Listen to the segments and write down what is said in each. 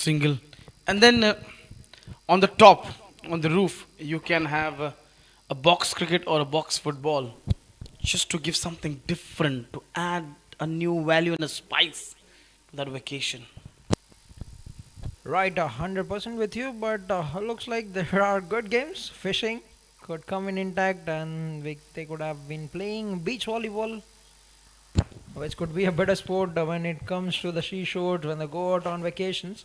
single. And then on the top, on the roof, you can have a box cricket or a box football, just to give something different, to add a new value and a spice to that vacation. Right, 100% with you, but looks like there are good games. Fishing could come in intact, and they could have been playing beach volleyball, which could be a better sport when it comes to the seashores when they go out on vacations.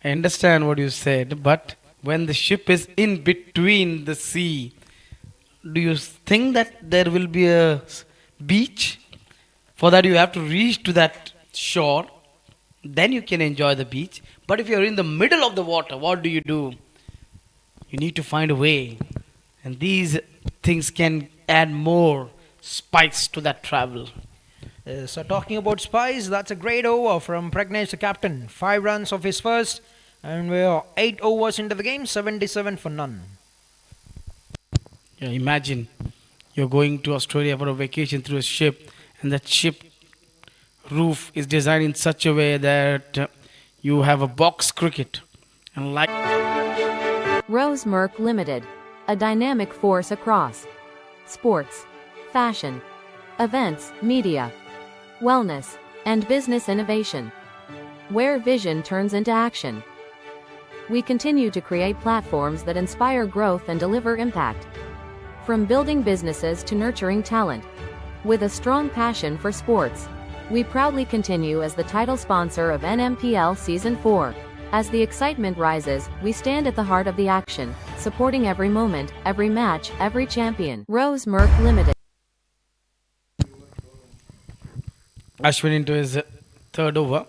I understand what you said, but when the ship is in between the sea, do you think that there will be a beach? For that, you have to reach to that shore, then you can enjoy the beach. But if you're in the middle of the water, what do? You need to find a way, and these things can add more spice to that travel. So talking about spies, that's a great over from Pragnesh, the captain. 5 runs of his first, and we're 8 overs into the game, 77 for none. Yeah, imagine you're going to Australia for a vacation through a ship, and that ship roof is designed in such a way that you have a box cricket, and like Rosemark Limited. A dynamic force across sports, fashion, events, media, wellness, and business innovation. Where vision turns into action. We continue to create platforms that inspire growth and deliver impact. From building businesses to nurturing talent. With a strong passion for sports, we proudly continue as the title sponsor of NMPL Season 4. As the excitement rises, we stand at the heart of the action, supporting every moment, every match, every champion. Rosemark Limited. Ashwin into his third over.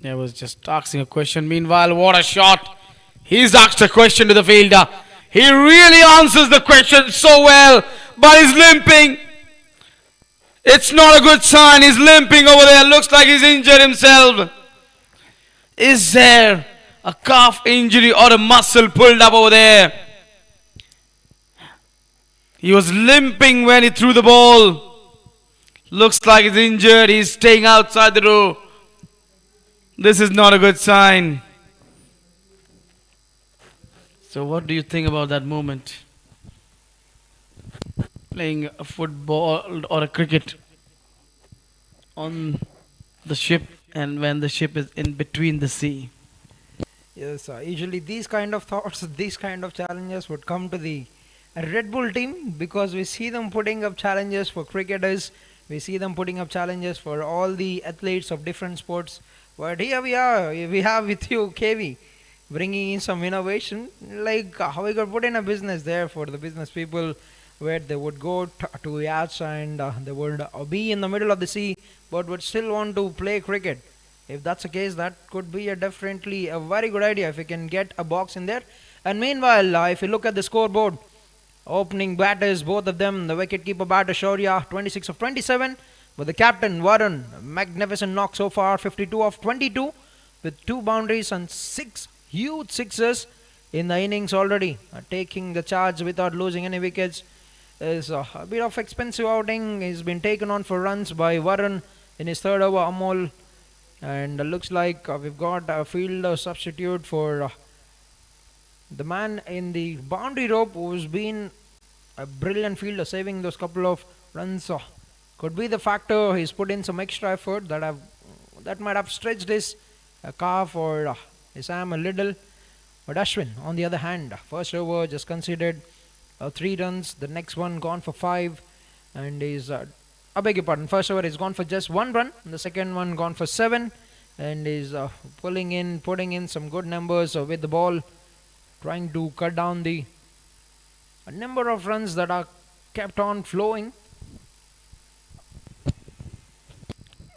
I was just asking a question. Meanwhile, what a shot! He's asked a question to the fielder. He really answers the question so well, but he's limping. It's not a good sign. He's limping over there. Looks like he's injured himself. Is there a calf injury or a muscle pulled up over there? He was limping when he threw the ball. Looks like he's injured. He's staying outside the row. This is not a good sign. So, what do you think about that moment? Playing a football or a cricket on the ship, and when the ship is in between the sea. Yes, usually these kind of thoughts, these kind of challenges would come to the Red Bull team because we see them putting up challenges for cricketers, we see them putting up challenges for all the athletes of different sports. But here we are, we have with you KV bringing in some innovation, like how we could put in a business there for the business people where they would go to yachts and they would be in the middle of the sea but would still want to play cricket. If that's the case, that could be definitely a very good idea if we can get a box in there. And meanwhile, if you look at the scoreboard, opening batters, both of them, the wicket-keeper batter Shaurya, 26 of 27, but the captain Varun, magnificent knock so far, 52 of 22, with 2 boundaries and 6 huge sixes in the innings already, taking the charge without losing any wickets. Is a bit of expensive outing. He's been taken on for runs by Varun in his third over. Amol, and looks like we've got a field substitute for the man in the boundary rope who's been a brilliant fielder, saving those couple of runs. Could be the factor he's put in some extra effort that might have stretched his calf or his arm a little. But Ashwin, on the other hand, first over just conceded 3 runs. The next one gone for 5, and he's I beg your pardon. First over he's gone for just 1 run. And the second one gone for 7, and he's putting in some good numbers with the ball, trying to cut down the number of runs that are kept on flowing.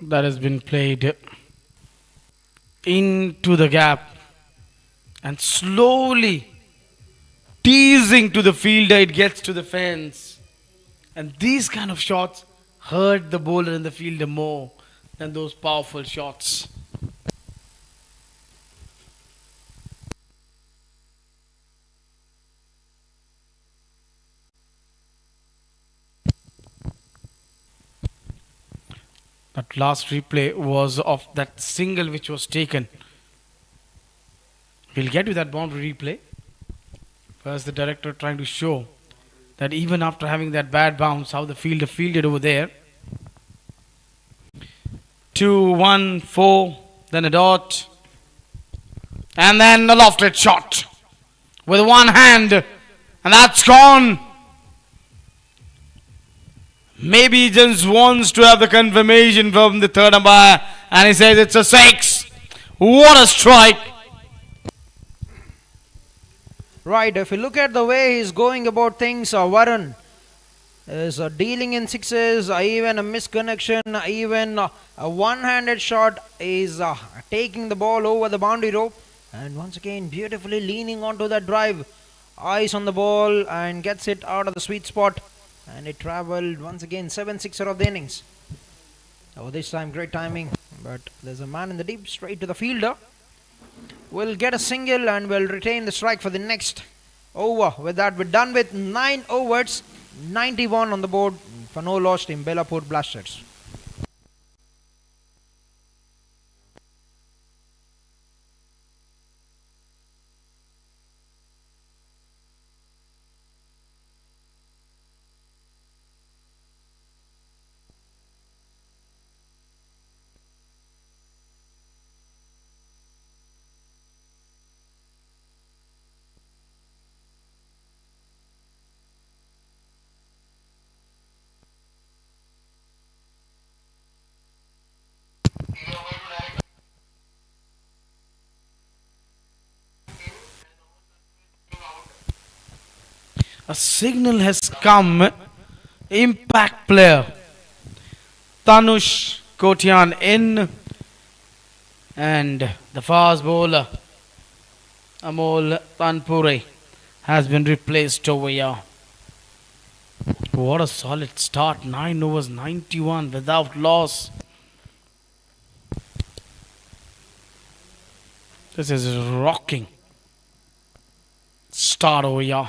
That has been played into the gap and slowly teasing to the fielder, it gets to the fence. And these kind of shots hurt the bowler and the fielder more than those powerful shots. That last replay was of that single which was taken. We'll get to that boundary replay. First, the director trying to show that even after having that bad bounce, how the fielder fielded over there. 2, 1, 4, then a dot, and then a lofted shot with one hand, and that's gone. Maybe he just wants to have the confirmation from the third umpire, and he says it's a 6. What a strike! Right, if you look at the way he's going about things, Varun is dealing in sixes, even a misconnection, even a one-handed shot is taking the ball over the boundary rope, and once again beautifully leaning onto that drive, eyes on the ball, and gets it out of the sweet spot, and it travelled once again 7-6er of the innings. Oh, this time great timing, but there's a man in the deep, straight to the fielder. Will get a single and will retain the strike for the next over. With that, we're done with 9 overs, 91 on the board for no loss in Belapur Blasters. A signal has come. Impact player Tanush Kotian in, and the fast bowler Amol Tanpure has been replaced over here. What a solid start. 9 overs, 91 without loss. This is a rocking start over here.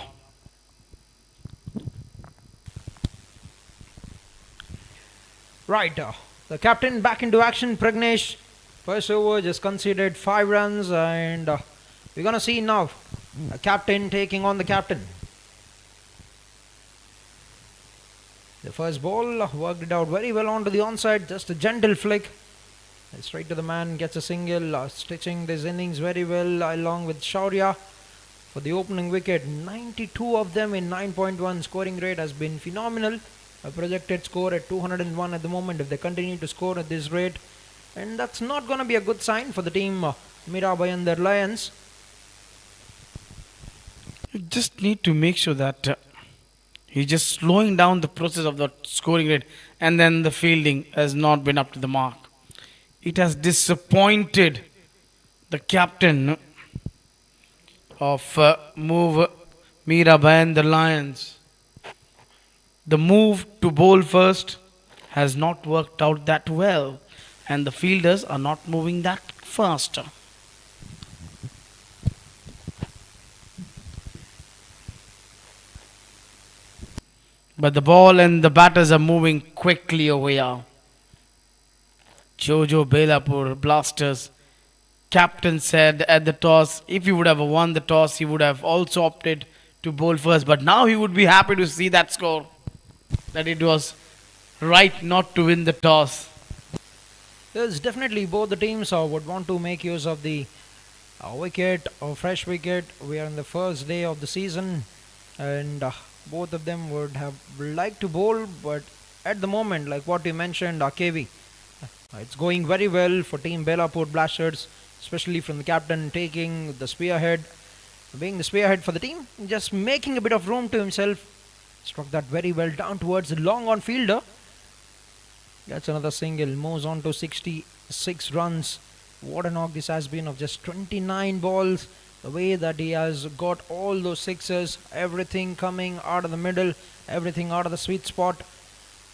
Right, the captain back into action, Pragnesh. First over just conceded 5 runs, and we're going to see now a captain taking on the captain. The first ball worked it out very well onto the onside, just a gentle flick. Straight to the man, gets a single, stitching this innings very well along with Shaurya for the opening wicket. 92 of them in 9.1. Scoring rate has been phenomenal. A projected score at 201 at the moment if they continue to score at this rate. And that's not going to be a good sign for the team Mira Bhayandar Lions. You just need to make sure that he's just slowing down the process of the scoring rate, and then the fielding has not been up to the mark. It has disappointed the captain of Mira Bhayandar Lions. The move to bowl first has not worked out that well, and the fielders are not moving that fast. But the ball and the batters are moving quickly over here. Jojo Belapur Blasters captain said at the toss, if he would have won the toss, he would have also opted to bowl first. But now he would be happy to see that score, that it was right not to win the toss. Yes, definitely both the teams would want to make use of the wicket or fresh wicket. We are in the first day of the season, and both of them would have liked to bowl, but at the moment, like what you mentioned, KV, it's going very well for team Belapur Blasters, especially from the captain taking the spearhead, being the spearhead for the team, just making a bit of room to himself. Struck that very well down towards the long on fielder. Gets another single, moves on to 66 runs. What a knock this has been of just 29 balls. The way that he has got all those sixes, everything coming out of the middle, everything out of the sweet spot,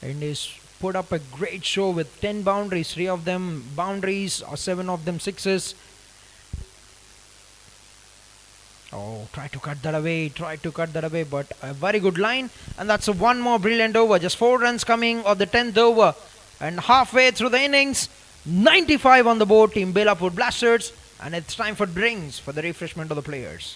and he's put up a great show with 10 boundaries, 3 of them boundaries, or 7 of them sixes. Oh, try to cut that away, but a very good line, and that's a one more brilliant over. Just 4 runs coming of the 10th over, And halfway through the innings, 95 on the board, Team Belapur Blasters. And it's time for drinks for the refreshment of the players.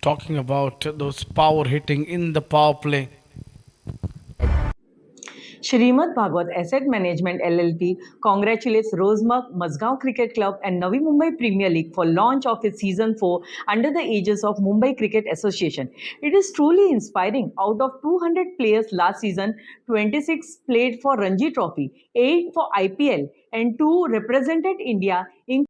Talking about those power hitting in the power play. Shrimad Bhagwat Asset Management LLP congratulates Rosemark Mazgaon Cricket Club and Navi Mumbai Premier League for launch of its season 4 under the aegis of Mumbai Cricket Association. It is truly inspiring. Out of 200 players last season, 26 played for Ranji Trophy, 8 for IPL and 2 represented India in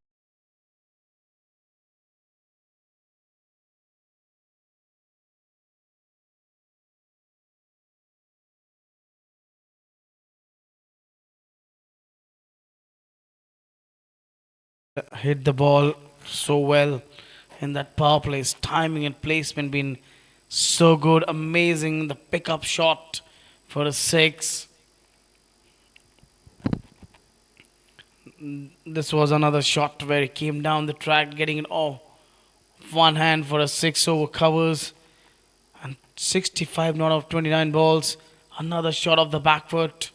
Hit the ball so well in that power play. His timing and placement been so good, amazing. The pickup shot for a six. This was another shot where he came down the track, getting it all one hand for a six over covers, and 65 not out of 29 balls. Another shot of the back foot.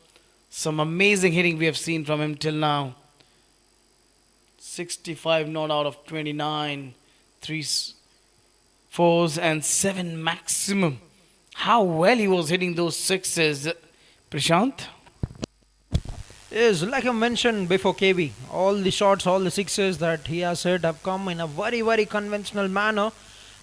Some amazing hitting we have seen from him till now. 65 not out of 29, three fours and 7 maximum. How well he was hitting those sixes, Prashant. Is like I mentioned before, KB, all the shots, all the sixes that he has hit have come in a very conventional manner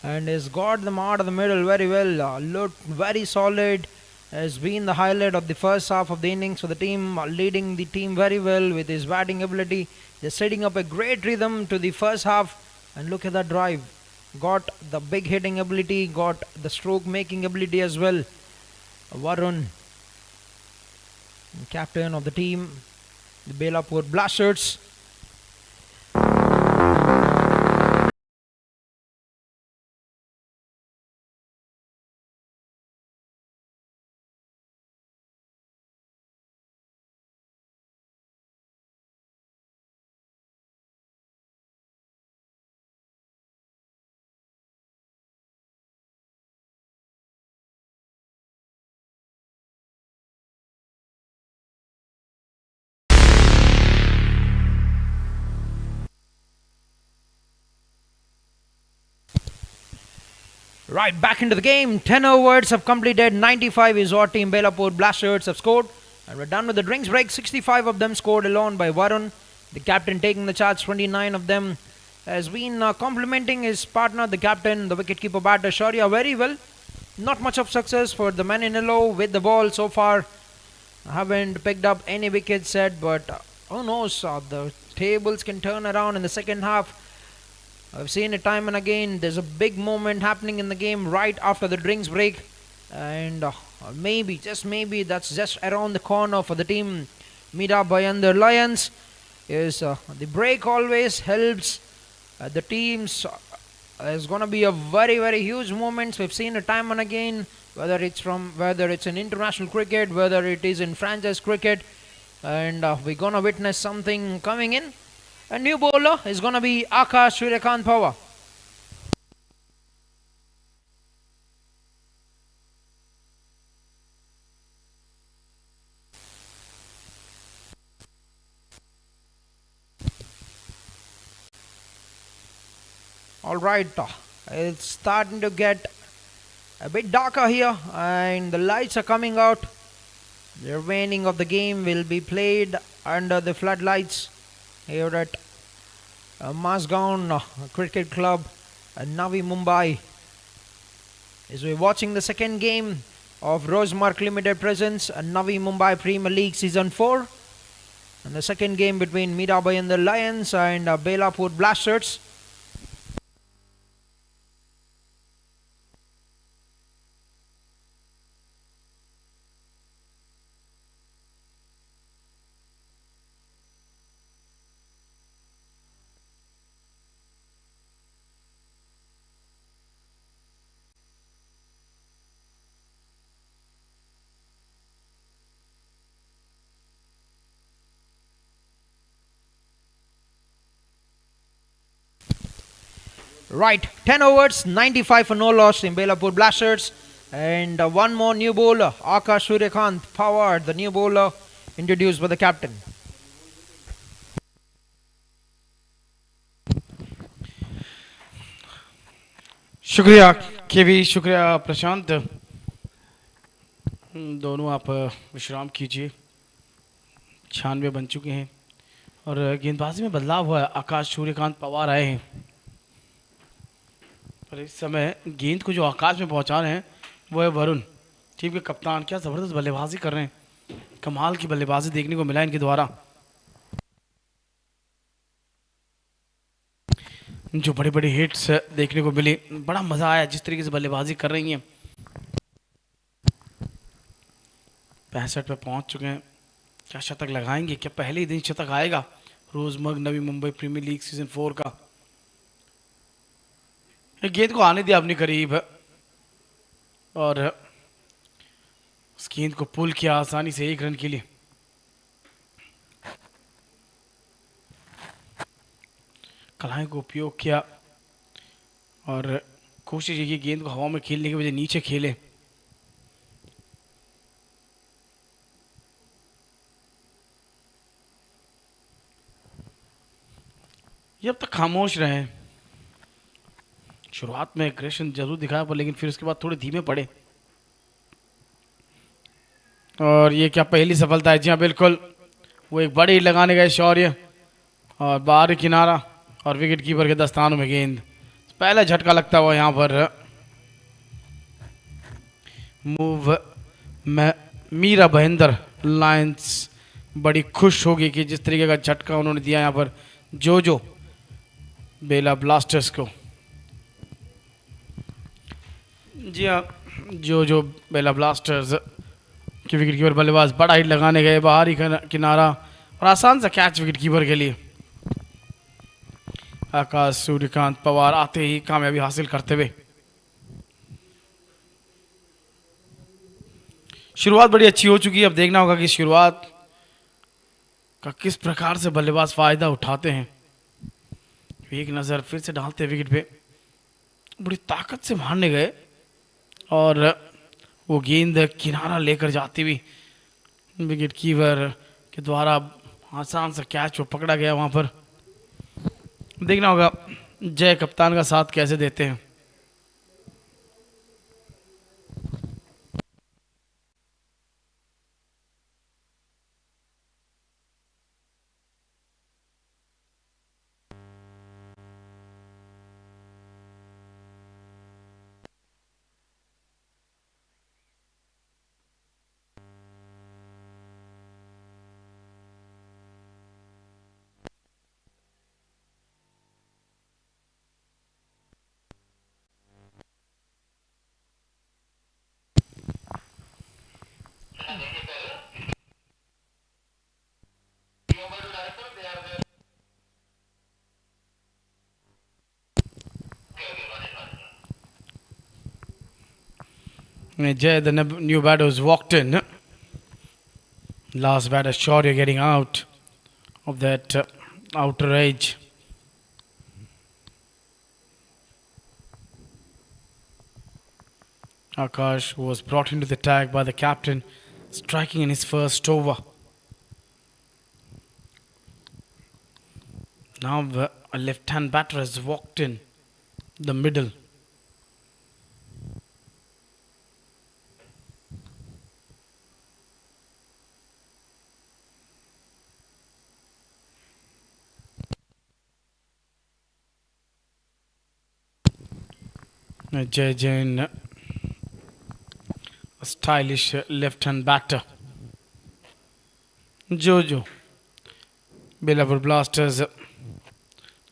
and has got them out of the middle very well. Looked very solid. Has been the highlight of the first half of the innings for the team, leading the team very well with his batting ability. Just setting up a great rhythm to the first half. And look at that drive. Got the big hitting ability, got the stroke making ability as well. Varun, captain of the team, the Belapur Blasters. Right, back into the game. 10 overs have completed. 95 is what Team Belapur Blasters have scored. And we're done with the drinks break. 65 of them scored alone by Varun. The captain taking the charge. 29 of them has been complimenting his partner, the captain, the wicketkeeper batter Shaurya, very well. Not much of success for the men in yellow with the ball so far. Haven't picked up any wickets yet, but who knows? The tables can turn around in the second half. I've seen it time and again. There's a big moment happening in the game right after the drinks break. And maybe, just maybe, that's just around the corner for the team. Mira Bhayandar Lions. Is the break always helps the teams. There's going to be a very huge moment. We've seen it time and again. Whether it's in international cricket, whether it is in franchise cricket. And we're going to witness something coming in. A new bowler is going to be Akash Suryakanth Pawar. Alright, it's starting to get a bit darker here and the lights are coming out. The remaining of the game will be played under the floodlights here at Mazgaon Cricket Club, Navi Mumbai. As we're watching the second game of Rosemark Limited presents Navi Mumbai Premier League Season 4. And the second game between Mira Bhayandar Lions and Belapur Blasters. Right, 10 overs, 95 for no loss in Belapur Blasters. And one more new bowler, Akash Suryakant Pawar, the new bowler introduced by the captain. शुक्रिया केवी, शुक्रिया प्रशांत। दोनों आप विश्राम कीजिए। 96 बन चुके हैं और गेंदबाजी में बदलाव हुआ है। आकाश सूर्यकांत पवार आए हैं और इस समय गेंद को जो आकाश में पहुंचा रहे हैं वो है वरुण, टीम के कप्तान। क्या ज़बरदस्त बल्लेबाजी कर रहे हैं, कमाल की बल्लेबाजी देखने को मिला इनके द्वारा। जो बड़ी बड़ी हिट्स देखने को मिली, बड़ा मज़ा आया जिस तरीके से बल्लेबाजी कर रही हैं। 65 पे पहुंच चुके हैं। क्या शतक लगाएंगे, क्या पहले ही दिन शतक आएगा रोजमर्ग Navi Mumbai premiere league season 4 का। ये गेंद को आने दिया अपने करीब और उस गेंद को पुल किया आसानी से 1 रन के लिए। कलाई को उपयोग किया और कोशिश ये की गेंद को हवा में खेलने के बजाय नीचे खेले। ये अब तक खामोश रहे। शुरुआत में एग्रेशन जरूर दिखाया पर लेकिन फिर उसके बाद थोड़े धीमे पड़े। और ये क्या पहली सफलता है? जी हाँ बिल्कुल, वो एक बड़ी लगाने गए शौर्य और बाहर किनारा और विकेट कीपर के दस्तानों में गेंद। पहला झटका लगता हुआ यहाँ पर मूव में मीरा भयंदर लायंस बड़ी खुश होगी कि जिस तरीके का झटका उन्होंने दिया यहाँ पर जो बेला ब्लास्टर्स को। जी हाँ, जो बेला ब्लास्टर्स के विकेट कीपर बल्लेबाज बड़ा हिट लगाने गए, बाहरी किनारा और आसान सा कैच विकेट कीपर के लिए। आकाश सूर्यकांत पवार आते ही कामयाबी हासिल करते हुए। शुरुआत बड़ी अच्छी हो चुकी है। अब देखना होगा कि शुरुआत का किस प्रकार से बल्लेबाज फायदा उठाते हैं। एक नज़र फिर से डालते विकेट पे, बड़ी ताकत से मारने गए और वो गेंद किनारा लेकर जाती हुई विकेट कीपर के द्वारा आसान सा कैच वो पकड़ा गया। वहां पर देखना होगा जय कप्तान का साथ कैसे देते हैं। Jay, the new batter was walked in. Last batter, Shaurya getting out of that outer edge. Akash was brought into the tag by the captain, striking in his first over. Now a left-hand batter has walked in the middle. Jay Jain, a stylish left-hand batter. Jojo, Belapur Blasters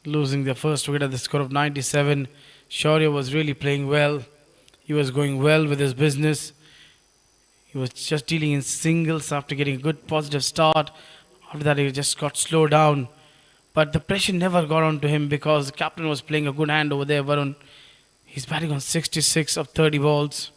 losing their first wicket at the score of 97. Shaurya was really playing well. He was going well with his business. He was just dealing in singles after getting a good positive start. After that, he just got slowed down. But the pressure never got on to him because the captain was playing a good hand over there, Varun. He's batting on 66 of 30 balls.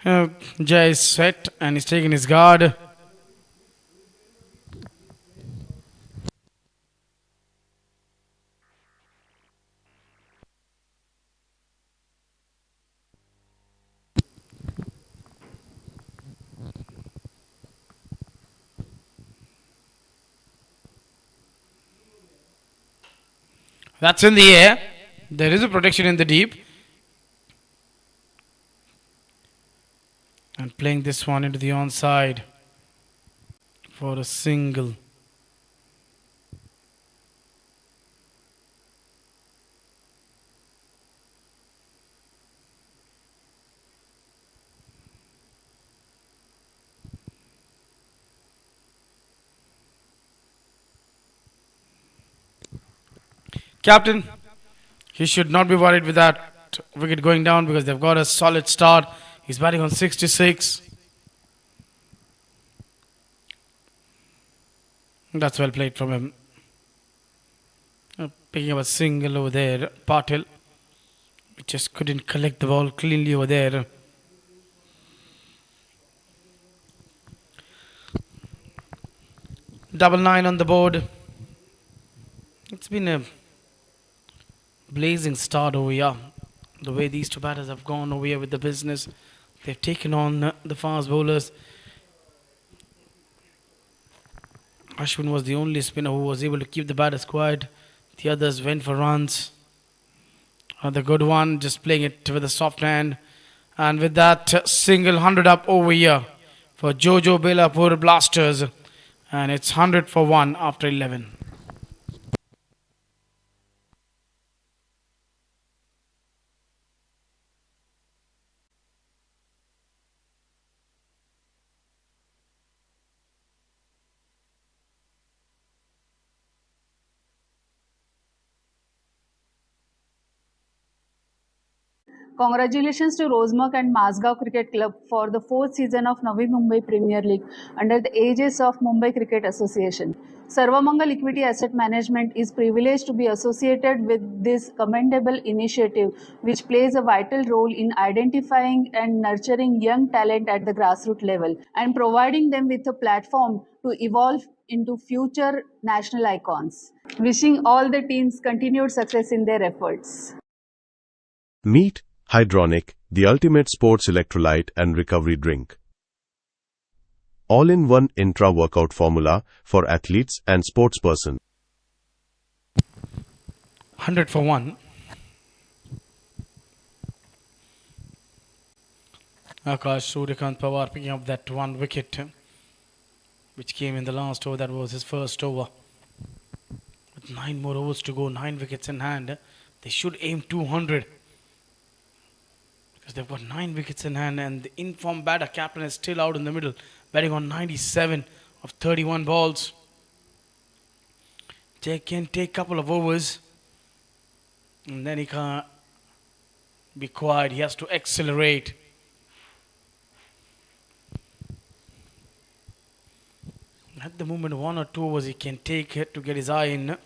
Jay is set and he's taking his guard. That's in the air. There is a protection in the deep. And playing this one into the onside for a single. Captain, he should not be worried with that wicket going down because they've got a solid start. He's batting on 66. That's well played from him. Picking up a single over there. Patil. He just couldn't collect the ball cleanly over there. Double 9 on the board. It's been a blazing start over here. The way these two batters have gone over here with the business. They've taken on the fast bowlers. Ashwin was the only spinner who was able to keep the batters quiet. The others went for runs. Another good one, just playing it with a soft hand. And with that, single 100 up over here for Jojo Belapur Blasters. And it's 100 for 1 after 11. Congratulations to Rosemark and Mazgaon Cricket Club for the fourth season of Navi Mumbai Premier League under the aegis of Mumbai Cricket Association. Sarvamangal Equity Asset Management is privileged to be associated with this commendable initiative, which plays a vital role in identifying and nurturing young talent at the grassroots level and providing them with a platform to evolve into future national icons. Wishing all the teams continued success in their efforts. Meet Hydronic, the ultimate sports electrolyte and recovery drink. All-in-one intra-workout formula for athletes and sportsperson. 100 for 1. Akash Suryakant Pawar picking up that one wicket which came in the last over. That was his first over. With 9 more overs to go, 9 wickets in hand. They should aim 200. Because they've got 9 wickets in hand and the informed batter captain is still out in the middle, batting on 97 of 31 balls. Jay can take a couple of overs and then he can't be quiet. He has to accelerate. At the moment, 1 or 2 overs he can take it to get his eye in.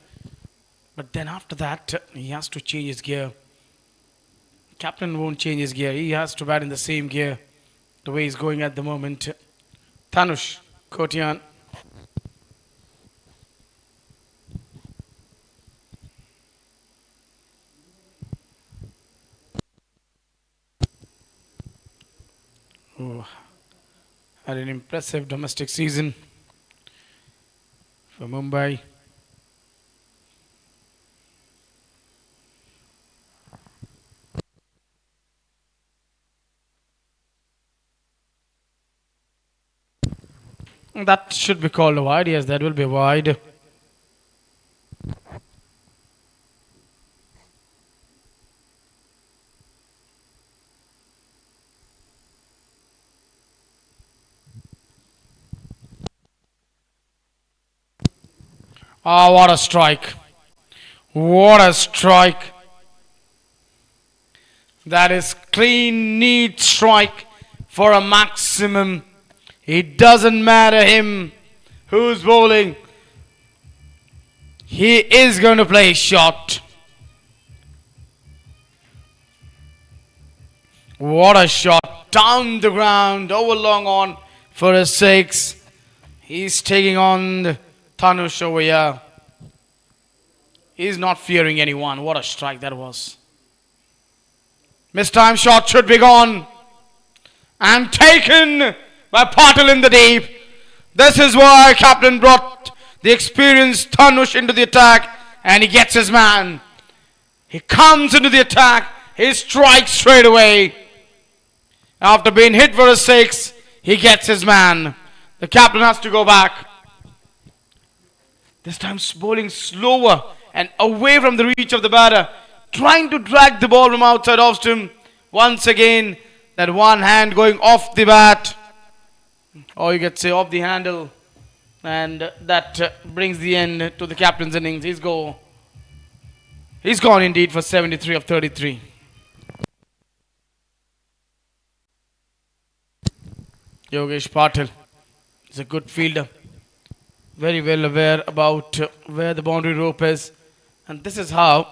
But then after that, he has to change his gear. Captain won't change his gear. He has to bat in the same gear the way he's going at the moment. Tanush Kotian. Oh, had an impressive domestic season for Mumbai. That should be called a wide. Yes, that will be wide. Ah, what a strike. What a strike. That is clean, neat strike for a maximum. It doesn't matter him who's bowling. He is going to play his shot. What a shot. down the ground, over long on for a 6. He's taking on Tanush over here. He's not fearing anyone. What a strike that was. Mistime shot should be gone. And taken by Patil in the deep. This is why captain brought the experienced Tanush into the attack. And he gets his man. He comes into the attack. He strikes straight away. After being hit for a 6, he gets his man. The captain has to go back. This time bowling slower and away from the reach of the batter. Trying to drag the ball from outside off stump. Once again, that one hand going off the bat. Or you could say off the handle. And that brings the end to the captain's innings. He's gone indeed for 73 of 33. Yogesh Patil is a good fielder. Very well aware about where the boundary rope is. And this is how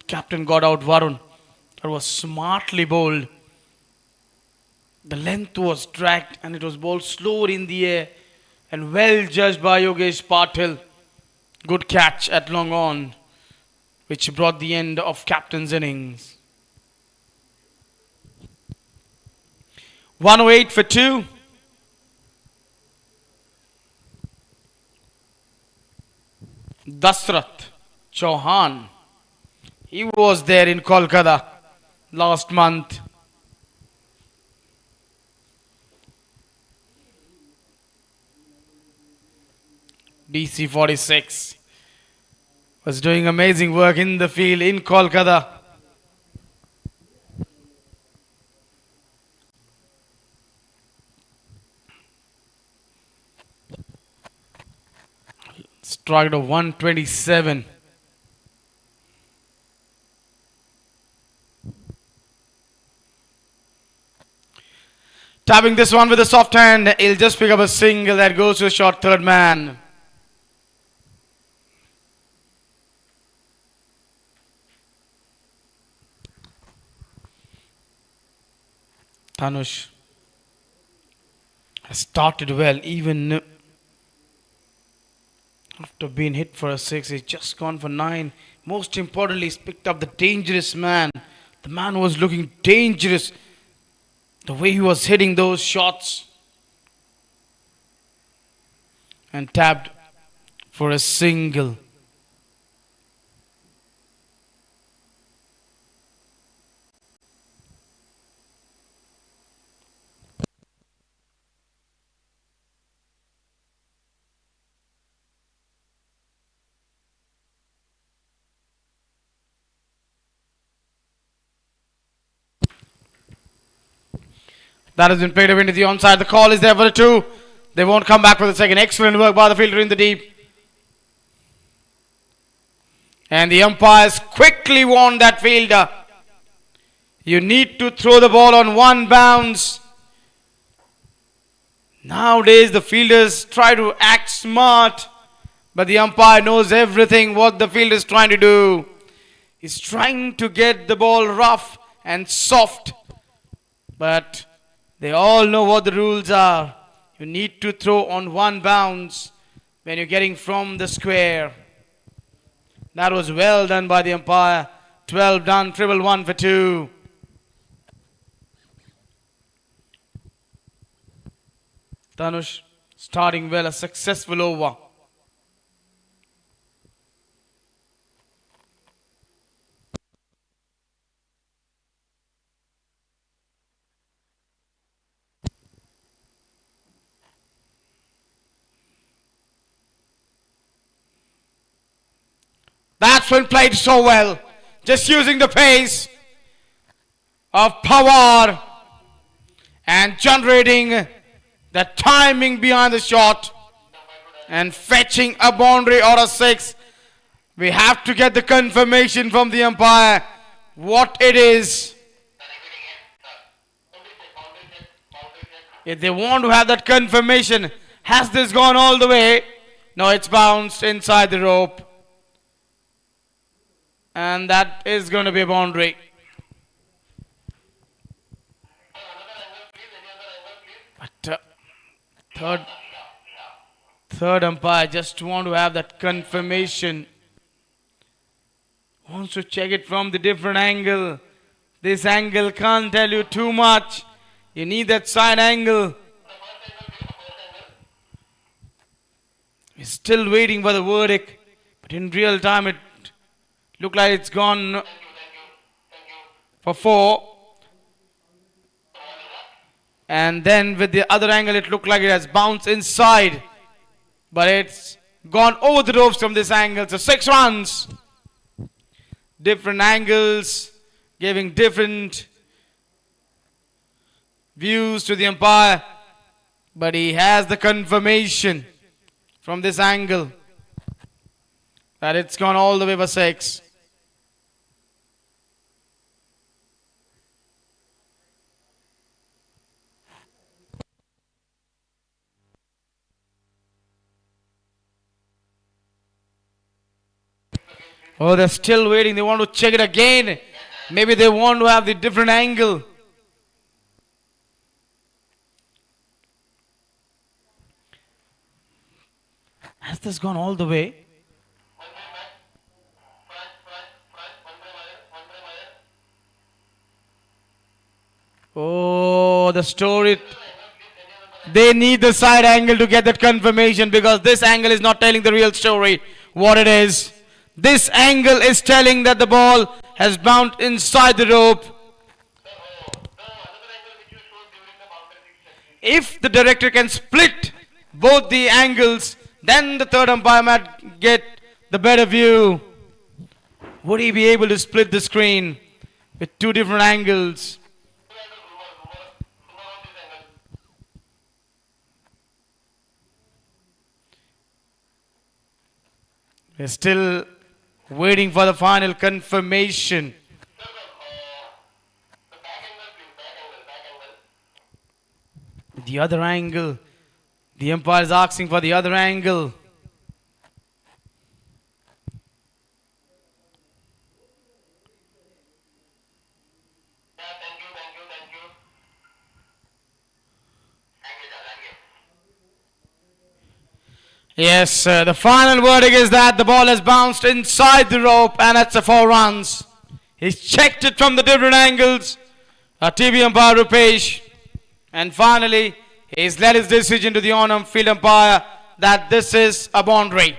captain got out Varun. That was smartly bowled. The length was dragged and it was bowled slower in the air. And well judged by Yogesh Patil. Good catch at long on, which brought the end of captain's innings. 108 for 2. Dasrath Chauhan. He was there in Kolkata last month. DC 46 was doing amazing work in the field in Kolkata. Strike of 127. Tapping this one with a soft hand. He'll just pick up a single that goes to a short third man. Tanush has started well, even after being hit for a 6. He's just gone for 9. Most importantly, he's picked up the dangerous man. The man was looking dangerous. The way he was hitting those shots. And tapped for a single. That has been played away into the onside. The call is there for the 2. They won't come back for the second. Excellent work by the fielder in the deep. And the umpires quickly warned that fielder. You need to throw the ball on one bounce. Nowadays the fielders try to act smart. But the umpire knows everything what the fielder is trying to do. He's trying to get the ball rough and soft. But they all know what the rules are. You need to throw on one bounce when you're getting from the square. That was well done by the umpire. 12 done, triple 1 for 2. Tanush starting well, a successful over. That's when played so well. Just using the pace of power and generating the timing behind the shot and fetching a boundary or a 6. We have to get the confirmation from the umpire what it is. If they want to have that confirmation, has this gone all the way? No, it's bounced inside the rope. And that is going to be a boundary. Third, third umpire just want to have that confirmation. Wants to check it from the different angle. This angle can't tell you too much. You need that side angle. He's still waiting for the verdict. But in real time, it looked like it's gone for 4. And then with the other angle, it looked like it has bounced inside. But it's gone over the ropes from this angle. So 6 runs. Different angles, giving different views to the umpire. But he has the confirmation from this angle that it's gone all the way for 6. Oh, they're still waiting. They want to check it again. Maybe they want to have the different angle. Has this gone all the way? Oh, the story. They need the side angle to get that confirmation because this angle is not telling the real story, what it is. This angle is telling that the ball has bounced inside the rope. If the director can split both the angles, then the third umpire might get the better view. Would he be able to split the screen with 2 different angles? We're still waiting for the final confirmation. The other angle. The umpire is asking for the other angle. Yes, the final verdict is that the ball has bounced inside the rope and it's a 4 runs. He's checked it from the different angles. TV umpire Rupesh. And finally, he's led his decision to the on-field umpire that this is a boundary.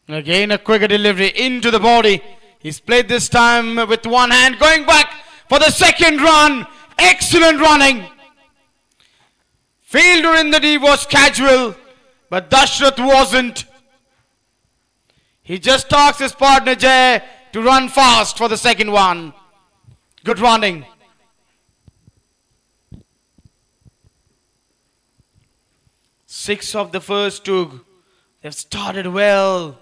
Again, a quicker delivery into the body. He's played this time with one hand, going back for the second run. Excellent running. Fielder in the deep was casual, but Dashrath wasn't. He just asked his partner Jay to run fast for the second one. Good running. Six of the first 2. They've started well.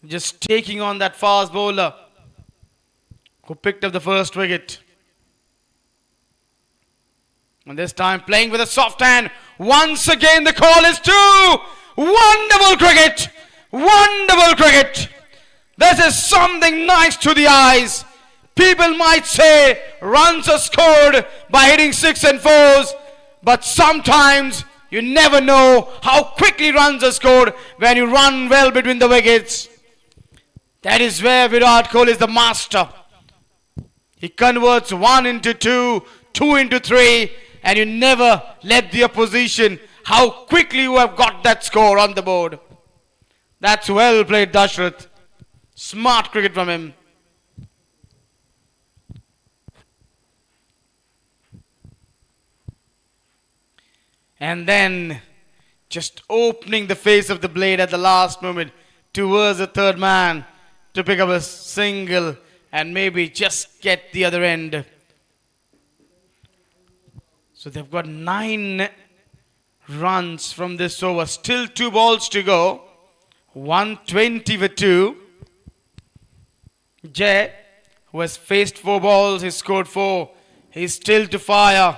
Just taking on that fast bowler who picked up the first wicket. And this time playing with a soft hand. Once again the call is 2. Wonderful cricket. Wonderful cricket. This is something nice to the eyes. People might say runs are scored by hitting 6 and 4s. But sometimes you never know how quickly runs are scored when you run well between the wickets. That is where Virat Kohli is the master. He converts 1 into 2, 2 into 3, and you never let the opposition how quickly you have got that score on the board. That's well played, Dashrath. Smart cricket from him. And then just opening the face of the blade at the last moment towards the third man to pick up a single and maybe just get the other end. So they've got 9 runs from this over. Still 2 balls to go. 120 for 2. Jay, who has faced 4 balls, he scored 4. He's still to fire.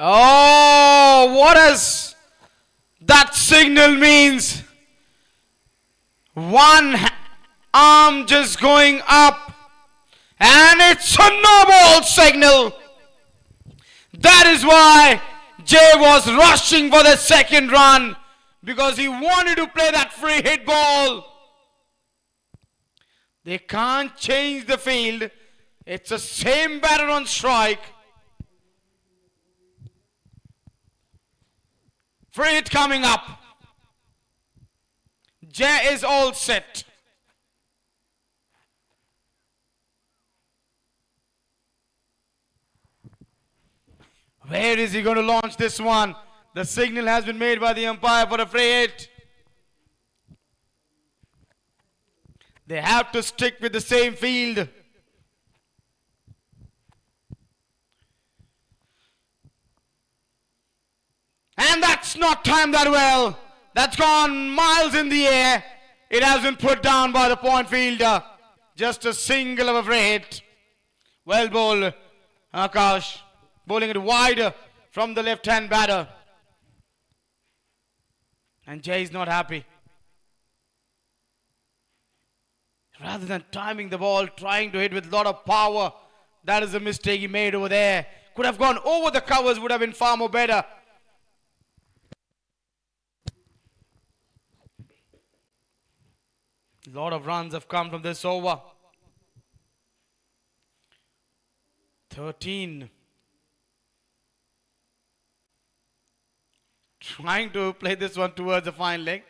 Oh, what does that signal means? One arm just going up, and it's a no ball signal. That is why Jay was rushing for the second run, because he wanted to play that free hit ball. They can't change the field. It's the same batter on strike. Free hit coming up. Jay is all set. Where is he going to launch this one? The signal has been made by the umpire for a free hit. They have to stick with the same field. And that's not timed that well. That's gone miles in the air. It has been put down by the point fielder. Just a single of a free hit. Well bowled, Akash. Bowling it wide from the left-hand batter. And Jay is not happy. Rather than timing the ball, trying to hit with a lot of power, that is a mistake he made over there. Could have gone over the covers, would have been far more better. A lot of runs have come from this over. 13. Trying to play this one towards the fine leg,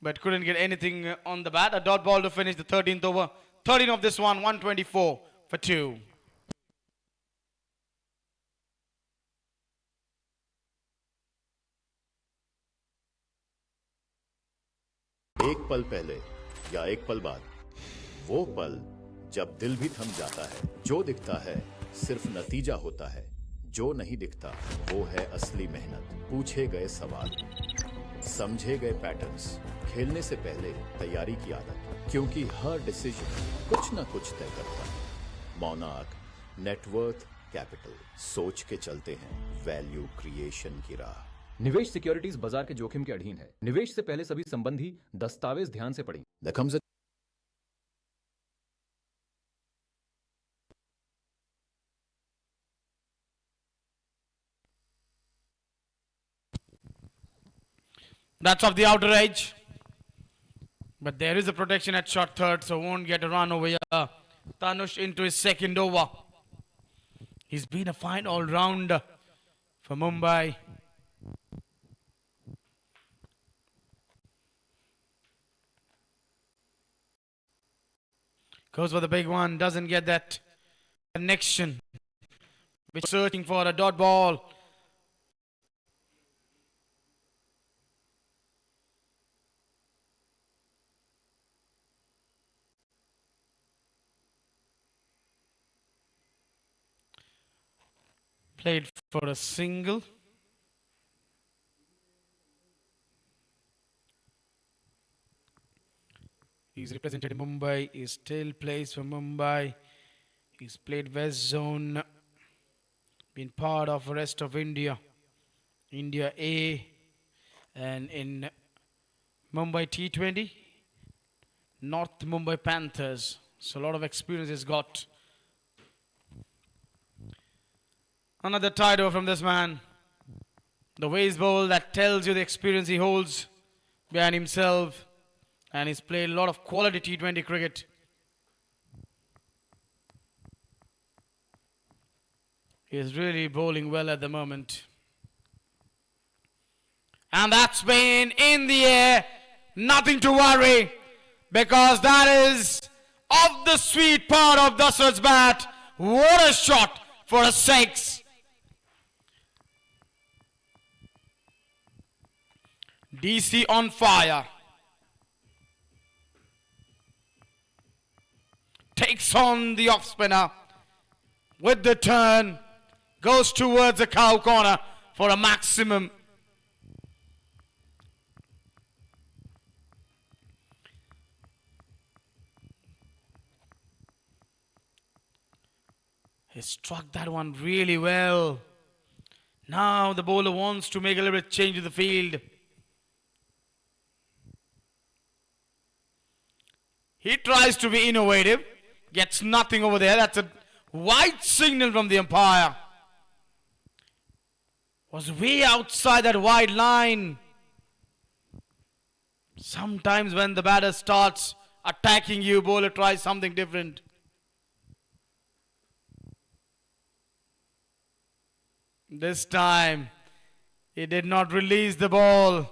but couldn't get anything on the bat. A dot ball to finish the 13th over. 13 of this one, 124 for 2. एक पल पहले या एक पल बाद, वो पल जब दिल भी थम जाता है। जो दिखता है सिर्फ नतीजा होता है, जो नहीं दिखता वो है असली मेहनत। पूछे गए सवाल, समझे गए पैटर्न्स, खेलने से पहले तैयारी की आदत, क्योंकि हर डिसीजन कुछ ना कुछ तय करता है। मौनाक नेटवर्थ कैपिटल, सोच के चलते हैं वैल्यू क्रिएशन की राह। निवेश सिक्योरिटीज बाजार के जोखिम के अधीन है। निवेश से पहले सभी संबंधी दस्तावेज ध्यान से पढ़ें। There comes a That's off the outer edge. But there is a protection at short third, so won't get a run over here. Tanush into his second over. He's been a fine all-rounder for Mumbai. Goes for the big one, doesn't get that connection. Which searching for a dot ball. Played for a single. He's represented Mumbai. He still plays for Mumbai. He's played West Zone. Been part of the rest of India. India A. And in Mumbai T20. North Mumbai Panthers. So a lot of experience he's got. Another title from this man. The way he's bowled, that tells you the experience he holds behind himself. And he's played a lot of quality T20 cricket. He's really bowling well at the moment. And that's been in the air. Nothing to worry. Because that is off the sweet part of Dasrat's bat. What a shot for a 6. DC on fire. Takes on the off spinner with the turn. Goes towards the cow corner for a maximum. He struck that one really well. Now the bowler wants to make a little bit change to the field. He tries to be innovative. Gets nothing over there. That's a wide signal from the umpire. Was way outside that wide line. Sometimes when the batter starts attacking you, bowler tries something different. This time, he did not release the ball.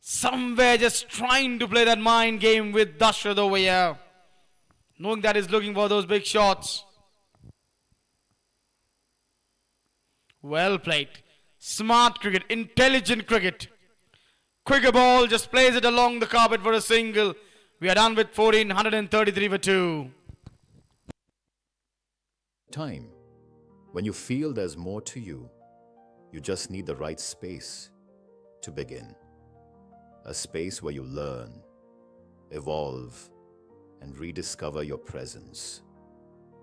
Somewhere just trying to play that mind game with Dasharth over here. Knowing that he's looking for those big shots. Well played. Smart cricket, intelligent cricket. Quicker ball, just plays it along the carpet for a single. We are done with 1433 for 2. Time. When you feel there's more to you, you just need the right space to begin. A space where you learn, evolve, and rediscover your presence.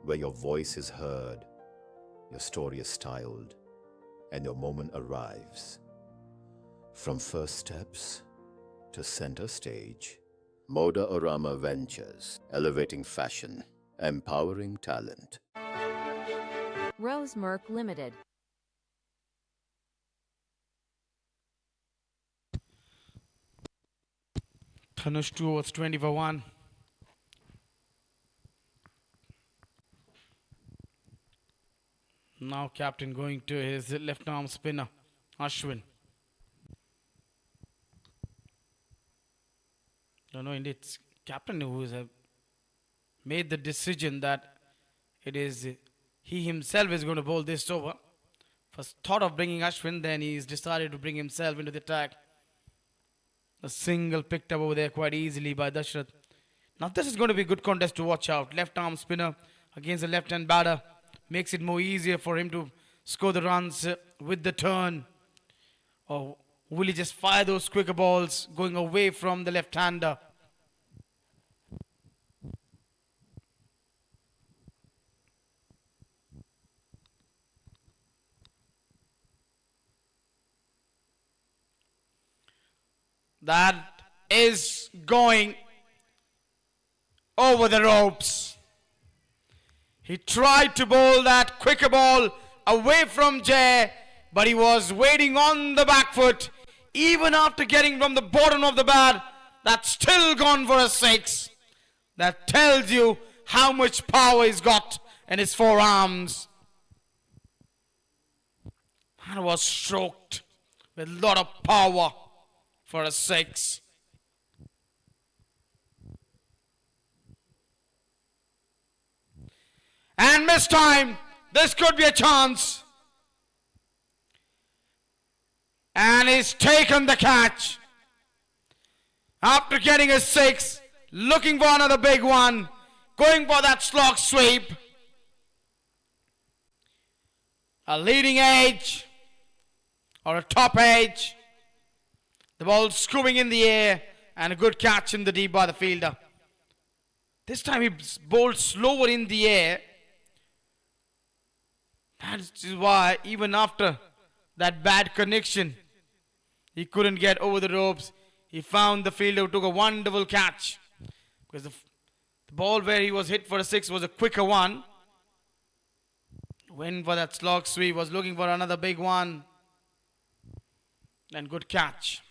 Where your voice is heard, your story is styled, and your moment arrives. From first steps to center stage, Moda Orama Ventures, elevating fashion, empowering talent. Rosemark Limited. Dhanush 2 overs 20 for 1. Now captain going to his left arm spinner, Ashwin. No, indeed, it's captain who has made the decision that it is he himself is going to bowl this over. First thought of bringing Ashwin, then he's decided to bring himself into the attack. A single picked up over there quite easily by Dasharth. Now this is going to be a good contest to watch out. Left arm spinner against a left hand batter. Makes it more easier for him to score the runs with the turn. Or will he just fire those quicker balls going away from the left hander? That is going over the ropes. He tried to bowl that quicker ball away from Jay, but he was waiting on the back foot. Even after getting from the bottom of the bat, that's still gone for a 6. That tells you how much power he's got in his forearms. That was stroked with a lot of power for a 6. And this time, this could be a chance. And he's taken the catch. After getting a 6, looking for another big one, going for that slog sweep. A leading edge or a top edge. The ball scooping in the air and a good catch in the deep by the fielder. This time he bowled slower in the air. That is why even after that bad connection, he couldn't get over the ropes. He found the fielder who took a wonderful catch. Because the ball where he was hit for a 6 was a quicker one. Went for that slog sweep, was looking for another big one. And good catch.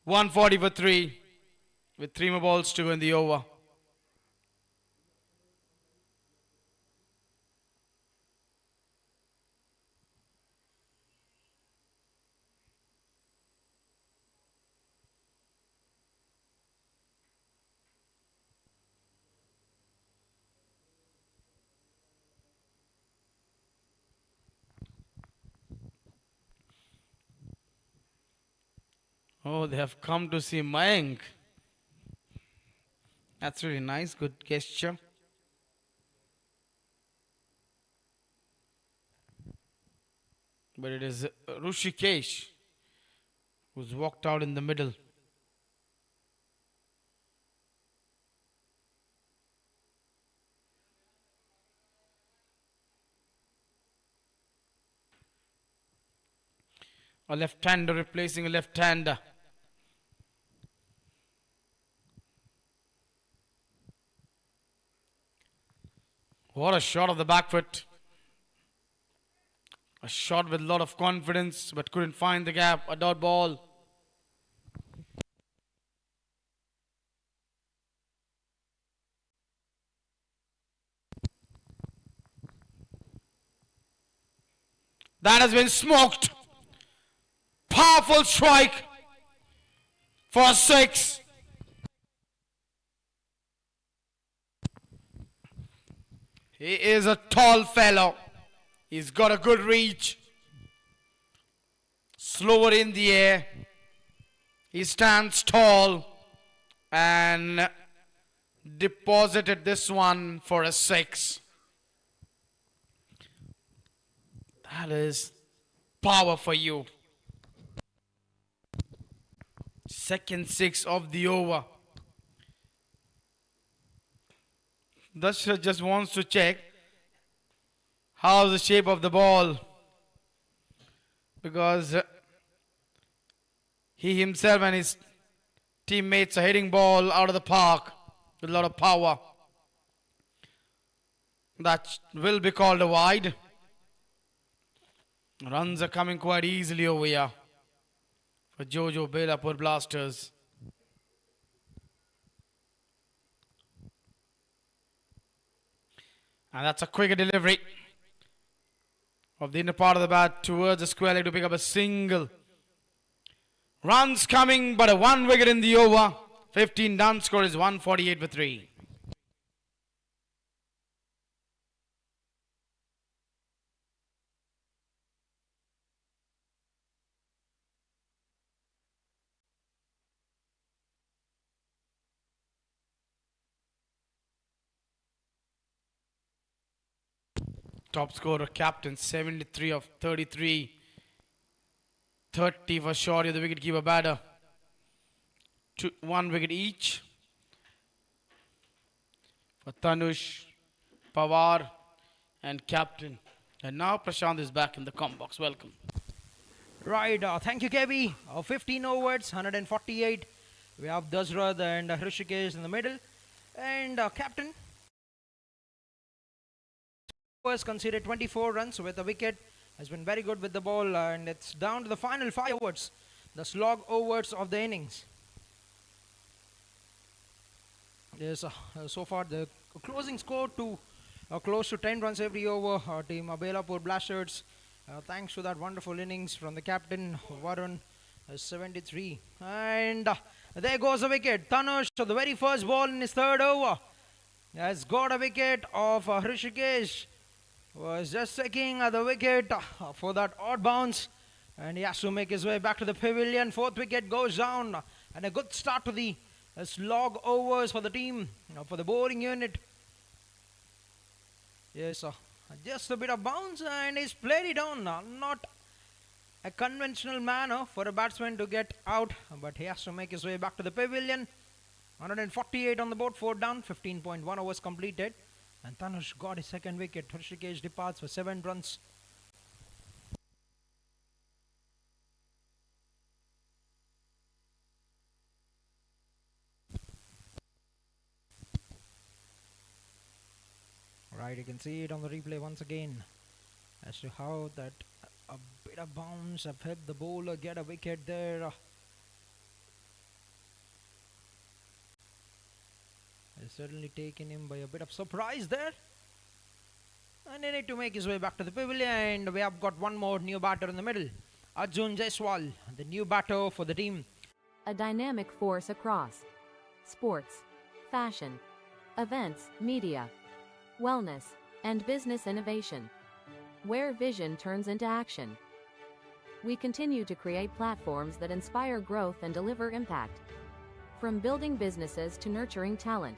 .140 for 3 with 3 more balls to go in the over. Oh, they have come to see Mayank. That's really nice, good gesture. But it is Rushikesh who's walked out in the middle. A left-hander replacing a left-hander. What a shot of the back foot. A shot with a lot of confidence, but couldn't find the gap. A dot ball. That has been smoked. Powerful strike for a 6. He is a tall fellow. He's got a good reach. Slower in the air. He stands tall and deposited this one for a 6. That is power for you. Second 6 of the over. Dashrath just wants to check how's the shape of the ball, because he himself and his teammates are hitting ball out of the park with a lot of power. That will be called a wide. Runs are coming quite easily over here for Jojo Belapur Blasters. And that's a quicker delivery of the inner part of the bat towards the square leg to pick up a single. Runs coming, but a 1 wicket in the over. 15 done, score is 148 for 3. Top scorer, captain, 73 of 33. 30 for Shorty, the wicket-keeper batter. 1 wicket each for Tanush, Pawar and captain. And now Prashant is back in the com box. Welcome. Right, thank you, KB. 15 overs, 148. We have Dashrath and Hrishikesh in the middle. And captain was conceded 24 runs with a wicket. Has been very good with the ball, and it's down to the final 5 overs, the slog overs of the innings. Yes, so far the closing score to close to 10 runs every over. Team Belapur Blasters, thanks to that wonderful innings from the captain Varun, 73. And there goes a wicket. Tanush, the very first ball in his 3rd over, has got a wicket of Hrishikesh. Was just taking the wicket for that odd bounce, and he has to make his way back to the pavilion. 4th wicket goes down, and a good start to the slog overs for the team, for the bowling unit. Yes, just a bit of bounce, and he's played it on. Not a conventional manner for a batsman to get out, but he has to make his way back to the pavilion. 148 on the board, 4 down, 15.1 overs completed. And Tanush got his 2nd wicket. Hrishikesh departs for 7 runs. Right, you can see it on the replay once again as to how that a bit of bounce have helped the bowler get a wicket there. Has certainly taken him by a bit of surprise there. And he need to make his way back to the pavilion, and we have got one more new batter in the middle. Arjun Jaiswal, the new batter for the team. A dynamic force across sports, fashion, events, media, wellness, and business innovation, where vision turns into action. We continue to create platforms that inspire growth and deliver impact. From building businesses to nurturing talent.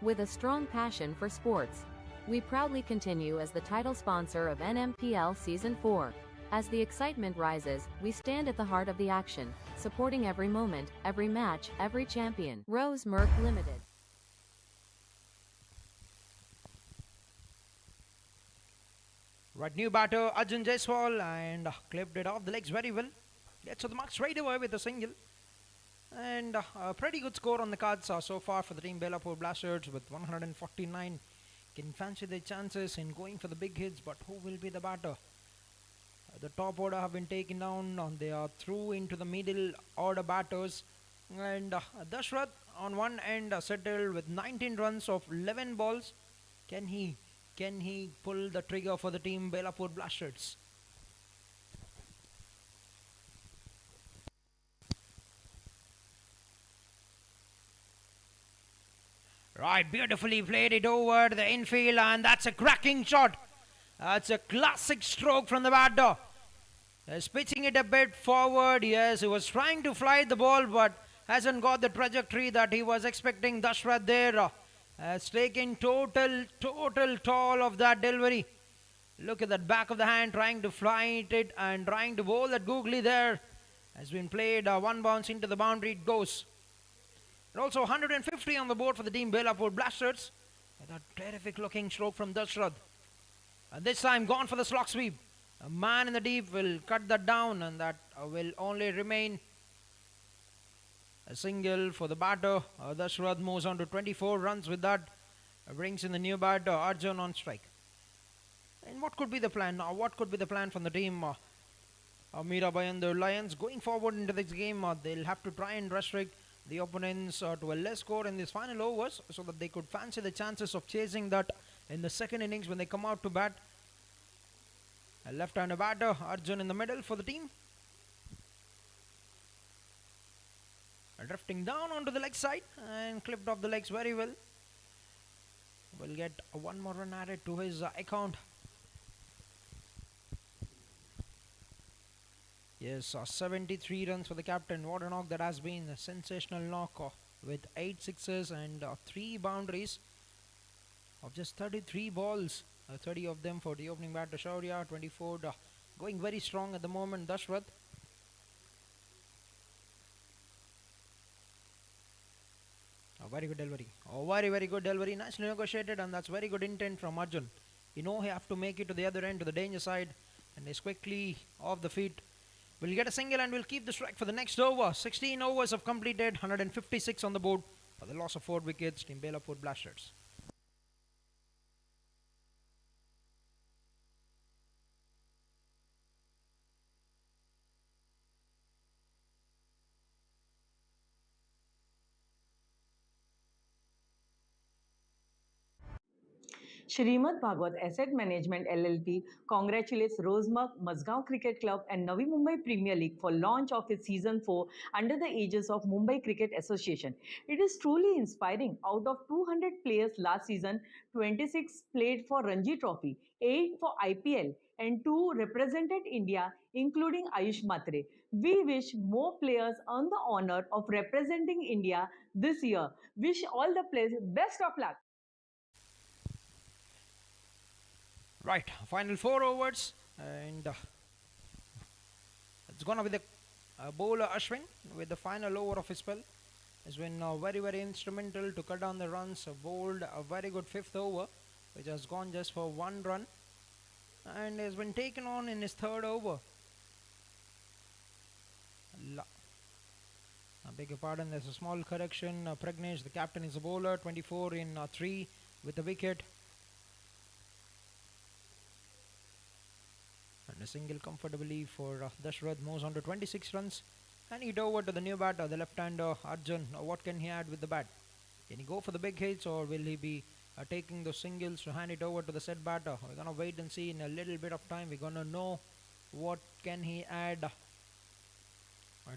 With a strong passion for sports, we proudly continue as the title sponsor of NMPL Season 4. As the excitement rises, we stand at the heart of the action, supporting every moment, every match, every champion. Rose Merck Limited. Right, new batter Arjun Jaiswal, and clipped it off the legs very well. Gets to the mark straight away with a single. And a pretty good score on the cards so far for the team Belapur Blasters with 149. Can fancy their chances in going for the big hits, but who will be the batter? The top order have been taken down. They are through into the middle order batters. And Dashrath on one end settled with 19 runs of 11 balls. Can he pull the trigger for the team Belapur Blasters? Right, beautifully played it over the infield, and that's a cracking shot. That's a classic stroke from the batter. He's pitching it a bit forward. Yes, he was trying to fly the ball, but hasn't got the trajectory that he was expecting. Dashrath there has taken total toll of that delivery. Look at that back of the hand, trying to fly it and trying to bowl that googly there. Has been played, one bounce into the boundary, it goes. And also 150 on the board for the team Belapur Blasters. With a terrific looking stroke from Dashrath. And this time gone for the slog sweep. A man in the deep will cut that down, and that will only remain a single for the batter. Dashrath moves on to 24 runs with that. Brings in the new batter Arjun on strike. And what could be the plan? What could be the plan from the team Mira Bhayandar Lions going forward into this game? They'll have to try and restrict the opponents to a less score in these final overs so that they could fancy the chances of chasing that in the second innings when they come out to bat. A left-hander batter, Arjun in the middle for the team. Drifting down onto the leg side and clipped off the legs very well. Will get one more run added to his account. Yes, 73 runs for the captain. What a knock that has been. A sensational knock with 8 sixes and 3 boundaries of just 33 balls. 30 of them for the opening batter Shaurya. 24 going very strong at the moment Dashrath. A very good delivery. Very good delivery. Nicely negotiated, and that's very good intent from Arjun. He have to make it to the other end, to the danger side, and is quickly off the feet. We'll get a single and we'll keep the strike for the next over. 16 overs have completed, 156 on the board for the loss of 4 wickets, team Belapur Blasters. Shrimad Bhagwat Asset Management LLP congratulates Rosemark, Mazgaon Cricket Club and Navi Mumbai Premier League for launch of its Season 4 under the aegis of Mumbai Cricket Association. It is truly inspiring. Out of 200 players last season, 26 played for Ranji Trophy, 8 for IPL and 2 represented India, including Ayush Matre. We wish more players earn the honor of representing India this year. Wish all the players best of luck. Right, final 4 overs, and it's gonna be the bowler Ashwin with the final over of his spell. Has been very instrumental to cut down the runs. Bowled a very good 5th over, which has gone just for 1 run, and has been taken on in his 3rd over. I beg your pardon, there's a small correction. Pragnesh, the captain, is a bowler. 24 in 3 with a wicket. And a single comfortably for Dashrath. Moves on to 26 runs. And hit over to the new batter, the left-hander Arjun. Now what can he add with the bat? Can he go for the big hits, or will he be taking those singles to hand it over to the set batter? We're going to wait and see in a little bit of time. We're going to know what can he add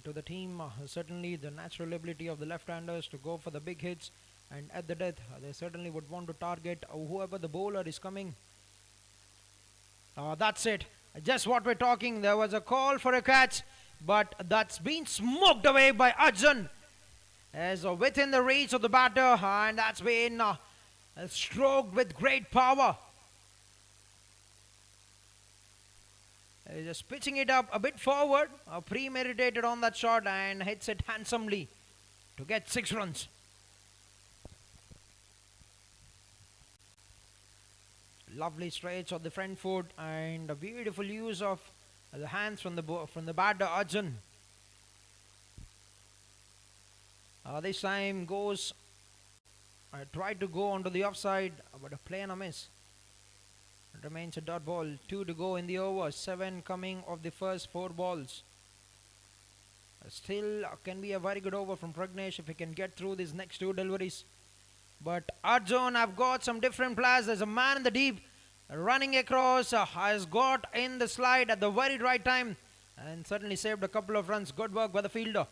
to the team. Certainly the natural ability of the left-handers to go for the big hits. And at the death, they certainly would want to target whoever the bowler is coming. That's it. Just what we're talking. There was a call for a catch, but that's been smoked away by Arjun. As within the reach of the batter, and that's been stroked with great power. He's just pitching it up a bit forward, premeditated on that shot, and hits it handsomely to get 6 runs. Lovely stretch of the front foot and a beautiful use of the hands from the batter Arjun. This time goes, tried to go onto the offside, but a play and a miss. It remains a dot ball. 2 to go in the over. 7 coming of the first 4 balls. Still can be a very good over from Pragnesh if he can get through these next 2 deliveries. But Arjun, I've got some different players. There's a man in the deep running across, has got in the slide at the very right time and certainly saved a couple of runs. Good work by the fielder.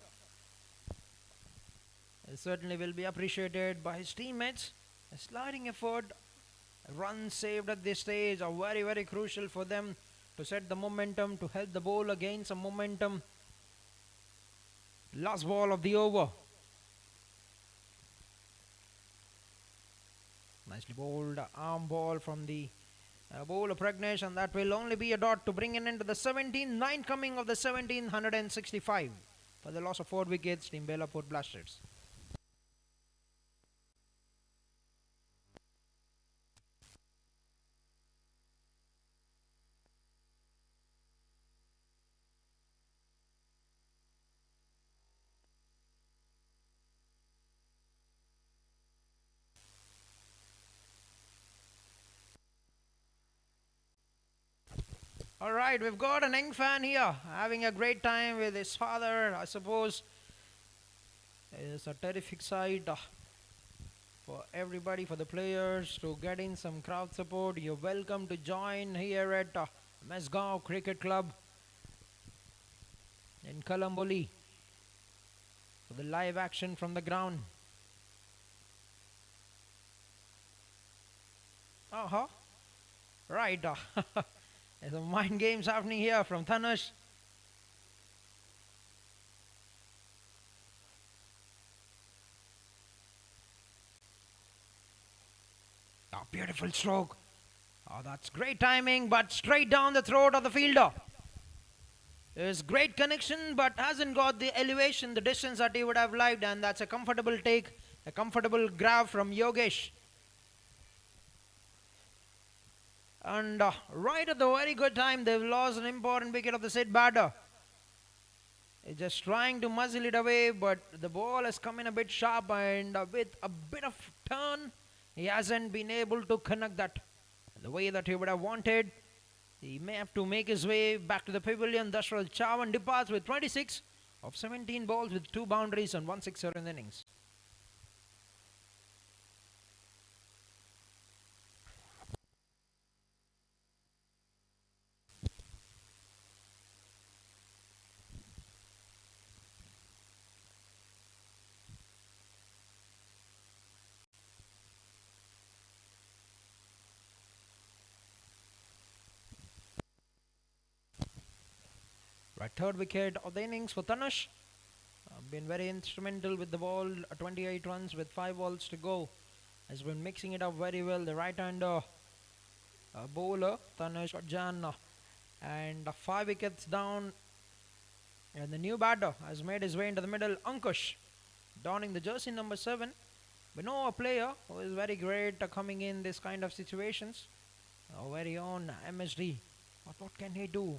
It certainly will be appreciated by his teammates. A sliding effort, runs saved at this stage are very, very crucial for them to set the momentum, to help the bowler gain some momentum. Last ball of the over. Nicely bowled arm ball from the bowler Pragnesh, and that will only be a dot to bring it into the 17th, 9 coming of the 1765 for the loss of 4 wickets, Team Belapur Blasters. Alright, we've got an young fan here having a great time with his father. I suppose it's a terrific sight for everybody, for the players to get in some crowd support. You're welcome to join here at Mazgaon Cricket Club in Kalamboli for the live action from the ground. Right. There's some mind games happening here from Dhanush. Beautiful stroke. That's great timing, but straight down the throat of the fielder. There's great connection, but hasn't got the elevation, the distance that he would have liked, and that's a comfortable take, a comfortable grab from Yogesh. And right at the very good time, they've lost an important wicket of the Sid batter. He's just trying to muzzle it away, but the ball has come in a bit sharp, and with a bit of turn, he hasn't been able to connect that the way that he would have wanted. He may have to make his way back to the pavilion. Dashral Chavan departs with 26 of 17 balls with 2 boundaries and 1 sixer in the innings. Right, 3rd wicket of the innings for Dhanush. Been very instrumental with the ball. 28 runs with 5 balls to go. Has been mixing it up very well. The right-hander bowler Dhanush Jan, and 5 wickets down. And the new batter has made his way into the middle. Ankush, donning the jersey number 7. We know a player who is very great coming in this kind of situations. Our very own MSD. But what can he do?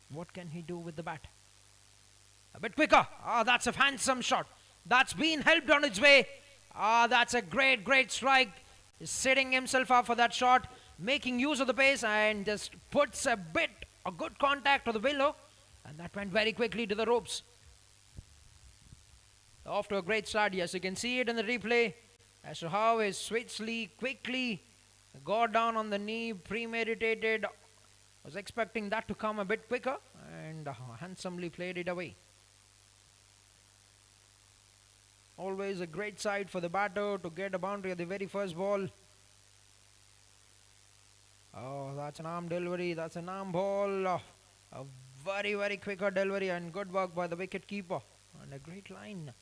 What can he do with the bat? A bit quicker. That's a handsome shot. That's been helped on its way. That's a great, great strike. He's setting himself up for that shot, making use of the pace, and just puts a good contact to the willow, and that went very quickly to the ropes. Off to a great start. Yes, you can see it in the replay as to how he swiftly, quickly got down on the knee, premeditated. Was expecting that to come a bit quicker, and handsomely played it away. Always a great sight for the batter to get a boundary at the very first ball. That's an arm delivery. That's an arm ball. A very, very quicker delivery, and good work by the wicket keeper. And a great line.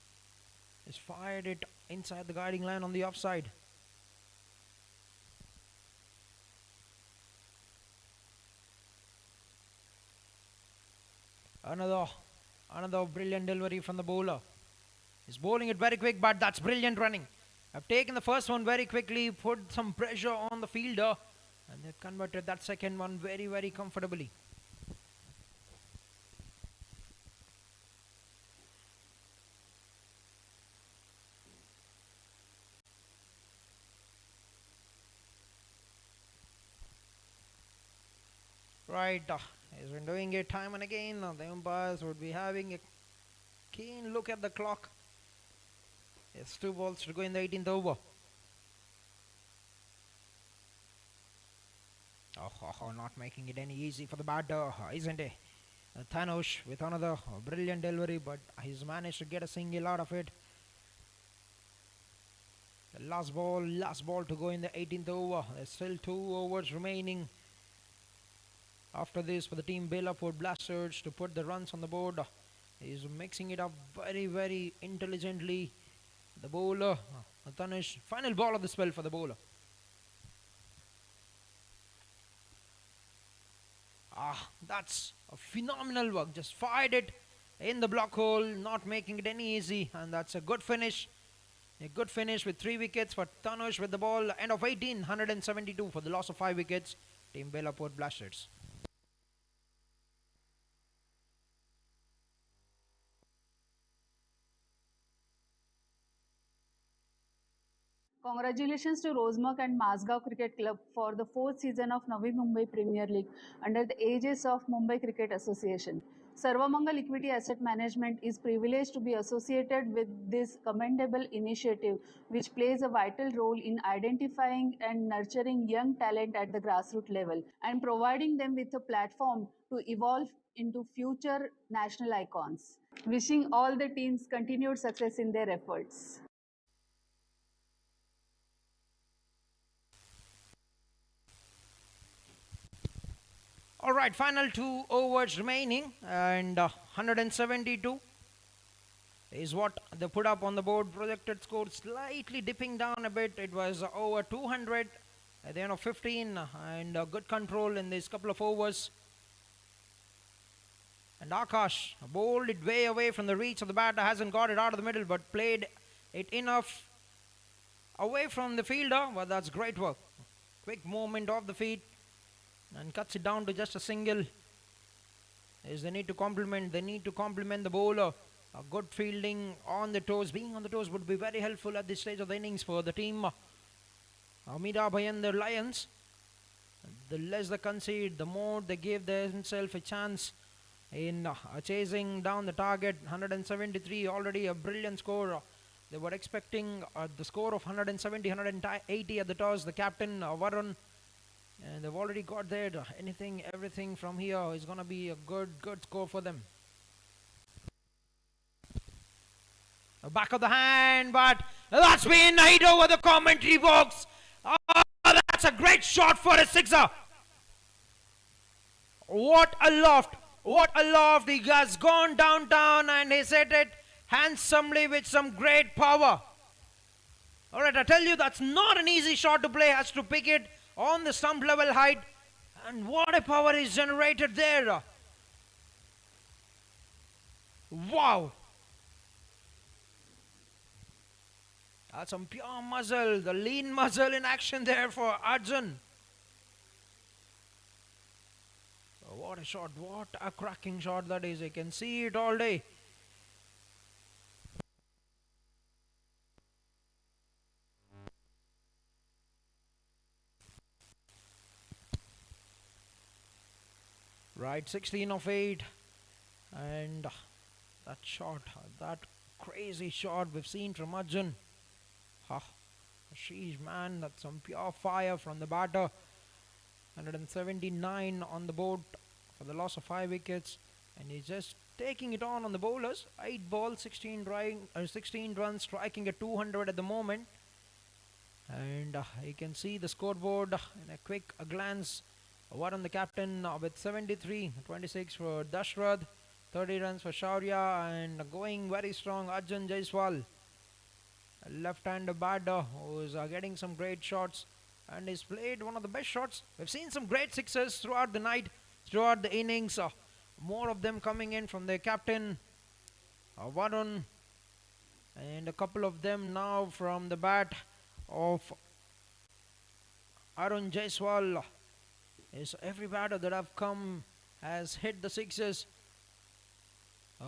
He's fired it inside the guiding line on the offside. Another brilliant delivery from the bowler. He's bowling it very quick, but that's brilliant running. I've taken the first one very quickly, put some pressure on the fielder, and they've converted that second one very, very comfortably. Right, he's been doing it time and again. The umpires would be having a keen look at the clock. It's 2 balls to go in the 18th over. Not making it any easy for the batter, isn't he? Thanush with another brilliant delivery, but he's managed to get a single out of it. The last ball to go in the 18th over. There's still 2 overs remaining after this for the team Belapur Blasters to put the runs on the board. He's mixing it up very, very intelligently. The bowler, Thanush, final ball of the spell for the bowler. That's a phenomenal work. Just fired it in the block hole, not making it any easy, and that's a good finish. A good finish with 3 wickets for Thanush with the ball. End of 18, 172 for the loss of 5 wickets. Team Belapur Blasters. Congratulations to Rosemark and Mazgaon Cricket Club for the 4th season of Navi Mumbai Premier League under the aegis of Mumbai Cricket Association. Sarvamangal Equity Asset Management is privileged to be associated with this commendable initiative, which plays a vital role in identifying and nurturing young talent at the grassroots level and providing them with a platform to evolve into future national icons. Wishing all the teams continued success in their efforts. Alright, final 2 overs remaining, and 172 is what they put up on the board. Projected score slightly dipping down a bit. It was over 200 at the end of 15, and good control in these couple of overs. And Akash bowled it way away from the reach of the batter, hasn't got it out of the middle, but played it enough away from the fielder. But that's great work. Quick movement of the feet and cuts it down to just a single. They need to compliment the bowler. A good fielding on the toes. Being on the toes would be very helpful at this stage of the innings for the team Mira Bhayandar Lions. The less they concede, the more they give themselves a chance in chasing down the target. 173, already a brilliant score. They were expecting the score of 170, 180 at the toss. The captain Varun, and they've already got there. Anything, everything from here is going to be a good score for them. Back of the hand, but that's been hit over the commentary box. That's a great shot for a sixer. What a loft. He has gone downtown and he's hit it handsomely with some great power. Alright, I tell you, that's not an easy shot to play. Has to pick it on the stump level height, and what a power is generated there. Wow, that's some pure muscle, the lean muscle in action there for Arjun. What a shot, what a cracking shot that is. You can see it all day. Right, 16 of 8, and that shot, that crazy shot we've seen from Arjun. Sheesh, man, that's some pure fire from the batter. 179 on the board for the loss of 5 wickets, and he's just taking it on the bowlers. 8 balls, 16 runs, striking at 200 at the moment. And you can see the scoreboard in a quick glance. Varun, the captain, with 73, 26 for Dashrath, 30 runs for Shaurya, and going very strong Arjun Jaiswal, a left-hander batter who is getting some great shots, and he's played one of the best shots. We've seen some great sixes throughout the night, throughout the innings. More of them coming in from their captain Varun, and a couple of them now from the bat of Arun Jaiswal. Is every batter that have come has hit the sixes.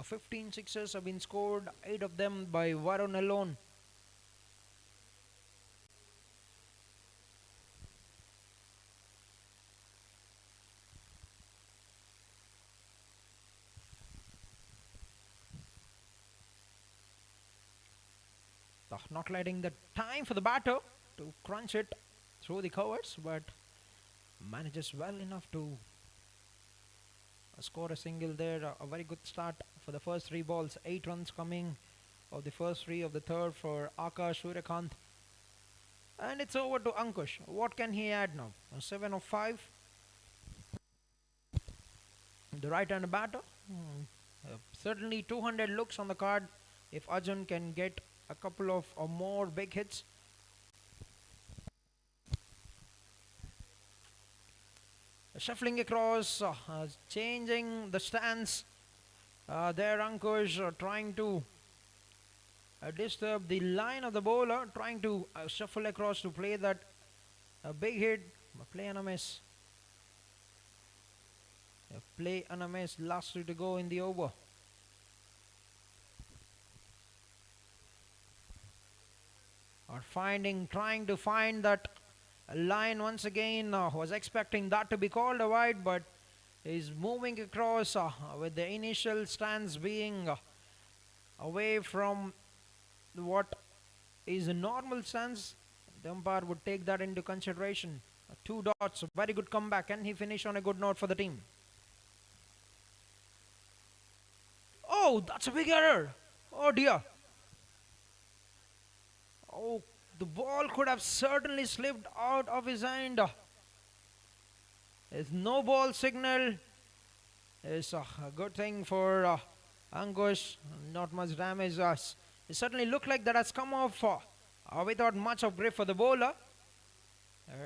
15 sixes have been scored, 8 of them by Varun alone. not letting the time for the batter to crunch it through the covers, but manages well enough to score a single there. A very good start for the first 3 balls. 8 runs coming of the first 3 of the third for Akash Suryakant. And it's over to Ankush. What can he add now? A 7 of 5. The right-hander batter. Certainly 200 looks on the card if Arjun can get a couple of or more big hits. Shuffling across, changing the stance. There Ankush trying to disturb the line of the bowler, trying to shuffle across to play that big hit. Play and a miss. Play and a miss. Last 3 to go in the over. Trying to find that line once again. Was expecting that to be called a wide, but is moving across with the initial stance being away from what is a normal stance. The umpire would take that into consideration. 2 dots, a very good comeback. Can he finish on a good note for the team? Oh, that's a big error. Oh dear. Oh, the ball could have certainly slipped out of his hand. There's no ball signal. It's a good thing for Ankush. Not much damage. It certainly looked like that has come off without much of grip for the bowler.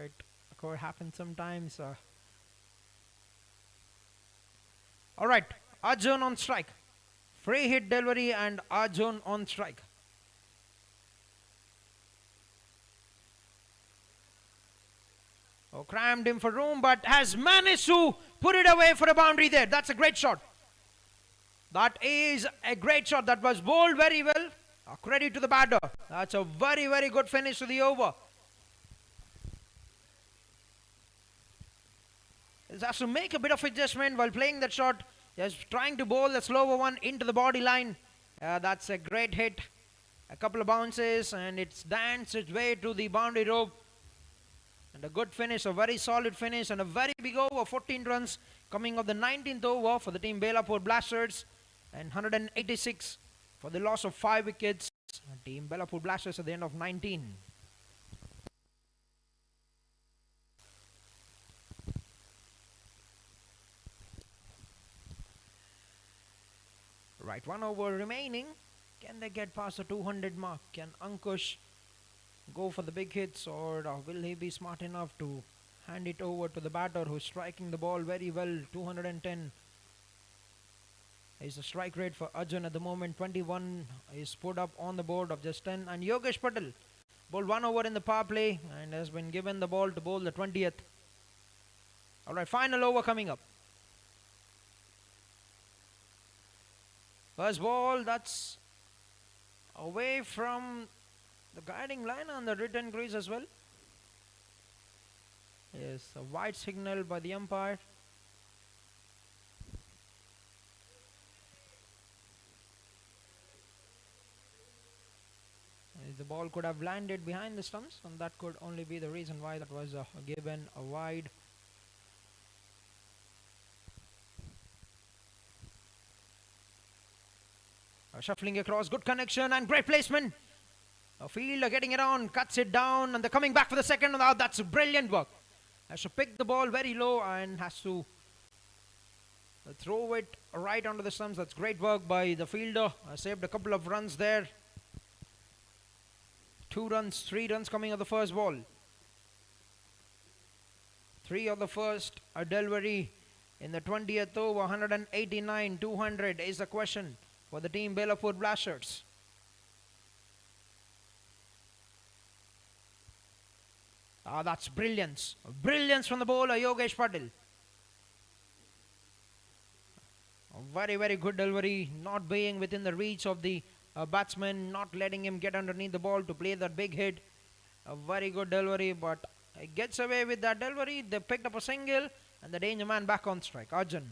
It could happen sometimes. Alright, Arjun on strike. Free hit delivery and Arjun on strike. Oh, crammed him for room, but has managed to put it away for a boundary there. That's a great shot. That is a great shot. That was bowled very well. Credit to the batter. That's a very, very good finish to the over. He has to make a bit of adjustment while playing that shot. Just trying to bowl the slower one into the body line. That's a great hit. A couple of bounces and it's danced its way to the boundary rope. And a good finish, a very solid finish and a very big over. 14 runs coming of the 19th over for the team Belapur Blasters. And 186 for the loss of 5 wickets. Team Belapur Blasters at the end of 19. Right, 1 over remaining. Can they get past the 200 mark? Can Ankush go for the big hits, or will he be smart enough to hand it over to the batter who's striking the ball very well? 210 is the strike rate for Arjun at the moment. 21 is put up on the board of just 10. And Yogesh Patel bowled 1 over in the power play and has been given the ball to bowl the 20th. Alright, final over coming up. First ball, that's away from the guiding line on the return crease as well. Yes, a wide signal by the umpire. The ball could have landed behind the stumps, and that could only be the reason why that was given a wide. Shuffling across, good connection and great placement. A fielder getting around, cuts it down, and they're coming back for the second. Now that's brilliant work. Has to pick the ball very low and has to throw it right onto the stumps. That's great work by the fielder. Saved a couple of runs there. 2 runs, 3 runs coming of the first ball. 3 of the first, a delivery in the 20th over. 189, 200 is the question for the team Belapur Blasters. That's brilliance. Brilliance from the bowler Yogesh Patel. A very, very good delivery, not being within the reach of the batsman, not letting him get underneath the ball to play that big hit. A very good delivery, but he gets away with that delivery. They picked up a single and the danger man back on strike. Arjun,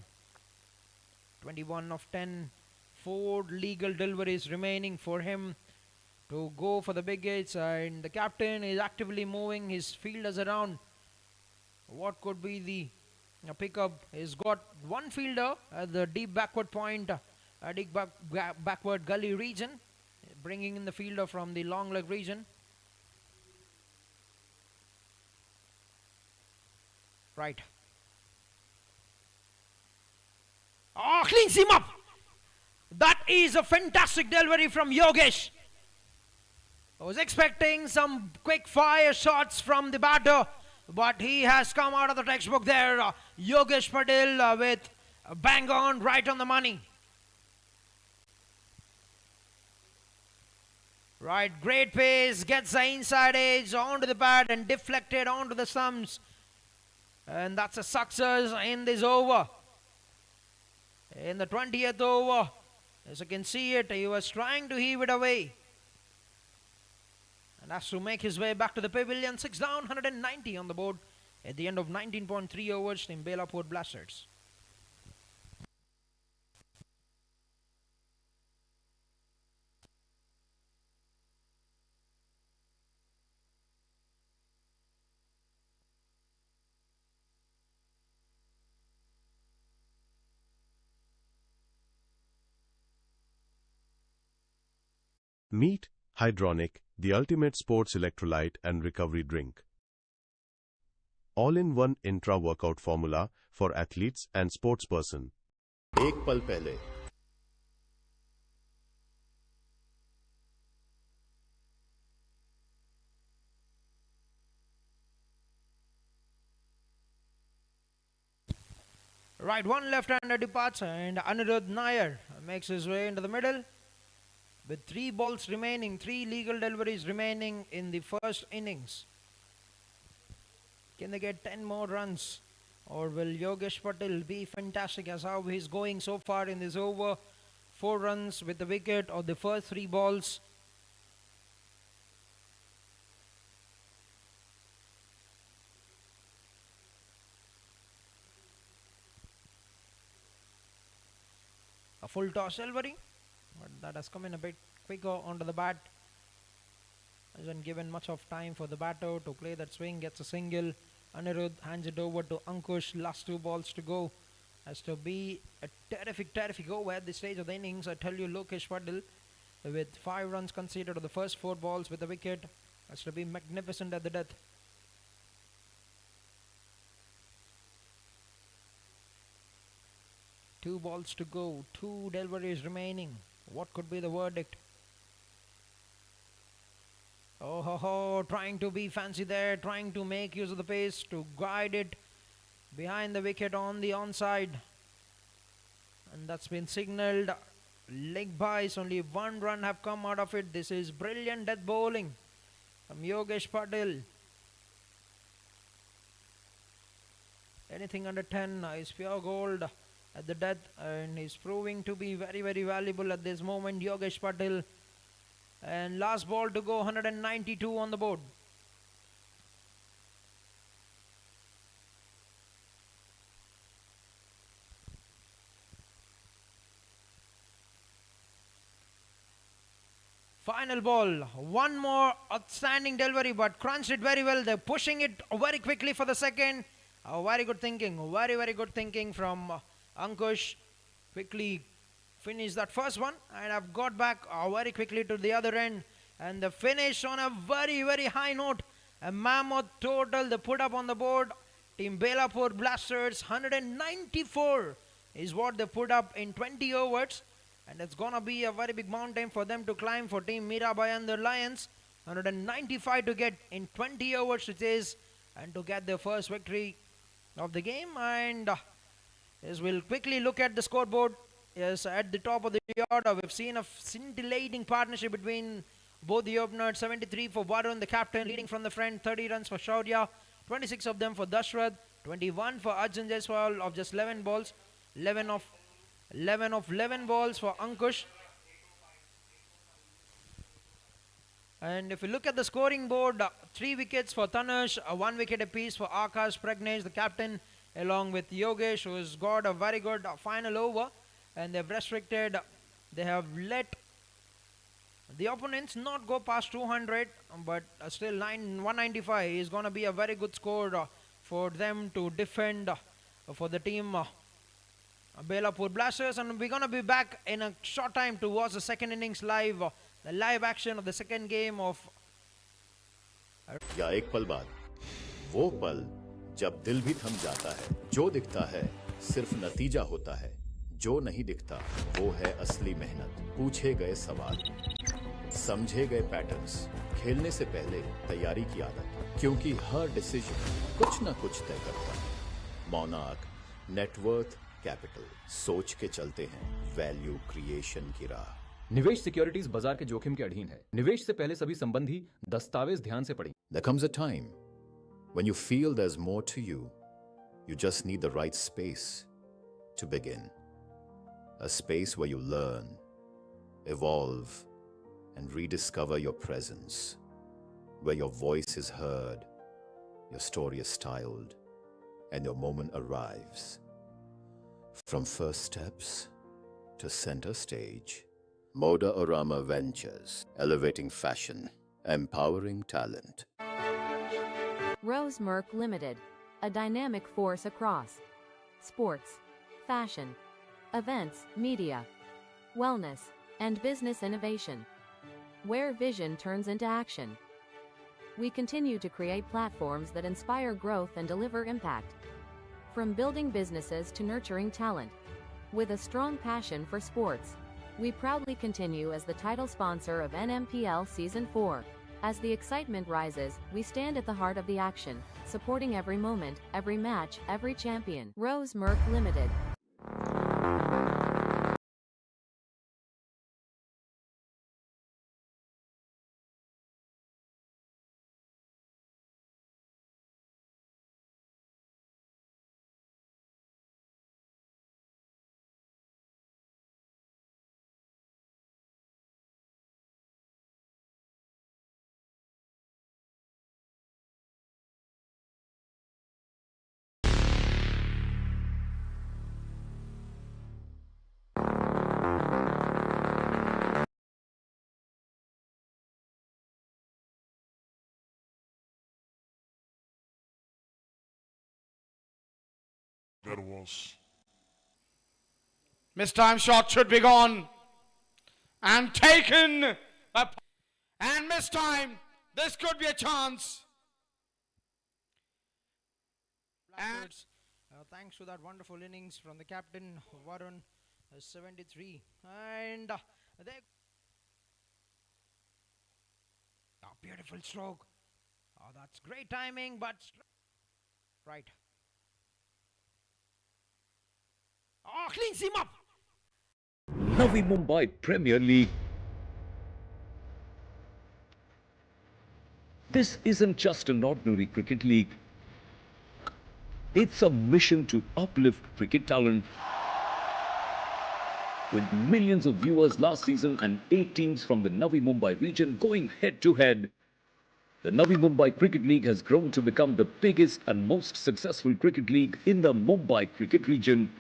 21 of 10. 4 legal deliveries remaining for him. to go for the big hits, and the captain is actively moving his fielders around. What could be the pickup? He's got one fielder at the deep backward point, deep backward gully region, bringing in the fielder from the long leg region. Right. Oh, cleans him up. That is a fantastic delivery from Yogesh. I was expecting some quick fire shots from the batter, but he has come out of the textbook there. Yogesh Patel with a bang on, right on the money. Right, great pace, gets the inside edge onto the pad and deflected onto the stumps. And that's a success in this over. In the 20th over, as you can see it, he was trying to heave it away. And has to make his way back to the pavilion. 6 down, 190 on the board at the end of 19.3 overs in Belapur Blasters. Meet Hydronic, the ultimate sports electrolyte and recovery drink. All-in-one intra-workout formula for athletes and sportsperson. एक पल पहले Right, one left-hander departs and Anirudh Nair makes his way into the middle. With 3 balls remaining, 3 legal deliveries remaining in the first innings. Can they get 10 more runs? Or will Yogesh Patel be fantastic as how he's going so far in this over? 4 runs with the wicket or the first 3 balls. A full toss delivery, but that has come in a bit quicker onto the bat. Hasn't given much of time for the batter to play that swing, gets a single. Anirudh hands it over to Ankush, last 2 balls to go. Has to be a terrific over at this stage of the innings. I tell you, Lokesh Patel with 5 runs conceded on the first 4 balls with the wicket. Has to be magnificent at the death. Two balls to go, 2 deliveries remaining. What could be the verdict? Oh ho ho, trying to be fancy there, trying to make use of the pace to guide it behind the wicket on the onside. And that's been signalled. Leg byes, only 1 run have come out of it. This is brilliant death bowling from Yogesh Patel. Anything under 10 is pure gold at the death, and he's proving to be very valuable at this moment, Yogesh Patel. And last ball to go, 192 on the board. Final ball, one more outstanding delivery, but crunched it very well. They're pushing it very quickly for the second. Very good thinking, very good thinking from Ankush. Quickly finished that first one, and I've got back very quickly to the other end. And the finish on a very high note. A mammoth total they put up on the board. Team Belapur Blasters, 194 is what they put up in 20 overs. And it's gonna be a very big mountain for them to climb for Team Mira Bhayandar Lions. 195 to get in 20 overs it is, and to get their first victory of the game. And as we'll quickly look at the scoreboard, yes, at the top of the order, we've seen a scintillating partnership between both the openers. 73 for Varun, the captain, leading from the front. 30 runs for Shaurya, 26 of them for Dashrath, 21 for Arjun Jaiswal of just 11 balls, 11 of 11 balls for Ankush. And if you look at the scoring board, 3 wickets for Tanush, 1 wicket apiece for Akash Pragnesh, the captain, along with Yogesh, who has got a very good final over. And they've restricted, they have let the opponents not go past 200, but still 195 is going to be a very good score for them to defend for the team Belapur Blasters. And we're going to be back in a short time to watch the second innings live, the live action of the second game of या एक पल बाद वो पल जब दिल भी थम जाता है। जो दिखता है सिर्फ नतीजा होता है, जो नहीं दिखता वो है असली मेहनत। पूछे गए सवाल, समझे गए पैटर्न्स, खेलने से पहले तैयारी की आदत, क्योंकि हर डिसीजन कुछ ना कुछ तय करता है। मोनार्क नेटवर्थ कैपिटल, सोच के चलते हैं वैल्यू क्रिएशन की राह। निवेश सिक्योरिटीज बाजार के जोखिम के अधीन है। निवेश से पहले सभी संबंधी दस्तावेज ध्यान से पढ़ें। There comes a time when you feel there's more to you. You just need the right space to begin. A space where you learn, evolve, and rediscover your presence. Where your voice is heard, your story is styled, and your moment arrives. From first steps to center stage, Moda Orama Ventures, elevating fashion, empowering talent. Rose Merck Limited, a dynamic force across sports, fashion, events, media, wellness, and business innovation, where vision turns into action. We continue to create platforms that inspire growth and deliver impact. From building businesses to nurturing talent, with a strong passion for sports, we proudly continue as the title sponsor of NMPL Season 4. As the excitement rises, we stand at the heart of the action, supporting every moment, every match, every champion. Rose Merck Limited. There was. Mistime shot should be gone. And taken. And mistime. This could be a chance. Blasters. Thanks to that wonderful innings from the captain Varun, 73, and they beautiful stroke. Oh, that's great timing, but right. Oh, cleans him up. Navi Mumbai Premier League. This isn't just an ordinary cricket league. It's a mission to uplift cricket talent. With millions of viewers last season and 8 teams from the Navi Mumbai region going head to head, the Navi Mumbai Cricket League has grown to become the biggest and most successful cricket league in the Mumbai cricket region.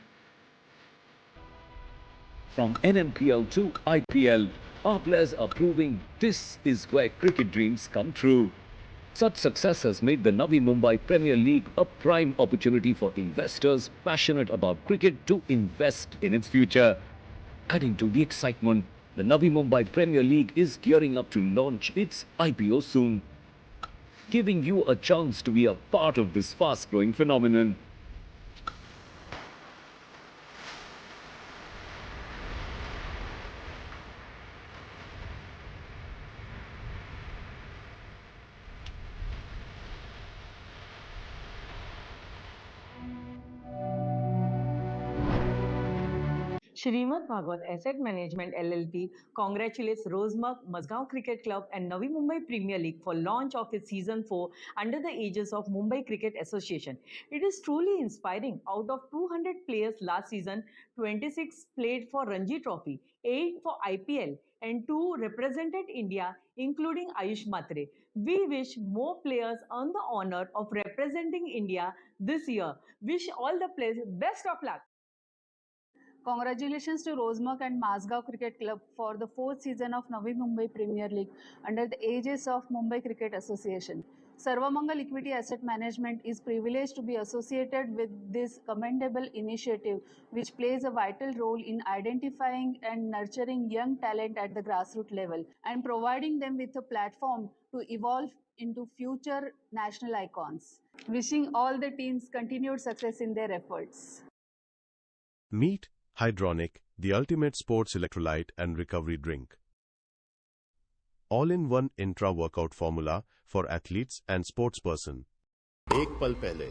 From NMPL to IPL, our players are proving this is where cricket dreams come true. Such success has made the Navi Mumbai Premier League a prime opportunity for investors passionate about cricket to invest in its future. Adding to the excitement, the Navi Mumbai Premier League is gearing up to launch its IPO soon, giving you a chance to be a part of this fast-growing phenomenon. Shrimad Bhagwat Asset Management LLP congratulates Rosemark, Mazgaon Cricket Club and Navi Mumbai Premier League for launch of its Season 4 under the aegis of Mumbai Cricket Association. It is truly inspiring. Out of 200 players last season, 26 played for Ranji Trophy, 8 for IPL and 2 represented India, including Ayush Matre. We wish more players earn the honor of representing India this year. Wish all the players best of luck. Congratulations to Rosemark and Mazgaon Cricket Club for the fourth season of Navi Mumbai Premier League under the aegis of Mumbai Cricket Association. Sarvamangal Equity Asset Management is privileged to be associated with this commendable initiative, which plays a vital role in identifying and nurturing young talent at the grassroots level and providing them with a platform to evolve into future national icons. Wishing all the teams continued success in their efforts. Meet Hydronic, the ultimate sports electrolyte and recovery drink. All-in-one intra-workout formula for athletes and sportsperson. एक पल पहले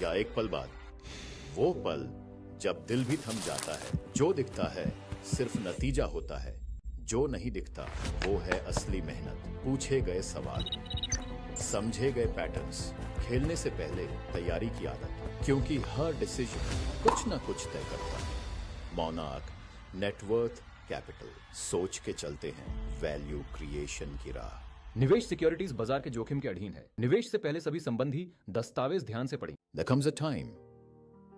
या एक पल बाद, वो पल जब दिल भी थम जाता है, जो दिखता है सिर्फ नतीजा होता है, जो नहीं दिखता वो है असली मेहनत, पूछे गए सवाल, समझे गए पैटर्न्स, खेलने से पहले तैयारी की आदत, क्योंकि हर डिसीजन कुछ ना कुछ तय करता है। मोनार्क नेटवर्थ कैपिटल, सोच के चलते हैं वैल्यू क्रिएशन की राह। निवेश सिक्योरिटीज बाजार के जोखिम के अधीन है। निवेश से पहले सभी संबंधी दस्तावेज ध्यान से पढ़ें। There comes a time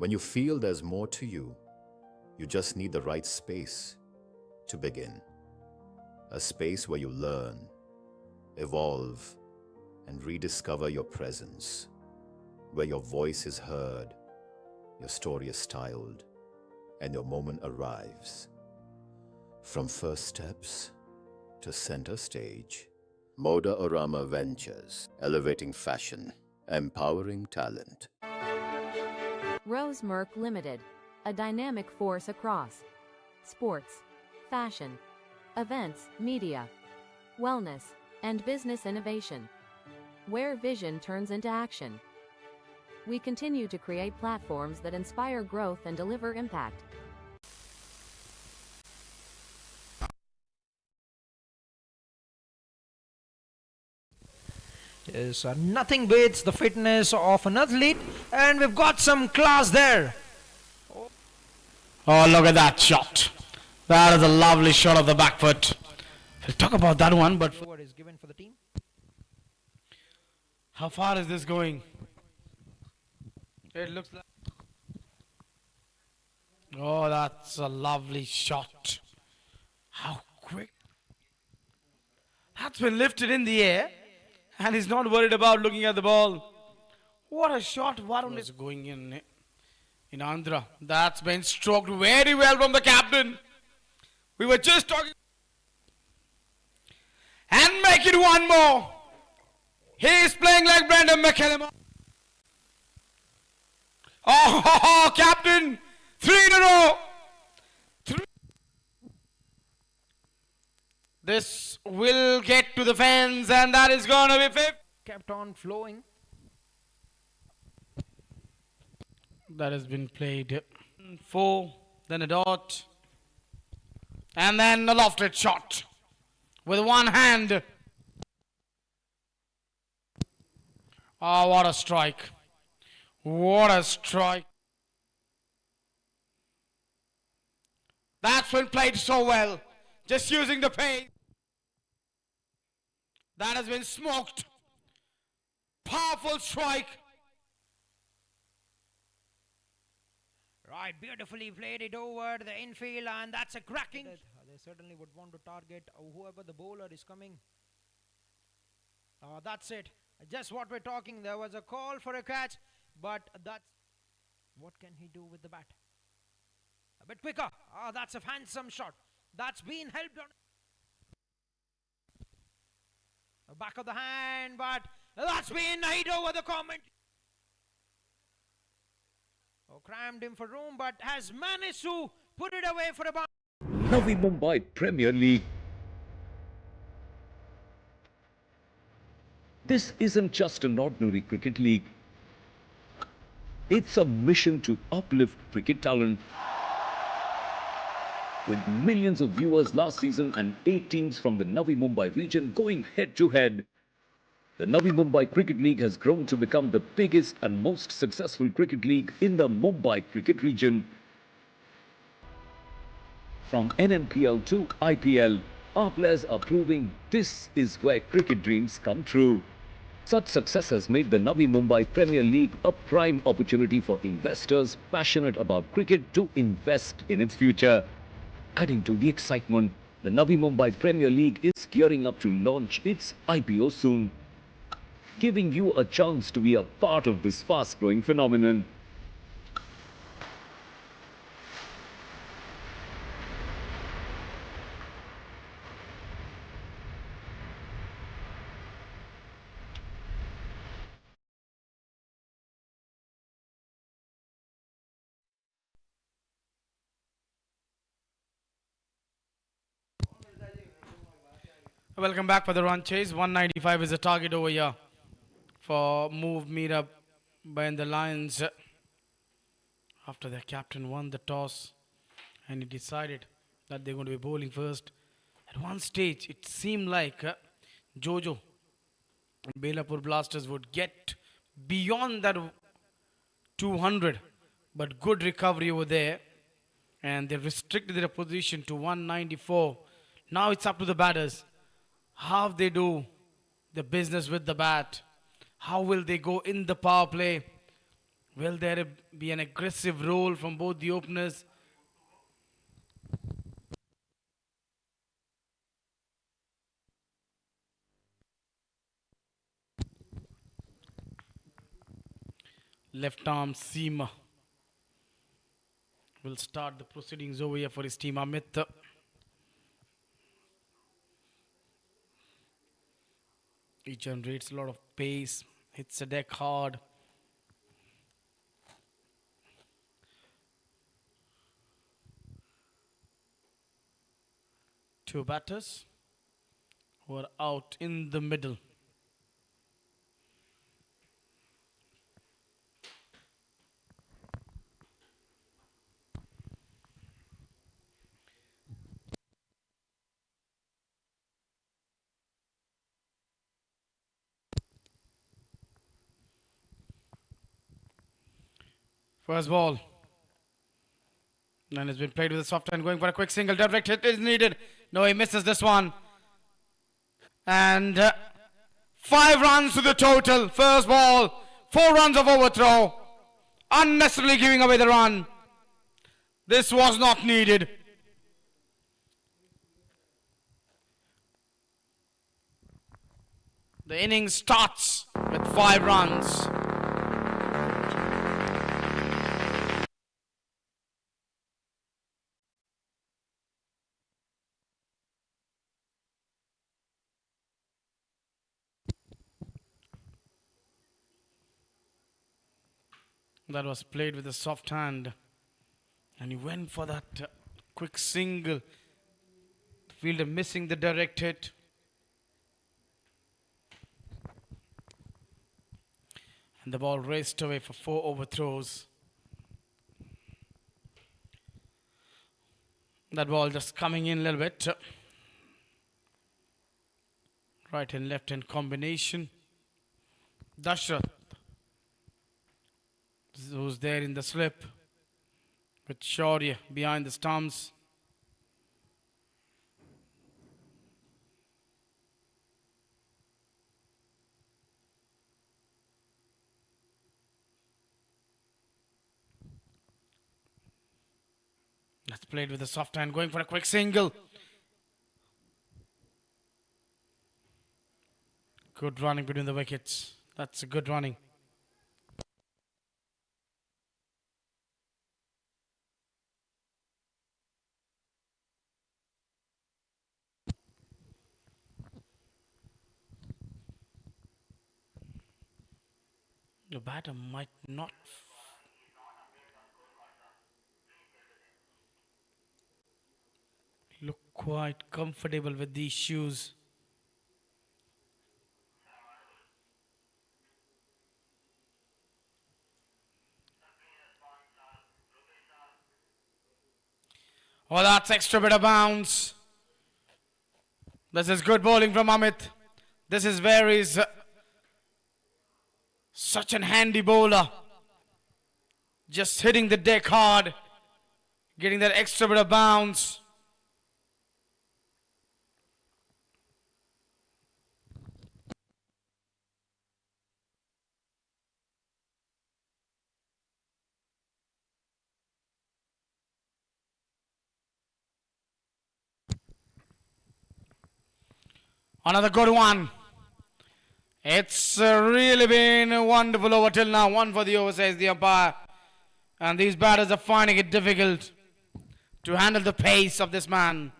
when you feel there's more to you. You just need the right space to begin. A space where you learn, evolve, and rediscover your presence. Where your voice is heard, your story is styled, and your moment arrives. From first steps to center stage, Moda Orama Ventures, elevating fashion, empowering talent. Rosemark Limited, a dynamic force across sports, fashion, events, media, wellness, and business innovation, where vision turns into action. We continue to create platforms that inspire growth and deliver impact. Yes, nothing beats the fitness of an athlete, and we've got some class there. Oh, look at that shot. That is a lovely shot of the back foot. We'll talk about that one, but What is given for the team? how far is this going? It looks like... Oh, that's a lovely shot. How quick. That's been lifted in the air, and he's not worried about looking at the ball. What a shot Varun is going in Andhra. That's been stroked very well from the captain. We were just talking. And make it one more. He is playing like Brendan McKellum. Oh, captain. 3 in a row. This will get to the fans, and that is going to be fifth. Kept on flowing. That has been played. 4, then a dot, and then a lofted shot with one hand. Oh, what a strike. What a strike. That's been played so well. Just using the pace. That has been smoked. Powerful strike. Right, beautifully played it over the infield, and that's a cracking. They certainly would want to target whoever the bowler is coming. That's it. Just what we're talking. There was a call for a catch, but that's what can he do with the bat? A bit quicker. That's a handsome shot. That's been helped on the back of the hand, but that's been hit over the comment. Crammed him for room, but has managed to put it away for a bounce. Navi Mumbai Premier League. This isn't just an ordinary cricket league. It's a mission to uplift cricket talent. With millions of viewers last season and 8 teams from the Navi Mumbai region going head to head, the Navi Mumbai Cricket League has grown to become the biggest and most successful cricket league in the Mumbai cricket region. From NMPL to IPL, our players are proving this is where cricket dreams come true. Such success has made the Navi Mumbai Premier League a prime opportunity for investors passionate about cricket to invest in its future. Adding to the excitement, the Navi Mumbai Premier League is gearing up to launch its IPO soon, giving you a chance to be a part of this fast-growing phenomenon. Welcome back for the run chase. 195 is the target over here for move Mira Bhayandar Lions. After their captain won the toss and he decided that they're going to be bowling first. At one stage, it seemed like Jojo and Belapur Blasters would get beyond that 200, but good recovery over there, and they restricted their position to 194. Now it's up to the batters. How they do the business with the bat? How will they go in the power play? Will there be an aggressive role from both the openers? Left arm seamer will start the proceedings over here for his team. Amit. He generates a lot of pace, hits the deck hard. Two batters who are out in the middle. First ball. And it's been played with a soft hand, going for a quick single. Direct hit is needed. No, he misses this one. And 5 runs to the total. First ball. 4 runs of overthrow. Unnecessarily giving away the run. This was not needed. The innings starts with 5 runs. That was played with a soft hand. And he went for that quick single. The fielder missing the direct hit. And the ball raced away for 4 overthrows. That ball just coming in a little bit. Right and left hand combination. Dashrath, who's there in the slip, with Shaurya behind the stumps. That's played with a soft hand, going for a quick single. Good running between the wickets. That's a good running. The batter might not look quite comfortable with these shoes. Oh, that's extra bit of bounce. This is good bowling from Amit. This is where he's such an handy bowler. Just hitting the deck hard. Getting that extra bit of bounce. Another good one. It's really been a wonderful over till now. One for the over, says the umpire. And these batters are finding it difficult to handle the pace of this man.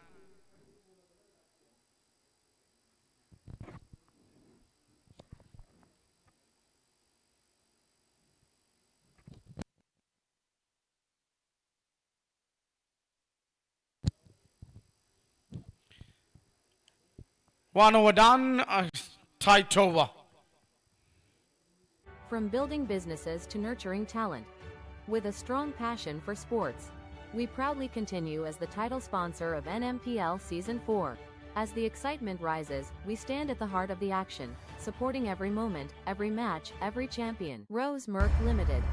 One over done, a tight over. From building businesses to nurturing talent. With a strong passion for sports, we proudly continue as the title sponsor of NMPL Season 4. As the excitement rises, we stand at the heart of the action, supporting every moment, every match, every champion. Rose Merck Limited.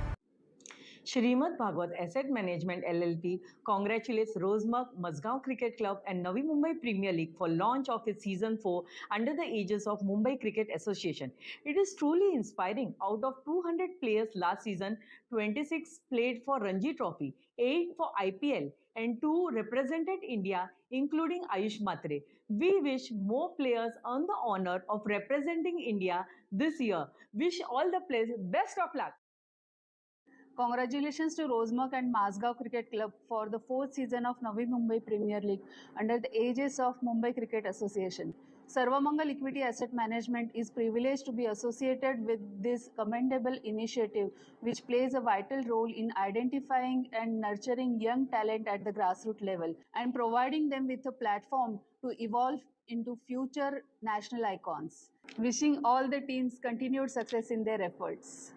Shrimad Bhagwat Asset Management LLP congratulates Rosemark, Mazgaon Cricket Club and Navi Mumbai Premier League for launch of its Season 4 under the aegis of Mumbai Cricket Association. It is truly inspiring. Out of 200 players last season, 26 played for Ranji Trophy, 8 for IPL and 2 represented India, including Ayush Matre. We wish more players earn the honor of representing India this year. Wish all the players best of luck. Congratulations to Rosemark and Mazgaon Cricket Club for the fourth season of Navi Mumbai Premier League under the aegis of Mumbai Cricket Association. Sarvamangal Equity Asset Management is privileged to be associated with this commendable initiative, which plays a vital role in identifying and nurturing young talent at the grassroots level and providing them with a platform to evolve into future national icons. Wishing all the teams continued success in their efforts.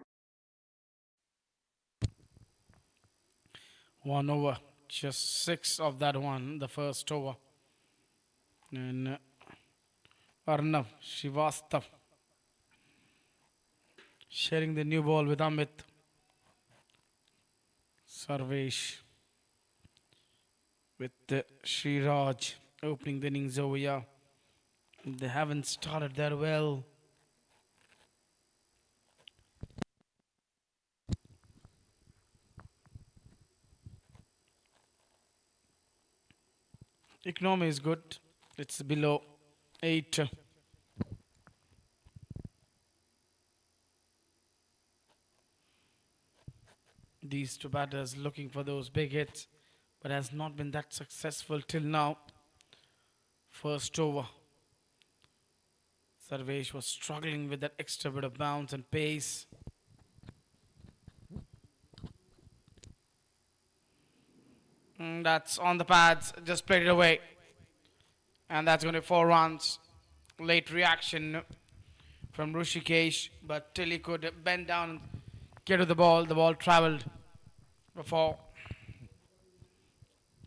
One over, just 6 of that one, the first over. And Arnav Shivastav sharing the new ball with Amit. Sarvesh with Sriraj opening the innings over here. They haven't started that well. Economy is good. It's below 8. These two batters looking for those big hits, but has not been that successful till now. First over. Sarvesh was struggling with that extra bit of bounce and pace. That's on the pads, just played it away. And that's going to be 4 runs. Late reaction from Rushikesh, but till he could bend down and get to the ball travelled before.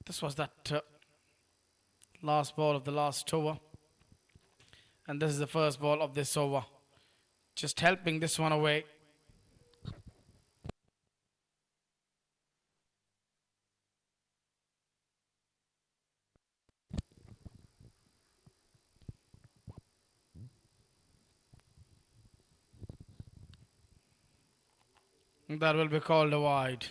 This was that last ball of the last over. And this is the first ball of this over. Just helping this one away. That will be called a wide.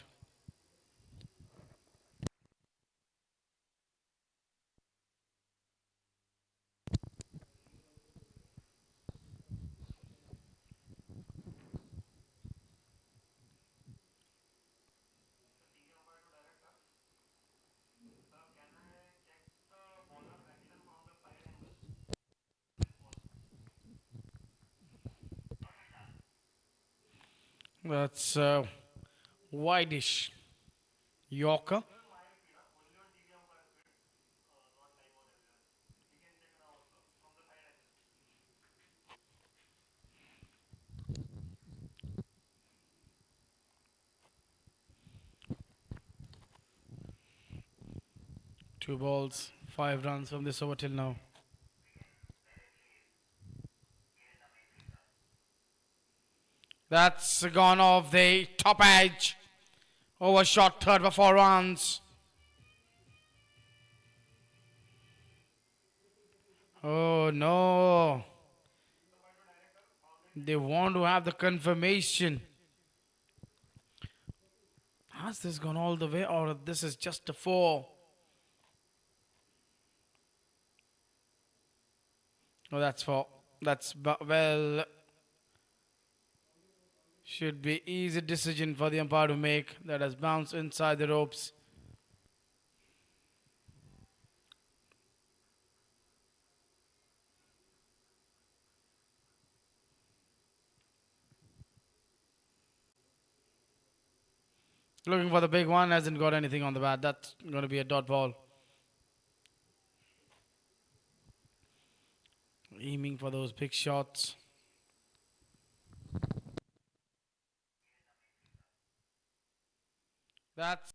That's wideish Yorker. Two balls, 5 runs from this over till now. That's gone off the top edge. Overshot third for 4 runs. Oh no. They want to have the confirmation. Has this gone all the way or this is just a 4? Oh, well, should be easy decision for the umpire to make. That has bounced inside the ropes. Looking for the big one, hasn't got anything on the bat. That's going to be a dot ball. Aiming for those big shots. That's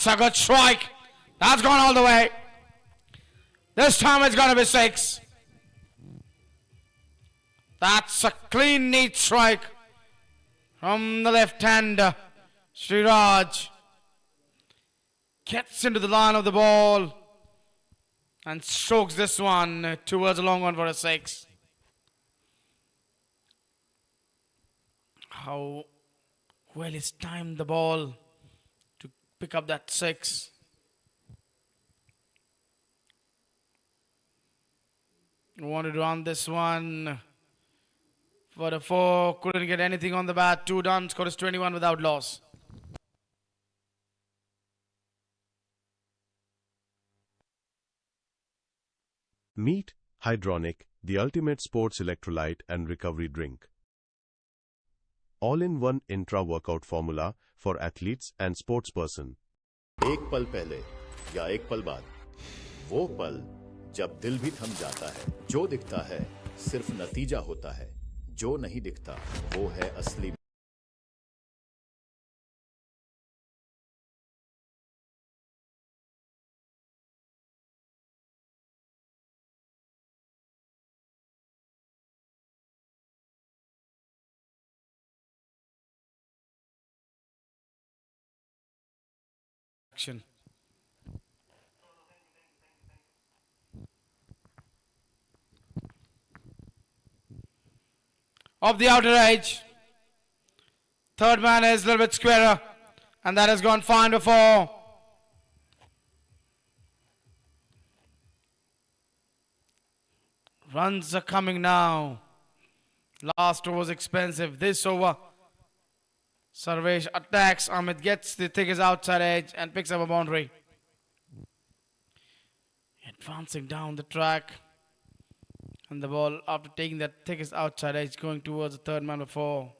a good strike. That's gone all the way. This time it's going to be 6. That's a clean, neat strike from the left-hander. Sriraj gets into the line of the ball and strokes this one towards a long one for a 6. How well he's timed the ball to pick up that 6. Wanted to run this one for the 4. Couldn't get anything on the bat. 2 done. Score is 21 without loss. Meet Hydronic, the ultimate sports electrolyte and recovery drink. All-in-one intra-workout formula for athletes and sportsperson. एक पल पहले या एक पल बाद, वो पल जब दिल भी थम जाता है। जो दिखता है सिर्फ नतीजा होता है, जो नहीं दिखता वो है असली। Action. Off the outer edge. Third man is a little bit squarer. And that has gone fine before. Runs are coming now. Last over was expensive. This over, Sarvesh attacks. Amit gets the thickest outside edge and picks up a boundary. Advancing down the track. And the ball, after taking that thickest outside edge, going towards the third man before.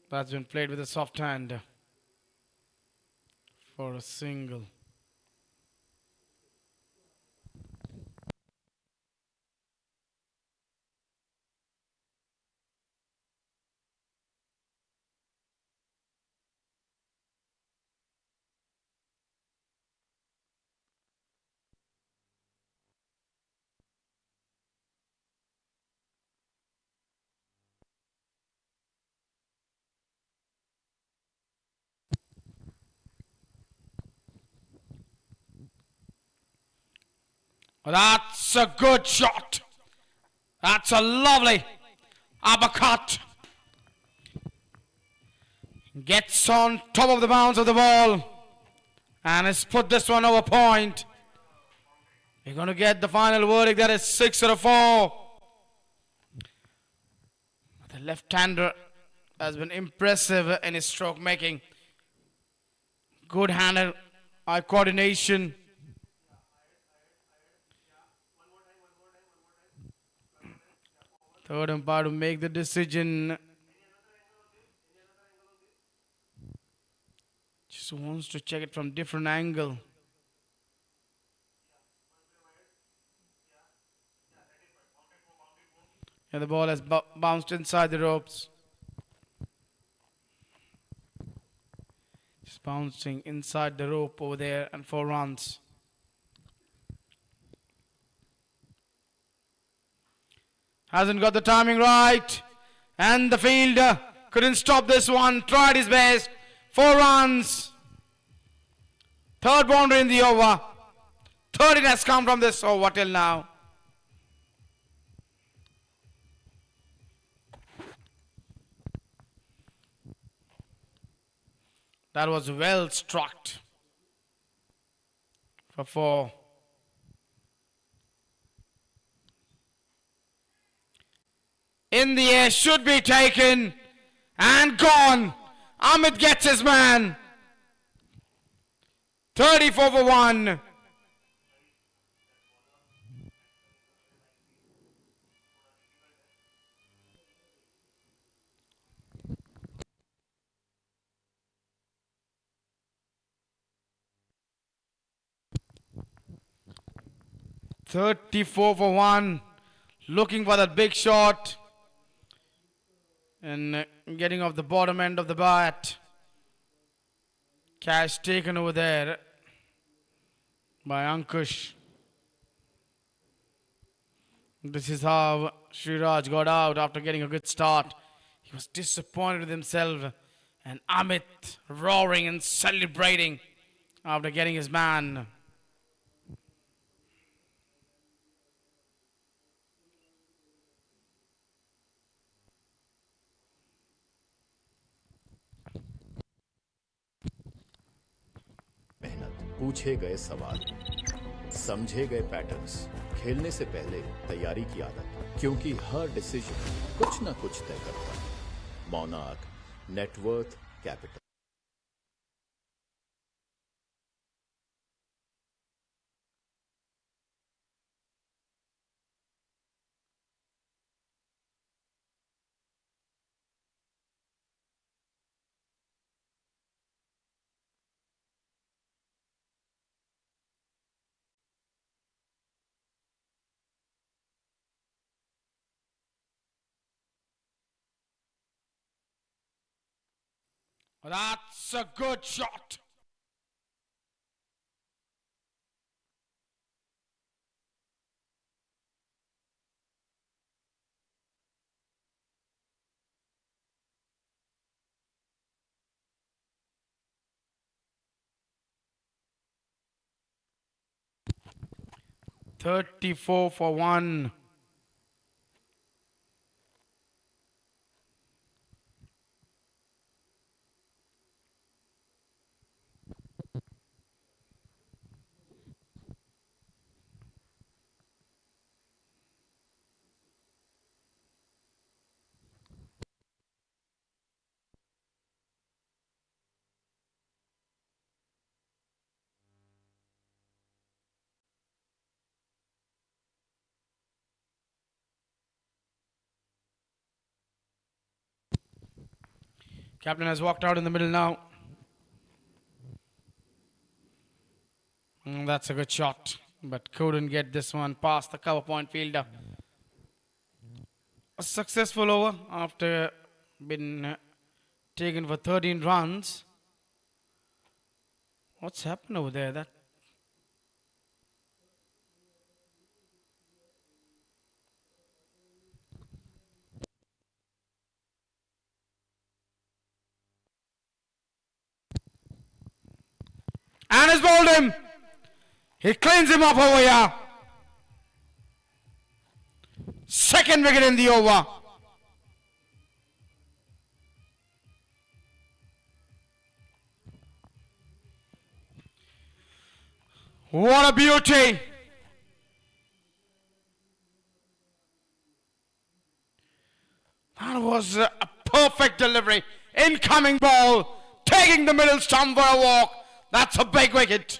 That's been played with a soft hand for a single. That's a good shot. That's a lovely uppercut. Gets on top of the bounce of the ball and has put this one over point. We're going to get the final verdict. That is 6 out of 4. The left-hander has been impressive in his stroke making. Good handed eye coordination. Third umpire to make the decision. Just wants to check it from different angle. And the ball has bounced inside the ropes. Just bouncing inside the rope over there and 4 runs. Hasn't got the timing right. And the fielder couldn't stop this one. Tried his best. 4 runs. Third boundary in the over. 13 has come from this over till now. That was well struck for 4. In the air, should be taken and gone. Amit gets his man. 34 for 1. $34 for 1. Looking for that big shot. And getting off the bottom end of the bat. Catch taken over there by Ankush. This is how Sriraj got out after getting a good start. He was disappointed with himself. And Amit roaring and celebrating after getting his man. मेहनत, पूछे गए सवाल, समझे गए patterns, खेलने से पहले तैयारी की आदत, क्योंकि हर डिसीजन कुछ ना कुछ तय करता है। मौनाक net worth capital. That's a good shot. $34 for 1. Captain has walked out in the middle now. That's a good shot, but couldn't get this one past the cover point fielder. A successful over after being taken for 13 runs. What's happened over there? That and has bowled him. He cleans him up over here. Second wicket in the over. What a beauty. That was a perfect delivery. Incoming ball. Taking the middle stump for a walk. That's a big wicket.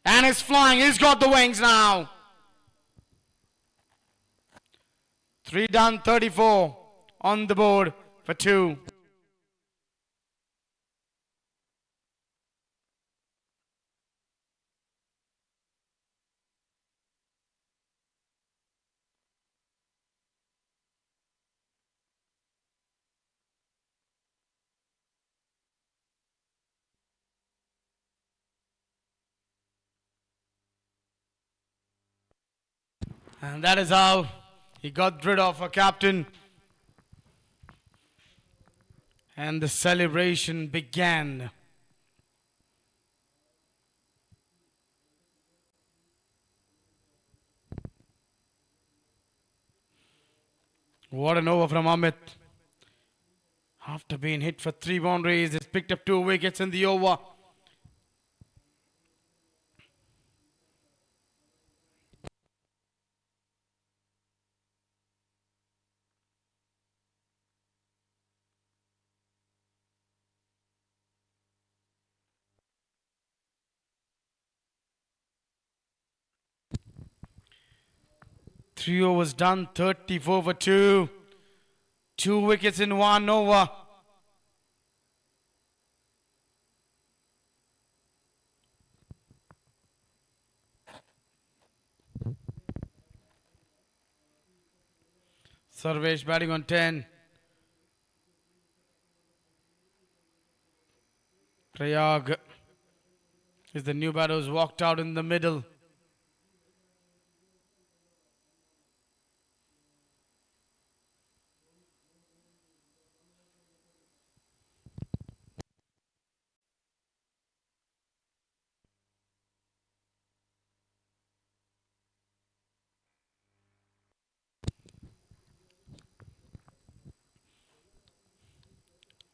And he's flying. He's got the wings now. 3 done, 34 on the board for 2. And that is how He got rid of a captain. And the celebration began. What an over from Amit. After being hit for 3 boundaries, he's picked up 2 wickets in the over. Three overs done, 34 for 2. 2 wickets in 1 over. Sarvesh batting on 10. Prayag is the new batter who's walked out in the middle.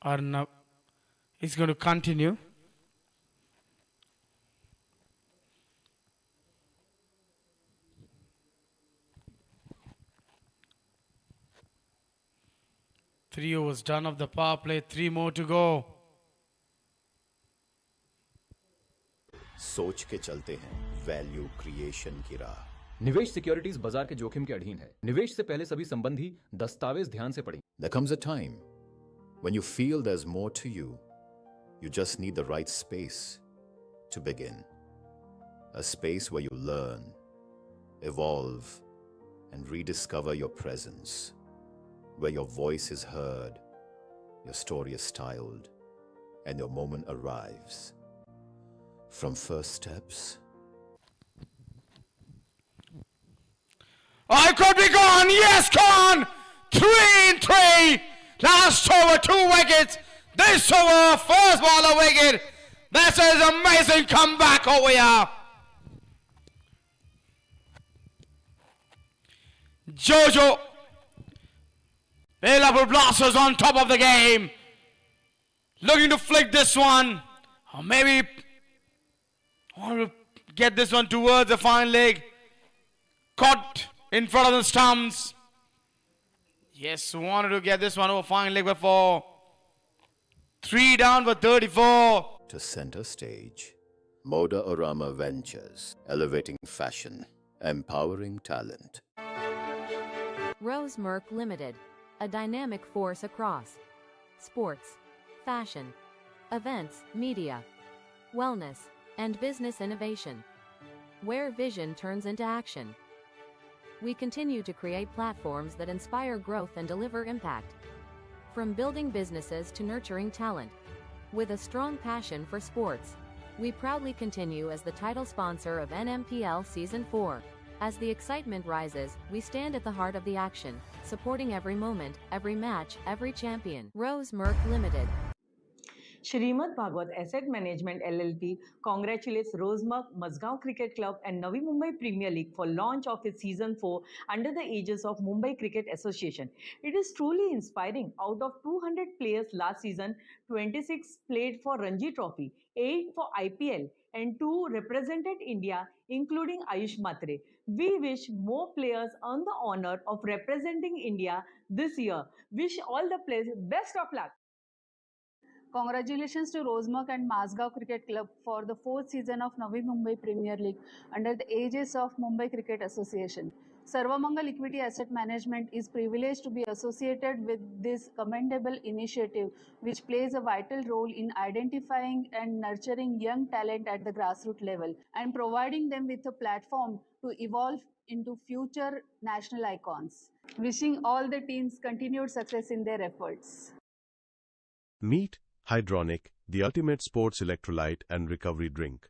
Arnav is going to continue. Three overs done of the power play, 3 more to go. सोच के चलते हैं value creation की राह। निवेश securities बाजार के जोखिम के अधीन है। निवेश से पहले सभी संबंधी दस्तावेज ध्यान से पढ़ें। There comes a time when you feel there's more to you. You just need the right space to begin. A space where you learn, evolve, and rediscover your presence. Where your voice is heard, your story is styled, and your moment arrives. From first steps. I could be gone. Yes, gone. 3 and 3. Last over 2 wickets. This over first ball a wicket. This is amazing comeback over here. Jojo. Belapur Blasters on top of the game. Looking to flick this one. Or maybe want to get this one towards the fine leg. Caught in front of the stumps. Yes, wanted to get this one over fine leg before. 3 down for 34. To center stage. Moda Orama Ventures. Elevating fashion. Empowering talent. Rose Merck Limited. A dynamic force across sports, fashion, events, media, wellness, and business innovation. Where vision turns into action. We continue to create platforms that inspire growth and deliver impact. From building businesses to nurturing talent. With a strong passion for sports, we proudly continue as the title sponsor of NMPL Season 4. As the excitement rises, we stand at the heart of the action, supporting every moment, every match, every champion. Rose Merck Limited. Shrimad Bhagwat Asset Management LLP congratulates Rosemark, Mazgaon Cricket Club and Navi Mumbai Premier League for launch of its Season 4 under the aegis of Mumbai Cricket Association. It is truly inspiring. Out of 200 players last season, 26 played for Ranji Trophy, 8 for IPL and 2 represented India, including Ayush Matre. We wish more players earn the honor of representing India this year. Wish all the players best of luck. Congratulations to Rosemark and Mazgaon Cricket Club for the 4th season of Navi Mumbai Premier League under the aegis of Mumbai Cricket Association. Sarvamangal Equity Asset Management is privileged to be associated with this commendable initiative, which plays a vital role in identifying and nurturing young talent at the grassroots level and providing them with a platform to evolve into future national icons. Wishing all the teams continued success in their efforts. Meet Hydronic, the ultimate sports electrolyte and recovery drink.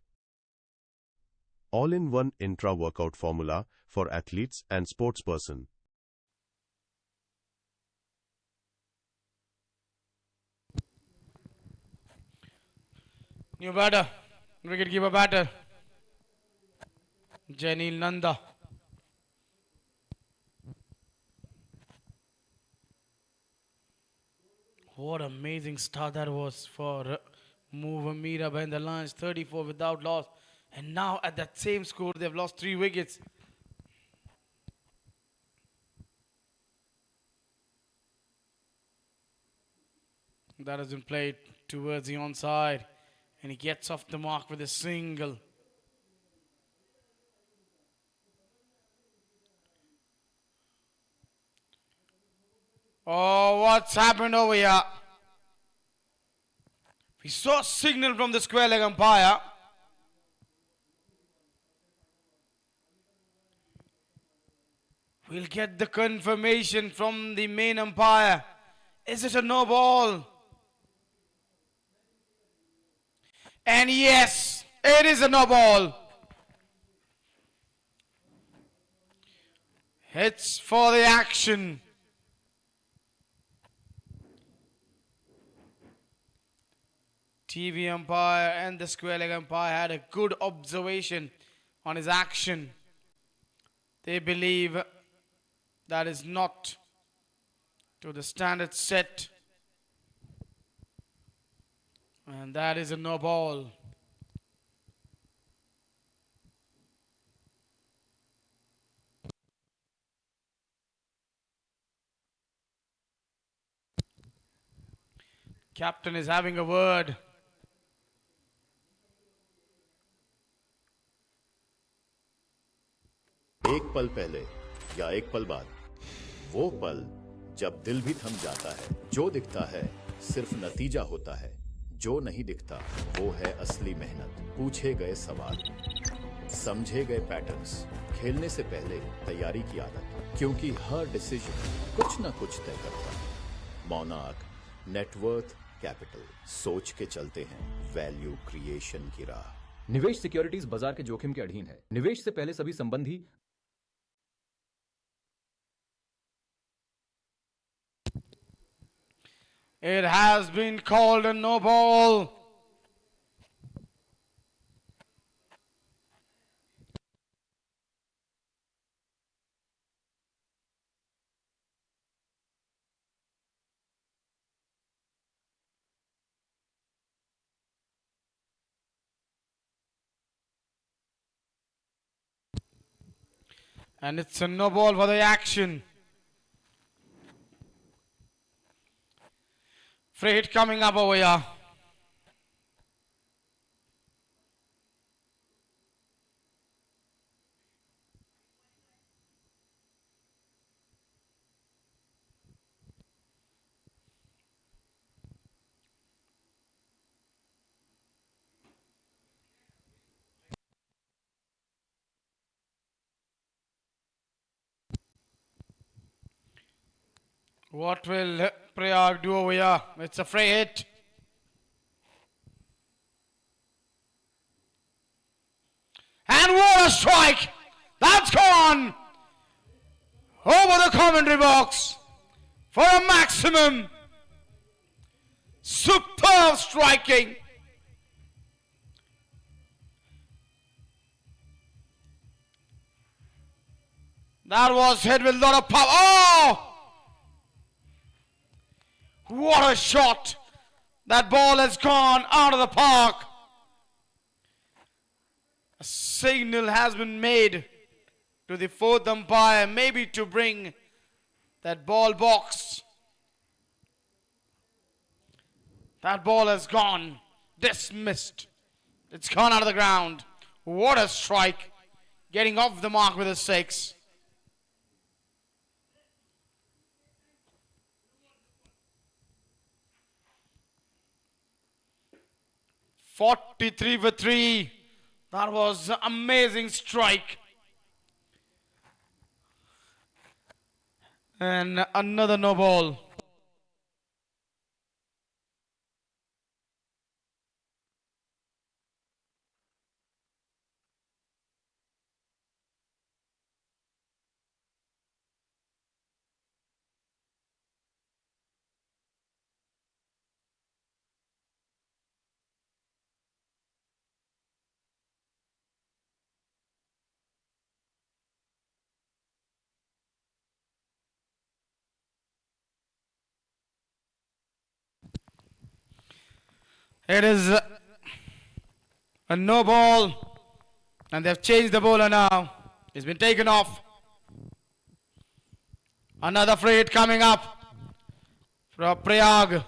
All-in-one intra-workout formula for athletes and sportsperson. New batter. Wicketkeeper batter. Janil Nanda. What amazing start that was for mover Mira Bhayandar Lions. 34 without loss. And now at that same score, they've lost 3 wickets. That has been played towards the onside. And he gets off the mark with a single. Oh, what's happened over here? We saw a signal from the square leg umpire. We'll get the confirmation from the main umpire. Is it a no ball? And yes, it is a no ball. It's for the action. TV umpire and the square leg umpire had a good observation on his action. They believe that is not to the standard set. And that is a no ball. Captain is having a word. एक पल पहले या एक पल बाद, वो पल जब दिल भी थम जाता है। जो दिखता है सिर्फ नतीजा होता है, जो नहीं दिखता वो है असली मेहनत। पूछे गए सवाल, समझे गए पैटर्न्स, खेलने से पहले तैयारी की आदत, क्योंकि हर डिसीजन कुछ ना कुछ तय करता है। मौनाक नेटवर्थ कैपिटल, सोच के चलते हैं वैल्यू क्रिएशन की राह। निवेश सिक्योरिटीज बाजार के जोखिम के अधीन है। निवेश से पहले सभी संबंधी It has been called a no ball. And it's a no ball for the action. Free hit coming up over here. What will Prayag do over here? It's a free hit. And what a strike! That's gone over the commentary box for a maximum. Superb striking. That was hit with a lot of power. Oh! What a shot! That ball has gone out of the park. A signal has been made to the fourth umpire, maybe to bring that ball box. That ball has gone. Dismissed. It's gone out of the ground. What a strike. Getting off the mark with a 6. "43 for 3. That was an amazing strike. And another no ball. It is a no ball. And they've changed the bowler now. He's been taken off. Another free hit coming up from Prayag.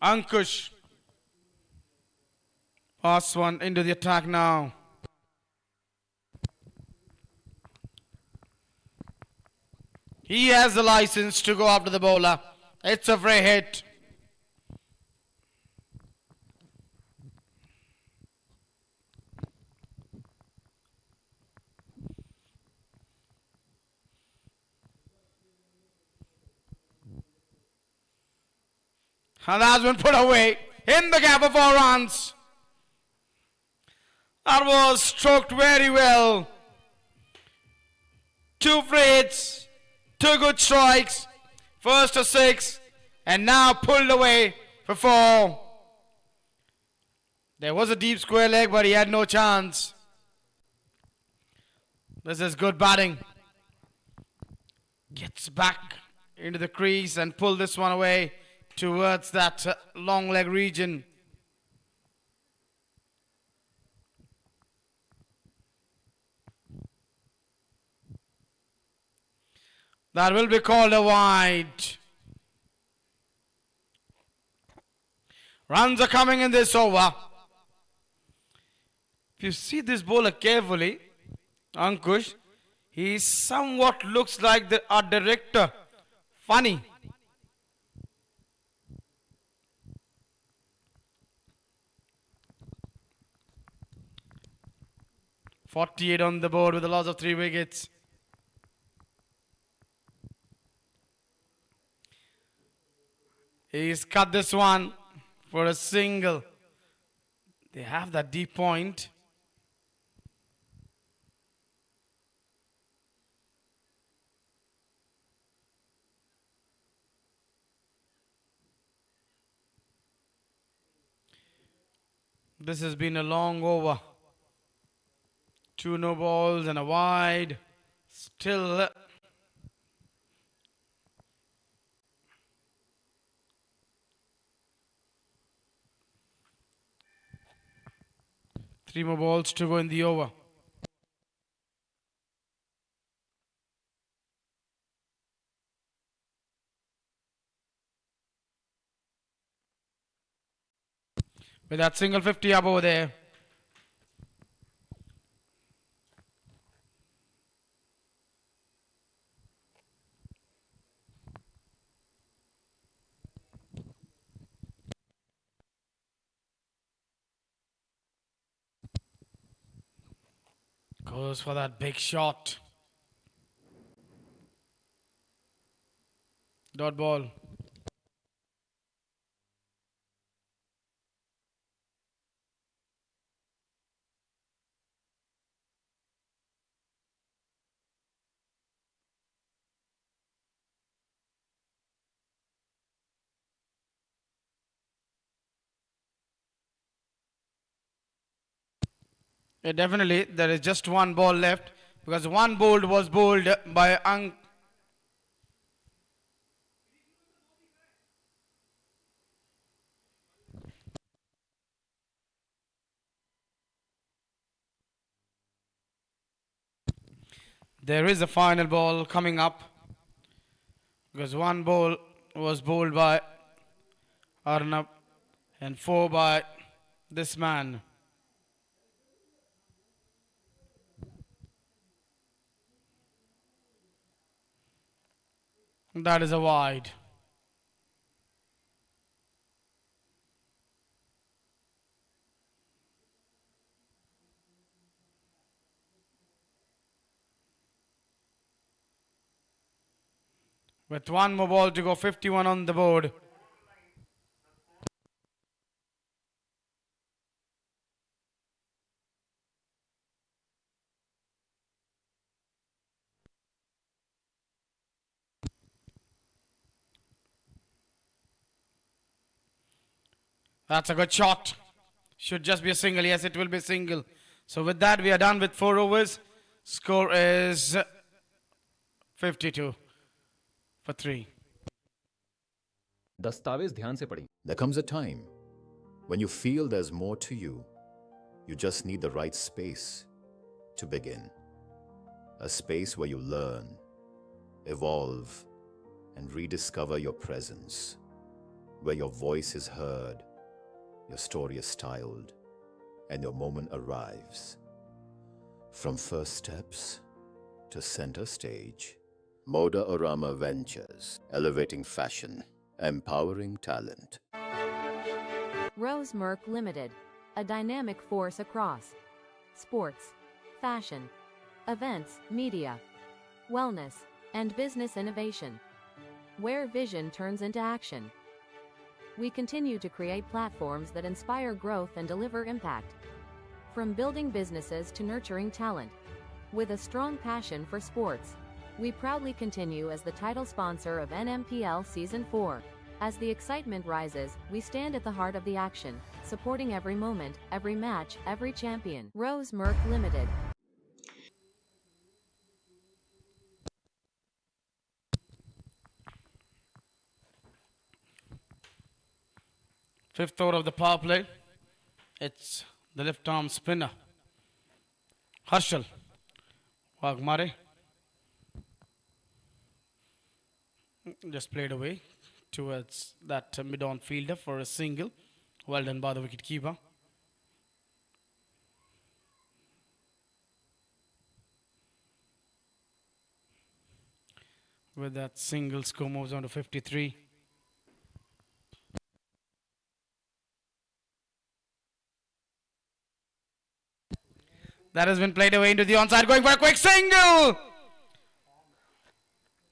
Ankush. Pass one into the attack now. He has the license to go after the bowler. It's a free hit. And that's been put away in the gap of 4 runs. That was stroked very well. 2 free hits, 2 good strikes, first to 6, and now pulled away for 4. There was a deep square leg, but he had no chance. This is good batting. Gets back into the crease and pull this one away towards that long leg region. That will be called a wide. Runs are coming in this over. If you see this bowler carefully, Ankush, he somewhat looks like the art director. Funny. .48 on the board with a loss of 3 wickets. He's cut this one for a single. They have that deep point. This has been a long over. 2 no balls and a wide. Still three more balls to go in the over. With that single 50 up over there. Goes for that big shot. Dot ball. Yeah, definitely, there is just one ball left because one bowled was bowled by There is a final ball coming up because one ball was bowled by Arnab and 4 by this man. That is a wide. With one more ball to go, 51 on the board. That's a good shot. Should just be a single. Yes, it will be a single. So with that, we are done with 4 overs. Score is 52 for 3. दस्तावेज ध्यान से पढ़ें. There comes a time when you feel there's more to you. You just need the right space to begin. A space where you learn, evolve, and rediscover your presence. Where your voice is heard, your story is styled, and your moment arrives. From first steps to center stage, Moda Orama Ventures, elevating fashion, empowering talent. Rose Merck Limited, a dynamic force across sports, fashion, events, media, wellness, and business innovation. Where vision turns into action. We continue to create platforms that inspire growth and deliver impact. From building businesses to nurturing talent. With a strong passion for sports, we proudly continue as the title sponsor of NMPL Season 4. As the excitement rises, we stand at the heart of the action, supporting every moment, every match, every champion. Rose Merck Limited. Fifth over of the power play. It's the left arm spinner. Harshal. Wagmare. Just played away towards that mid-on fielder for a single. Well done by the wicket keeper. With that single, score moves on to 53. That has been played away into the onside, going for a quick single.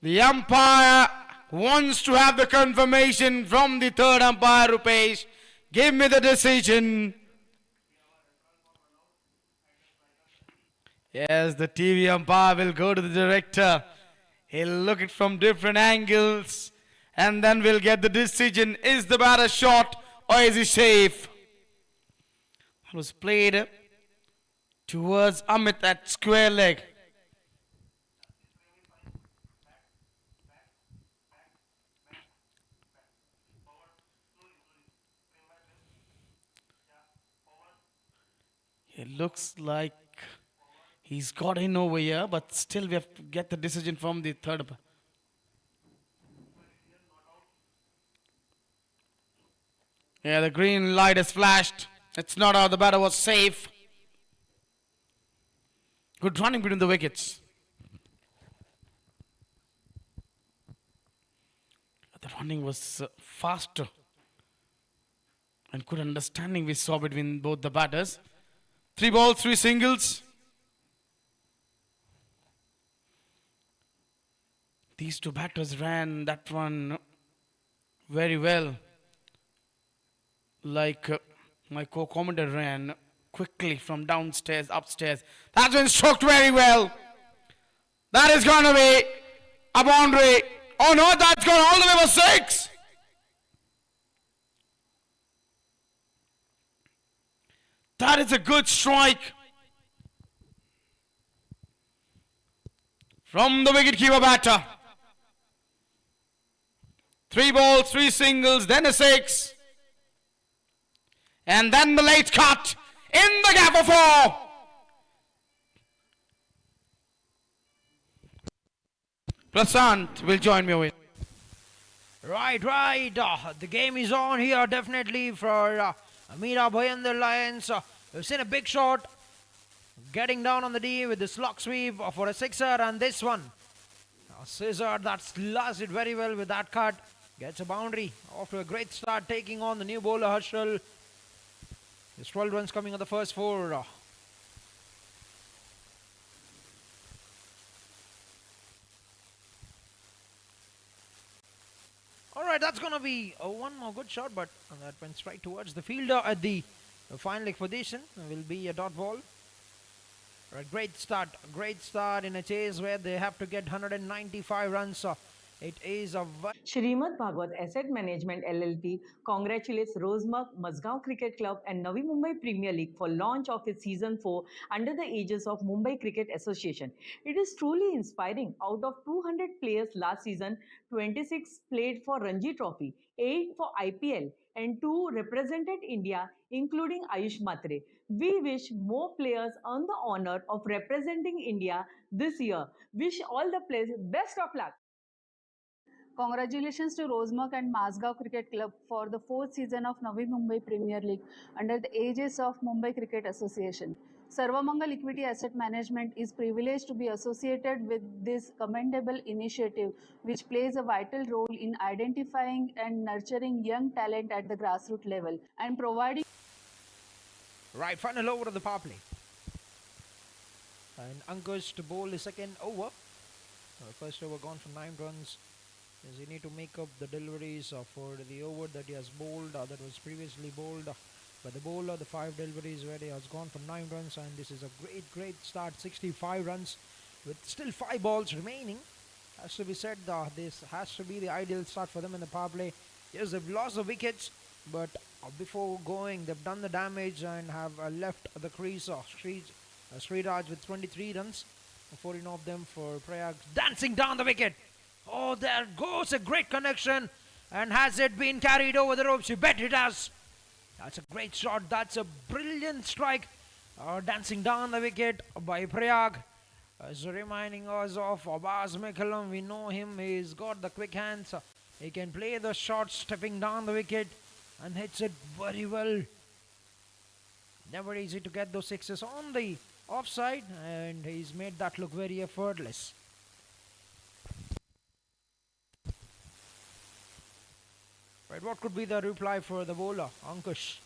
The umpire wants to have the confirmation from the third umpire, Rupesh. Give me the decision. Yes, the TV umpire will go to the director. He'll look it from different angles and then we'll get the decision. Is the batter short or is he safe? It was played towards Amit at square leg. It looks like he's got in over here, but still we have to get the decision from the third. Yeah, the green light has flashed. It's not out. The batter was safe. Good running between the wickets. The running was faster. And good understanding we saw between both the batters. 3 balls, 3 singles. These two batters ran that one very well. Like my co-commentator ran quickly from downstairs, upstairs. That's been stroked very well. That is going to be a boundary. Oh no, that's gone all the way for 6. That is a good strike from the wicketkeeper batter. 3 balls, 3 singles, then a 6. And then the late cut in the gap of 4. Prasant will join me with. Right. The game is on here definitely for Mira Bhayandar Lions. We've seen a big shot getting down on the D with the slog sweep for a sixer, and this one, a scissor that's lasted very well with that cut. Gets a boundary after a great start taking on the new bowler Harshal. There's 12 runs coming on the first 4. Alright, that's going to be one more good shot, but that went straight towards the fielder at the fine leg position. Will be a dot ball. Right, great start in a chase where they have to get 195 runs It is a Shrimad Bhagwat Asset Management LLP congratulates Rosemark, Mazgaon Cricket Club and Navi Mumbai Premier League for launch of its season 4 under the aegis of Mumbai Cricket Association. It is truly inspiring. Out of 200 players last season, 26 played for Ranji Trophy, 8 for IPL and 2 represented India, including Ayush Matre. We wish more players earn the honor of representing India this year. Wish all the players best of luck. Congratulations to Rosemark and Mazgaon Cricket Club for the fourth season of Navi Mumbai Premier League under the aegis of Mumbai Cricket Association. Sarvamangal Equity Asset Management is privileged to be associated with this commendable initiative, which plays a vital role in identifying and nurturing young talent at the grassroots level and providing. right final over of the power play. And Ankush to bowl the second over. First over gone for 9 runs. As he need to make up the deliveries for the over that he has bowled, that was previously bowled by the bowler. The 5 deliveries where he has gone for 9 runs, and this is a great start. 65 runs with still 5 balls remaining. Has to be said, this has to be the ideal start for them in the power play. Yes, they've lost the wickets, but before going, they've done the damage and have left the crease of Sriraj with 23 runs. 14 of them for Prayag, dancing down the wicket. Oh, there goes a great connection. And has it been carried over the ropes? You bet it has. That's a great shot. That's a brilliant strike. Dancing down the wicket by Prayag. Reminding us of Abbas McCallum. We know him. He's got the quick hands. He can play the shot stepping down the wicket and hits it very well. Never easy to get those sixes on the offside, and he's made that look very effortless. Right, what could be the reply for the bowler, Ankush?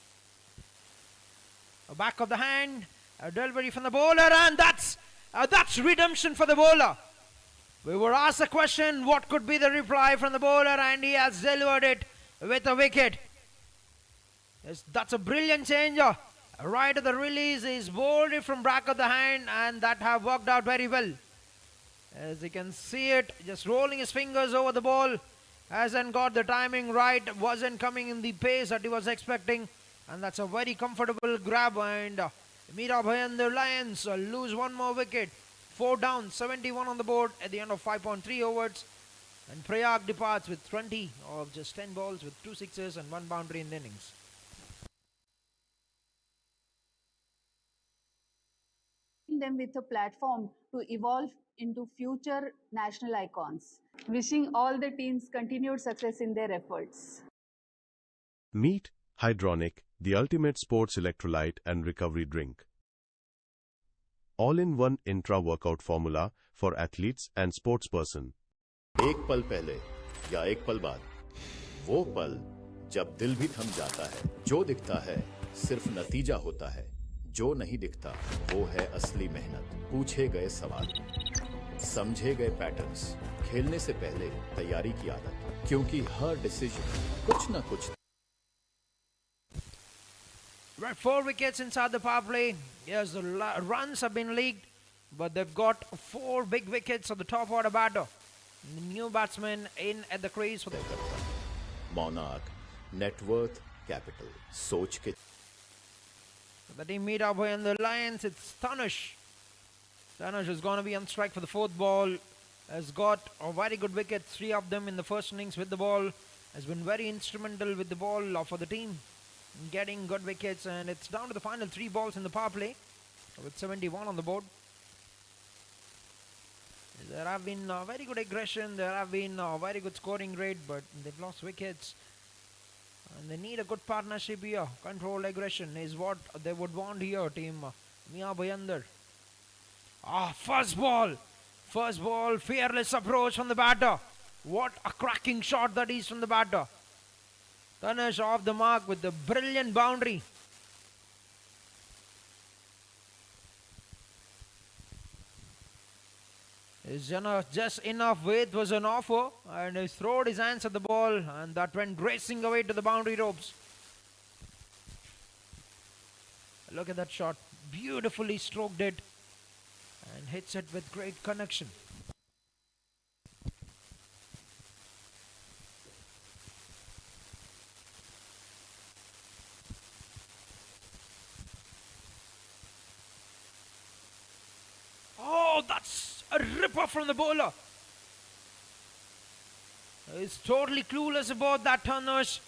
A back of the hand, a delivery from the bowler, and that's redemption for the bowler. We were asked the question, what could be the reply from the bowler, and he has delivered it with a wicket. Yes, that's a brilliant changer. Right at the release, he's bowled it from back of the hand, and that have worked out very well. As you can see it, just rolling his fingers over the ball. Hasn't got the timing right, wasn't coming in the pace that he was expecting, and that's a very comfortable grab. And Mira Bhayandar Lions lose one more wicket. 4 down, 71 on the board at the end of 5.3 overs. And Prayag departs with 20 of just 10 balls with 2 sixes and 1 boundary in the innings. Them with a platform to evolve into future national icons. Wishing all the teams continued success in their efforts. Meet Hydronic, the ultimate sports electrolyte and recovery drink. All-in-one intra-workout formula for athletes and sportsperson. एक पल पहले या एक पल बाद, वो पल जब दिल भी थम जाता है। जो दिखता है सिर्फ नतीजा होता है, जो नहीं दिखता वो है असली मेहनत। पूछे गए सवाल, समझे गए पैटर्न्स, खेलने से पहले तैयारी की आदत, क्योंकि हर डिसीजन कुछ ना कुछ। Right, 4 wickets inside the power play. Yes, the runs have been leaked, but they've got 4 big wickets on the top order batter. The new batsman in at the crease for the Monarch, net worth, capital, सोच के। The team Mira Bhayandar Lions, it's Tanush. Tanush is going to be on strike for the 4th ball. Has got a very good wicket, 3 of them in the first innings with the ball. Has been very instrumental with the ball for the team, getting good wickets, and it's down to the final 3 balls in the power play with 71 on the board. There have been very good aggression, there have been very good scoring rate, but they've lost wickets. And they need a good partnership here. Controlled aggression is what they would want here, team Mira Bhayandar. First ball, fearless approach from the batter. What a cracking shot that is from the batter. Tanush off the mark with the brilliant boundary. Just enough weight was an offer, and he throwed his hands at the ball, and that went racing away to the boundary ropes. Look at that shot. Beautifully stroked it and hits it with great connection. tough from the bowler. He's totally clueless about that turners.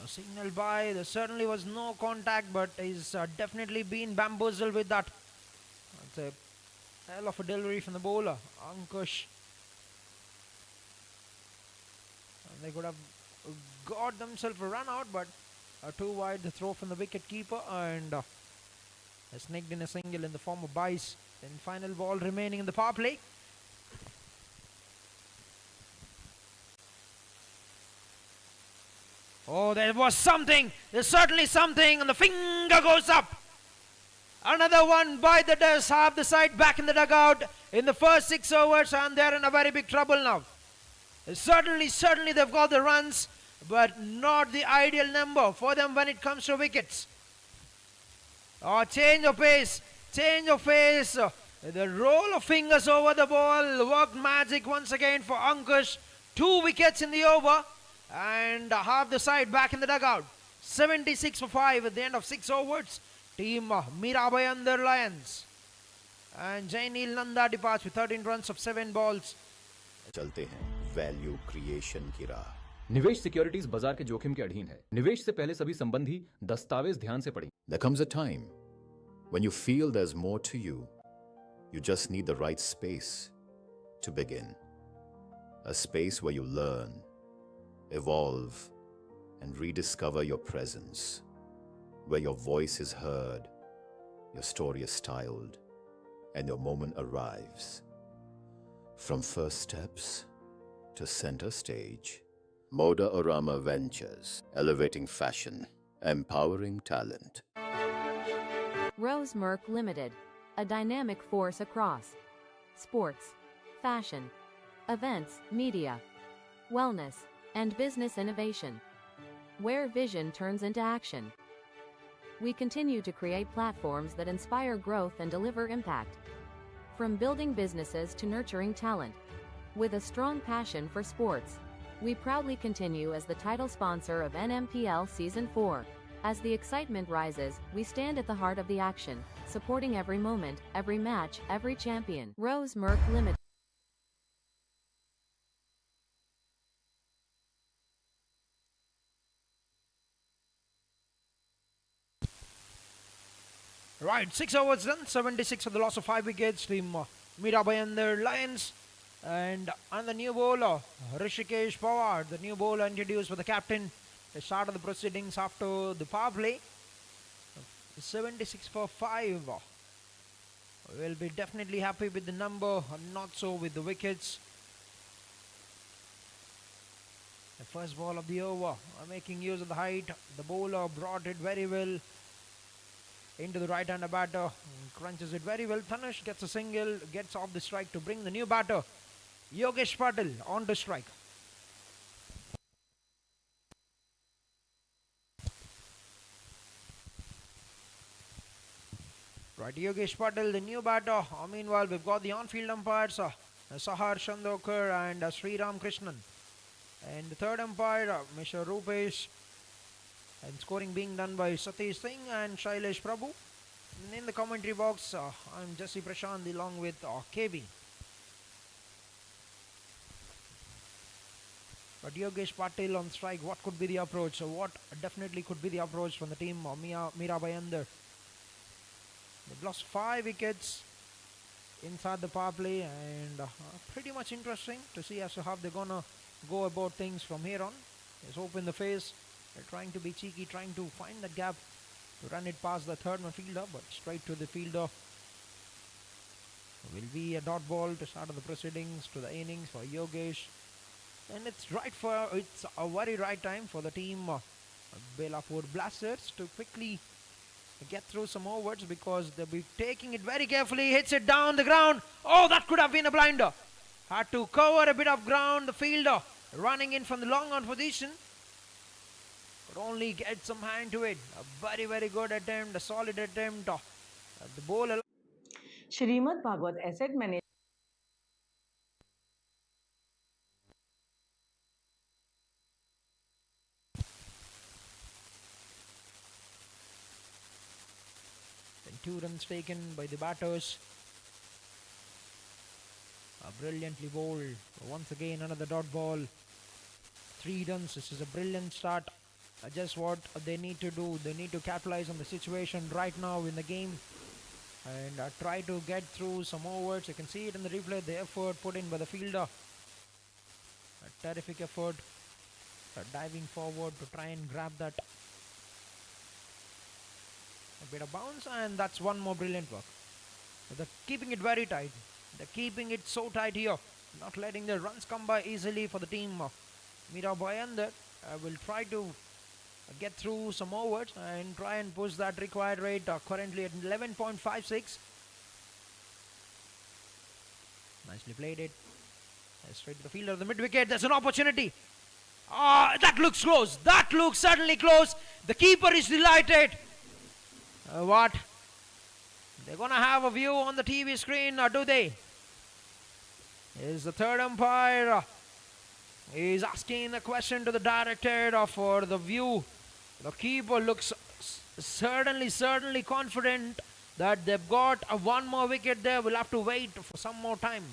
Signal by, there certainly was no contact, but he's definitely been bamboozled with that. That's a hell of a delivery from the bowler, Ankush. And they could have got themselves a run out, but too wide the throw from the wicket keeper, and sneaked in a single in the form of Bice. Then final ball remaining in the power play. Oh, there was something. There's certainly something, and the finger goes up. Another one by the desk, half the side back in the dugout in the first 6 overs, and they're in a very big trouble now. Certainly they've got the runs, but not the ideal number for them when it comes to wickets. Oh, change of pace. The roll of fingers over the ball worked magic once again for Ankush. 2 wickets in the over, and half the side back in the dugout. 76 for 5 at the end of 6 overs. Team Mira Bhayandar Lions. And Jainil Nanda departs with 13 runs of 7 balls. चलते हैं value creation की राह. निवेश securities बाजार के जोखिम के अधीन है. निवेश से पहले सभी संबंधी दस्तावेज ध्यान से पढ़ें. There comes a time when you feel there's more to you. You just need the right space to begin. A space where you learn, evolve, and rediscover your presence. Where your voice is heard, your story is styled, and your moment arrives. From first steps to center stage, Moda Orama Ventures, elevating fashion, empowering talent. Rose Merck Limited, a dynamic force across sports, fashion, events, media, wellness, and business innovation. Where vision turns into action. We continue to create platforms that inspire growth and deliver impact. From building businesses to nurturing talent. With a strong passion for sports, we proudly continue as the title sponsor of NMPL Season 4. As the excitement rises, we stand at the heart of the action, supporting every moment, every match, every champion. Rose Merck Limited. Right, 6 overs done, 76 for the loss of 5 wickets. Team Mira Bhayandar Lions. And the new bowler, Rishikesh Pawar, the new bowler introduced for the captain. The start of the proceedings after the power play. 76 for 5. We'll be definitely happy with the number, not so with the wickets. The first ball of the over, making use of the height. The bowler brought it very well into the right-hander batter, crunches it very well. Tanush gets a single, gets off the strike to bring the new batter, Yogesh Patil, on to strike. Right, Yogesh Patil, the new batter. Meanwhile, we've got the on-field umpires, Sahar Chandokar and Sriram Krishnan. And the third umpire, Mr. Rupesh. And scoring being done by Satish Singh and Shailesh Prabhu. And in the commentary box, I'm Jesse Prashant along with KB. But Yogesh Patil on strike, what could be the approach? So what definitely could be the approach from the team Mira Bhayandar? They've lost 5 wickets inside the power play, and pretty much interesting to see as to how they're gonna go about things from here on. Let's open the face. They're trying to be cheeky, trying to find that gap to run it past the third man fielder, but straight to the fielder. Will be a dot ball to start the proceedings, to the innings for Yogesh. And it's a very right time for the team Belapur Blasters to quickly get through some overs, because they'll be taking it very carefully. Hits it down the ground. Oh, that could have been a blinder. Had to cover a bit of ground. The fielder running in from the long on position. Could only get some hand to it. A very, very good attempt, a solid attempt. The bowler. Shrimad Bhagwat Asset Management. Then 2 runs taken by the batters. brilliantly bowled. Once again, another dot ball. 3 runs. This is a brilliant start. Just what they need to do. They need to capitalize on the situation right now in the game and try to get through some overs. You can see it in the replay. The effort put in by the fielder. A terrific effort. Diving forward to try and grab that. A bit of bounce, and that's one more brilliant work. They're keeping it very tight. They're keeping it so tight here. Not letting the runs come by easily for the team. Mira Bhayandar will try to get through some overs and try and push that required rate, currently at 11.56. Nicely played it. Straight to the fielder of the mid-wicket. There's an opportunity. That looks close. That looks certainly close. The keeper is delighted. What? They're going to have a view on the TV screen, or do they? Is the third umpire is asking a question to the director for the view. The keeper looks certainly confident that they've got one more wicket there. We'll have to wait for some more time.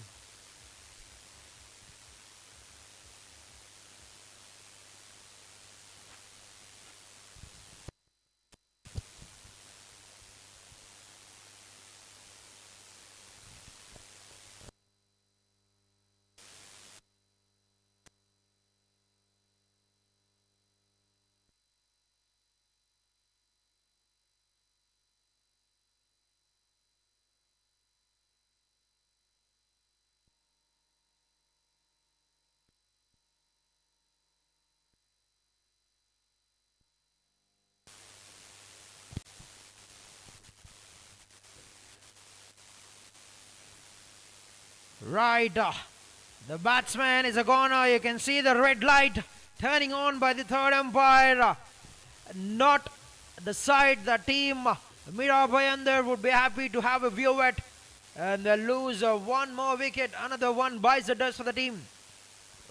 Right, the batsman is a goner. You can see the red light turning on by the third umpire. Not the side the team Mira Bhayandar would be happy to have a view at, and they lose one more wicket. Another one buys the dust for the team.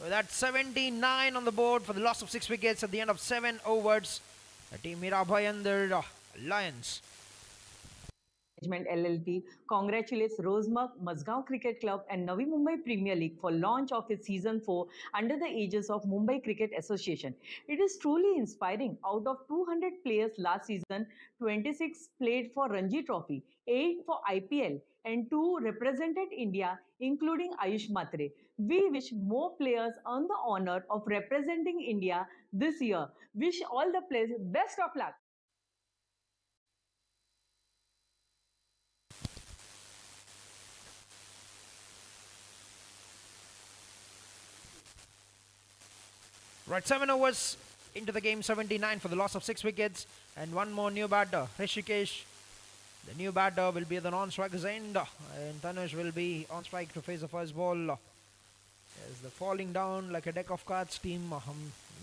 That's 79 on the board for the loss of 6 wickets at the end of 7 overs. The team Mira Bhayandar Lions. Management LLP congratulates Rosemark, Mazgaon Cricket Club and Navi Mumbai Premier League for launch of its Season 4 under the aegis of Mumbai Cricket Association. It is truly inspiring. Out of 200 players last season, 26 played for Ranji Trophy, 8 for IPL and 2 represented India, including Ayush Matre. We wish more players earn the honor of representing India this year. Wish all the players best of luck. Right, 7 overs into the game, 79 for the loss of 6 wickets. And one more new batter, Rishikesh. The new batter will be at the non-striker's end. And Tanush will be on strike to face the first ball. As the falling down like a deck of cards team,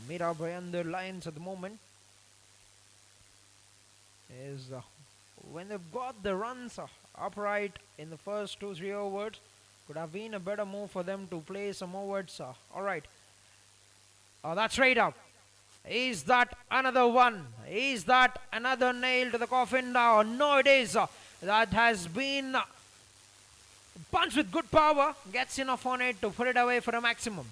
Mira Bhayandar Lions at the moment. Is when they've got the runs upright in the first 2-3 overs, could have been a better move for them to play some overs. Alright. That's straight up. Is that another one? Is that another nail to the coffin now? No, it is. That has been punched with good power. Gets enough on it to put it away for a maximum.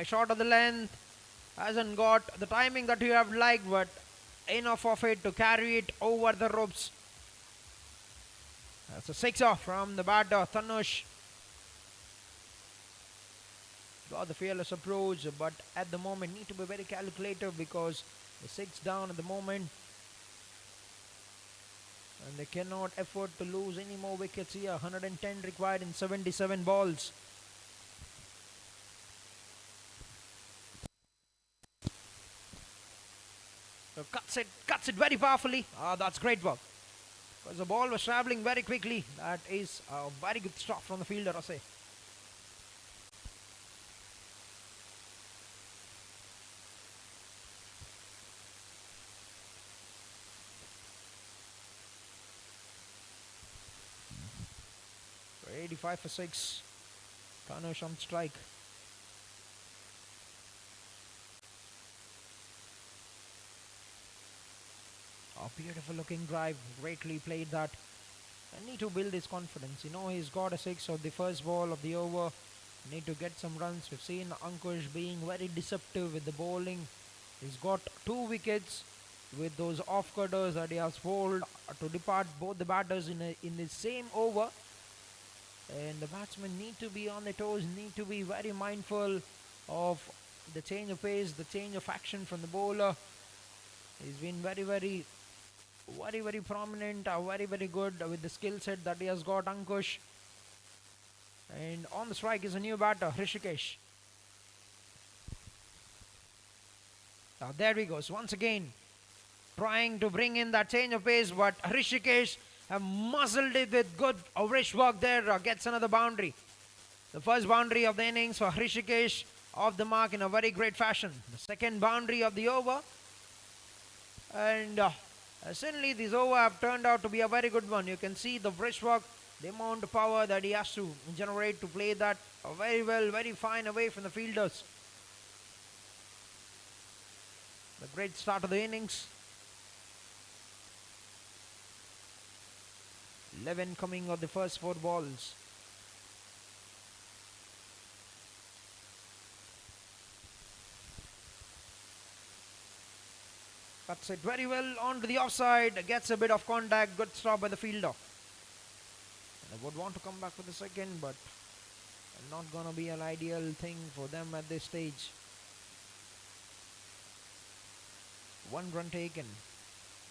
Short of the length. Hasn't got the timing that you have liked, but enough of it to carry it over the ropes. That's a 6 from the batter, Tanush. Got the fearless approach, but at the moment need to be very calculative because the 6 down at the moment. And they cannot afford to lose any more wickets here. 110 required in 77 balls. So cuts it very powerfully. That's great work. Because the ball was travelling very quickly. That is a very good stop from the fielder, I say. So 85 for 6. Tanush on strike. beautiful looking drive. Greatly played that. I need to build his confidence. He's got a 6 on the first ball of the over. Need to get some runs. We've seen Ankush being very deceptive with the bowling. He's got 2 wickets with those off-cutters that he has bowled to depart both the batters in the same over. And the batsmen need to be on their toes, need to be very mindful of the change of pace, the change of action from the bowler. He's been very, very prominent, very, very good with the skill set that he has got, Ankush. And on the strike is a new batter, Hrishikesh. Now there he goes, once again, trying to bring in that change of pace, but Hrishikesh have muzzled it with good wrist work there, gets another boundary. The first boundary of the innings for Hrishikesh, off the mark in a very great fashion. The second boundary of the over. And certainly this over have turned out to be a very good one. You can see the wrist work, the amount of power that he has to generate to play that very well, very fine away from the fielders. The great start of the innings. 11 coming of the first 4 balls. Cuts it very well onto the offside, gets a bit of contact, good stop by the fielder. And I would want to come back for the second, but not gonna be an ideal thing for them at this stage. 1 run taken.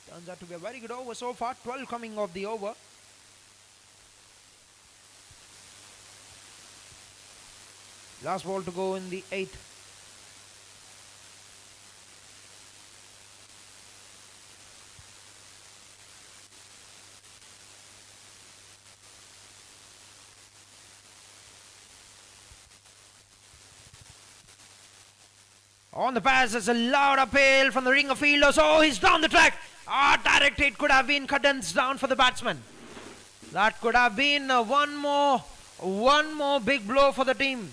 Turns out to be a very good over so far, 12 coming off the over. Last ball to go in the 8th. On the pass, there's a loud appeal from the ring of fielders. Oh, he's down the track. Direct hit could have been condensed down for the batsman. That could have been one more big blow for the team.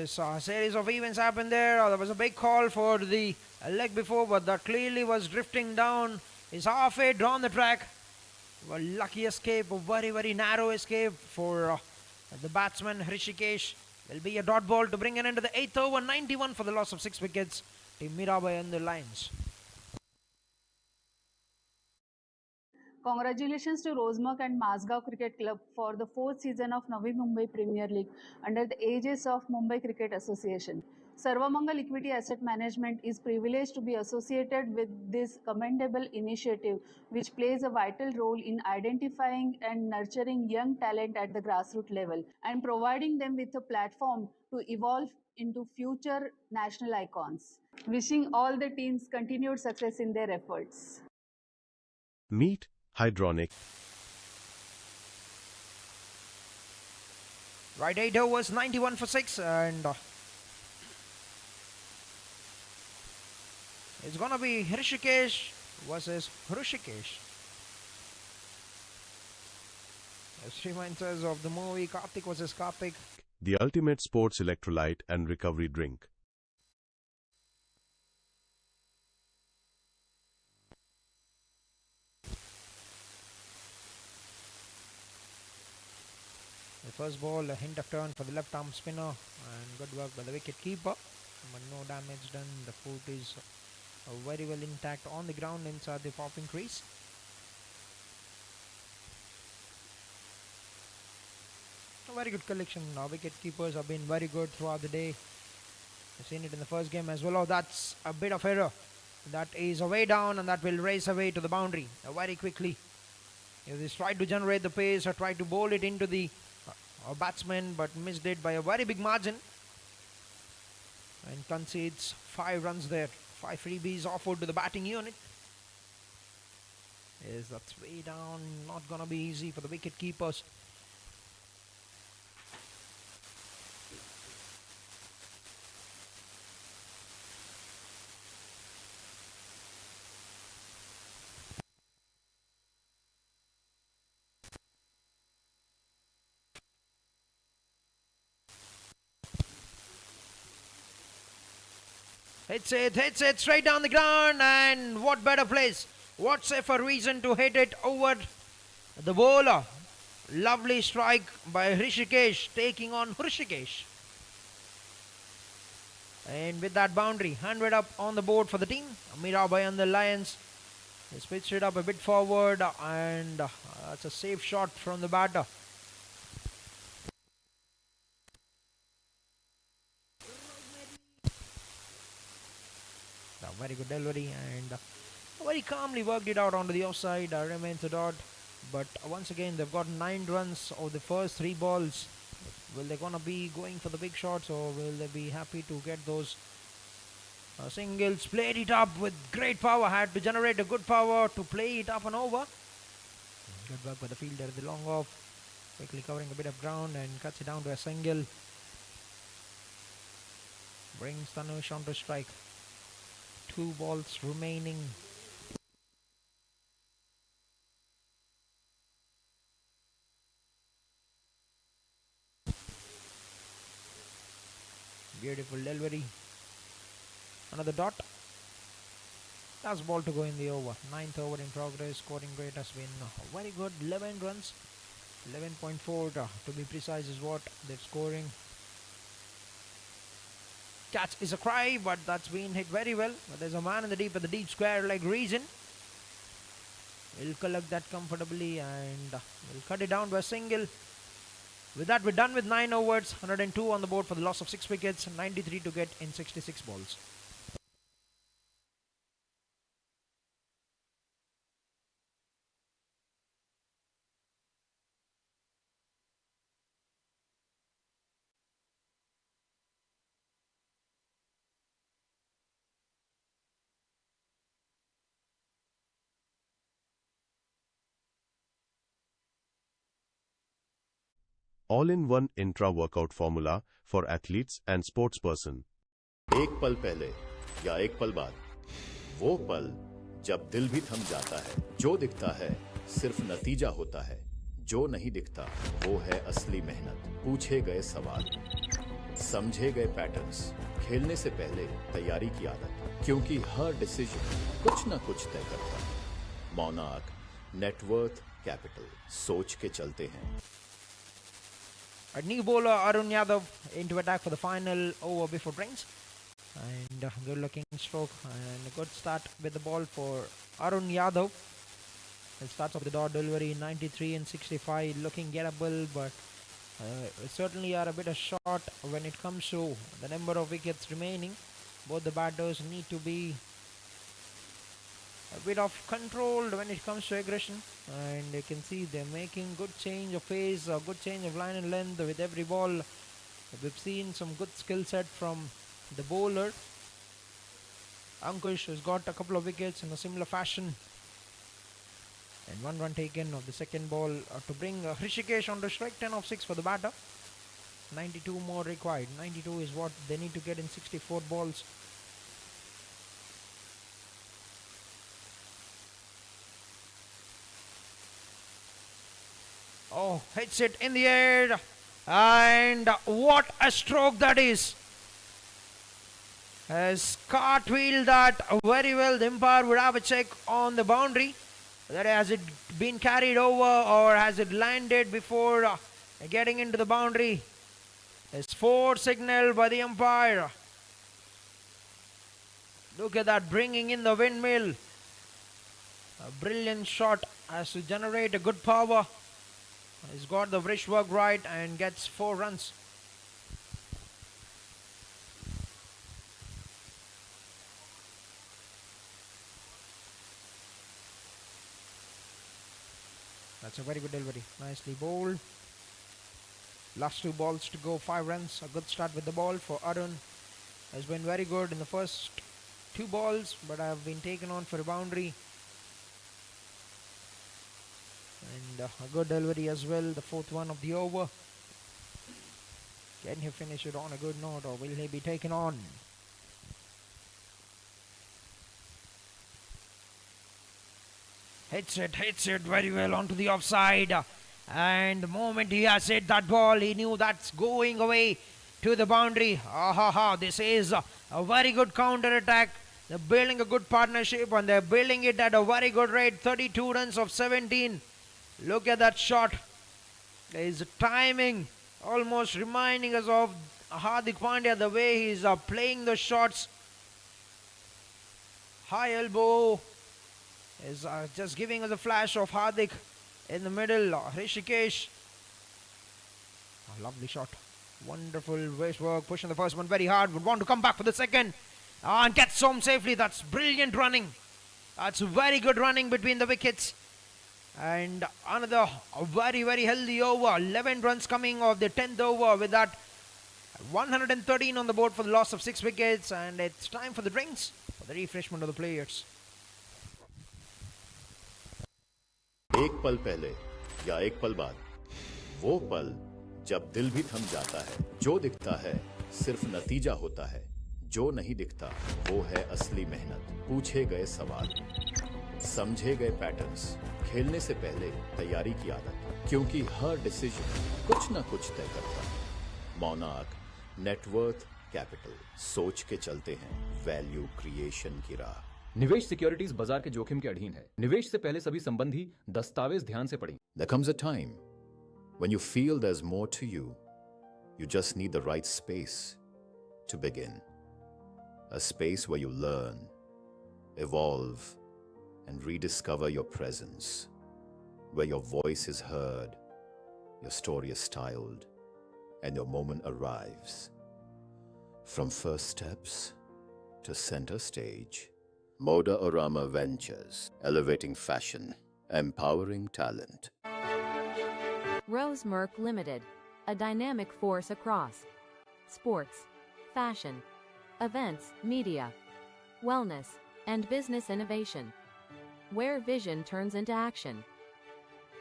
So a series of events happened there. There was a big call for the leg before, but that clearly was drifting down. He's halfway down the track. A lucky escape, a very, very narrow escape for the batsman Hrishikesh. Will be a dot ball to bring it into the 8th over, 91 for the loss of 6 wickets. Team Mira Bhayandar Lions. Congratulations to Rosemark and Mazgaon Cricket Club for the 4th season of Navi Mumbai Premier League under the aegis of Mumbai Cricket Association. Sarvamangal Equity Asset Management is privileged to be associated with this commendable initiative, which plays a vital role in identifying and nurturing young talent at the grassroots level and providing them with a platform to evolve into future national icons. Wishing all the teams continued success in their efforts. Meet Hydronic. Right, 8 overs, 91 for 6, and it's gonna be Hrishikesh versus Hrishikesh. This reminds us of the movie Karthik versus Karthik. The ultimate sports electrolyte and recovery drink. The first ball, a hint of turn for the left arm spinner, and good work by the wicket keeper. But no damage done. The foot is very well intact on the ground inside the popping crease. A very good collection. Our wicket keepers have been very good throughout the day. We've seen it in the first game as well. Oh, that's a bit of error. That is away down, and that will race away to the boundary very quickly. If they tried to generate the pace or tried to bowl it into the batsman, but missed it by a very big margin, and concedes 5 runs there. 5 freebies offered to the batting unit. Yes, that's way down. Not gonna be easy for the wicket keepers. Hits it straight down the ground, and what better place? What safer reason to hit it over the bowler? Lovely strike by Hrishikesh, taking on Hrishikesh. And with that boundary, 100 up on the board for the team. Mira Bhayandar Lions has pitched it up a bit forward, and that's a safe shot from the batter. A very good delivery, and very calmly worked it out onto the offside. Remains a dot, but once again they've got 9 runs over the first 3 balls. Will they gonna be going for the big shots, or will they be happy to get those singles? Played it up with great power, had to generate a good power to play it up and over. Good work by the fielder at the long off, quickly covering a bit of ground and cuts it down to a single. Brings Tanush on to strike. 2 balls remaining. Beautiful delivery. Another dot. Last ball to go in the over. 9th over in progress. Scoring rate has been very good. 11 runs. 11.4 to be precise is what they're scoring. Catch is a cry, but that's been hit very well. But there's a man in the deep at the deep square leg region. We'll collect that comfortably, and we'll cut it down to a single. With that, we're done with 9 overs, 102 on the board for the loss of 6 wickets, 93 to get in 66 balls. All-in-one intra-workout formula for athletes and sportsperson. एक पल पहले या एक पल बाद, वो पल जब दिल भी थम जाता है। जो दिखता है सिर्फ नतीजा होता है, जो नहीं दिखता वो है असली मेहनत। पूछे गए सवाल, समझे गए पैटर्न्स, खेलने से पहले तैयारी की आदत, क्योंकि हर डिसीजन कुछ ना कुछ तय करता है। मौनाक नेटवर्थ कैपिटल, सोच के चलते हैं। A new bowler Arun Yadav into attack for the final over before drinks, and good looking stroke and a good start with the ball for Arun Yadav. It starts off the dot delivery. 93 and 65 looking gettable, but certainly are a bit short when it comes to the number of wickets remaining. Both the batters need to be a bit of controlled when it comes to aggression, and you can see they're making good change of pace, a good change of line and length with every ball. We've seen some good skill set from the bowler. Ankush has got a couple of wickets in a similar fashion, and 1 run taken of the second ball to bring Hrishikesh on the strike. 10 of 6 for the batter. 92 more required. 92 is what they need to get in 64 balls. Oh, hits it in the air, and what a stroke that is. Has cartwheeled that very well. The umpire would have a check on the boundary. That has it been carried over, or has it landed before getting into the boundary? It's 4 signaled by the umpire. Look at that, bringing in the windmill. A brilliant shot has to generate a good power. He's got the wrist work right and gets 4 runs. That's a very good delivery. Nicely bowled. Last 2 balls to go, 5 runs. A good start with the ball for Arun. Has been very good in the first 2 balls, but have been taken on for a boundary. And a good delivery as well, the 4th one of the over. Can he finish it on a good note, or will he be taken on? Hits it very well onto the offside. And the moment he has hit that ball, he knew that's going away. to the boundary. This is a very good counter attack. They're building a good partnership and they're building it at a very good rate. 32 runs of 17. Look at that shot. There is timing almost reminding us of Hardik Pandya, the way he's playing the shots. High elbow is just giving us a flash of Hardik in the middle. Rishikesh. A lovely shot. Wonderful waist work. Pushing the first one very hard. Would want to come back for the second. And gets home safely. That's brilliant running. That's very good running between the wickets. And another very, very healthy over. 11 runs coming off the 10th over with that 113 on the board for the loss of 6 wickets. And it's time for the drinks, for the refreshment of the players. एक पल पहले या एक पल बाद, वो पल जब दिल भी थम जाता है। जो दिखता है सिर्फ नतीजा होता है, जो नहीं दिखता वो है असली मेहनत। पूछे गए सवाल, समझे गए पैटर्न्स, खेलने से पहले तैयारी की आदत, क्योंकि हर डिसीजन कुछ ना कुछ तय करता है। मौनाक नेटवर्थ कैपिटल, सोच के चलते हैं वैल्यू क्रिएशन की राह। निवेश सिक्योरिटीज बाजार के जोखिम के अधीन है। निवेश से पहले सभी संबंधी दस्तावेज ध्यान से पढ़ें। There comes a time when you feel there's more to you. You just need the right space to begin. A space where you learn, evolve, and rediscover your presence. Where your voice is heard, your story is styled, and your moment arrives. From first steps to center stage, Moda Orama Ventures, elevating fashion, empowering talent. Rose Merck Limited, a dynamic force across sports, fashion, events, media, wellness, and business innovation, where vision turns into action.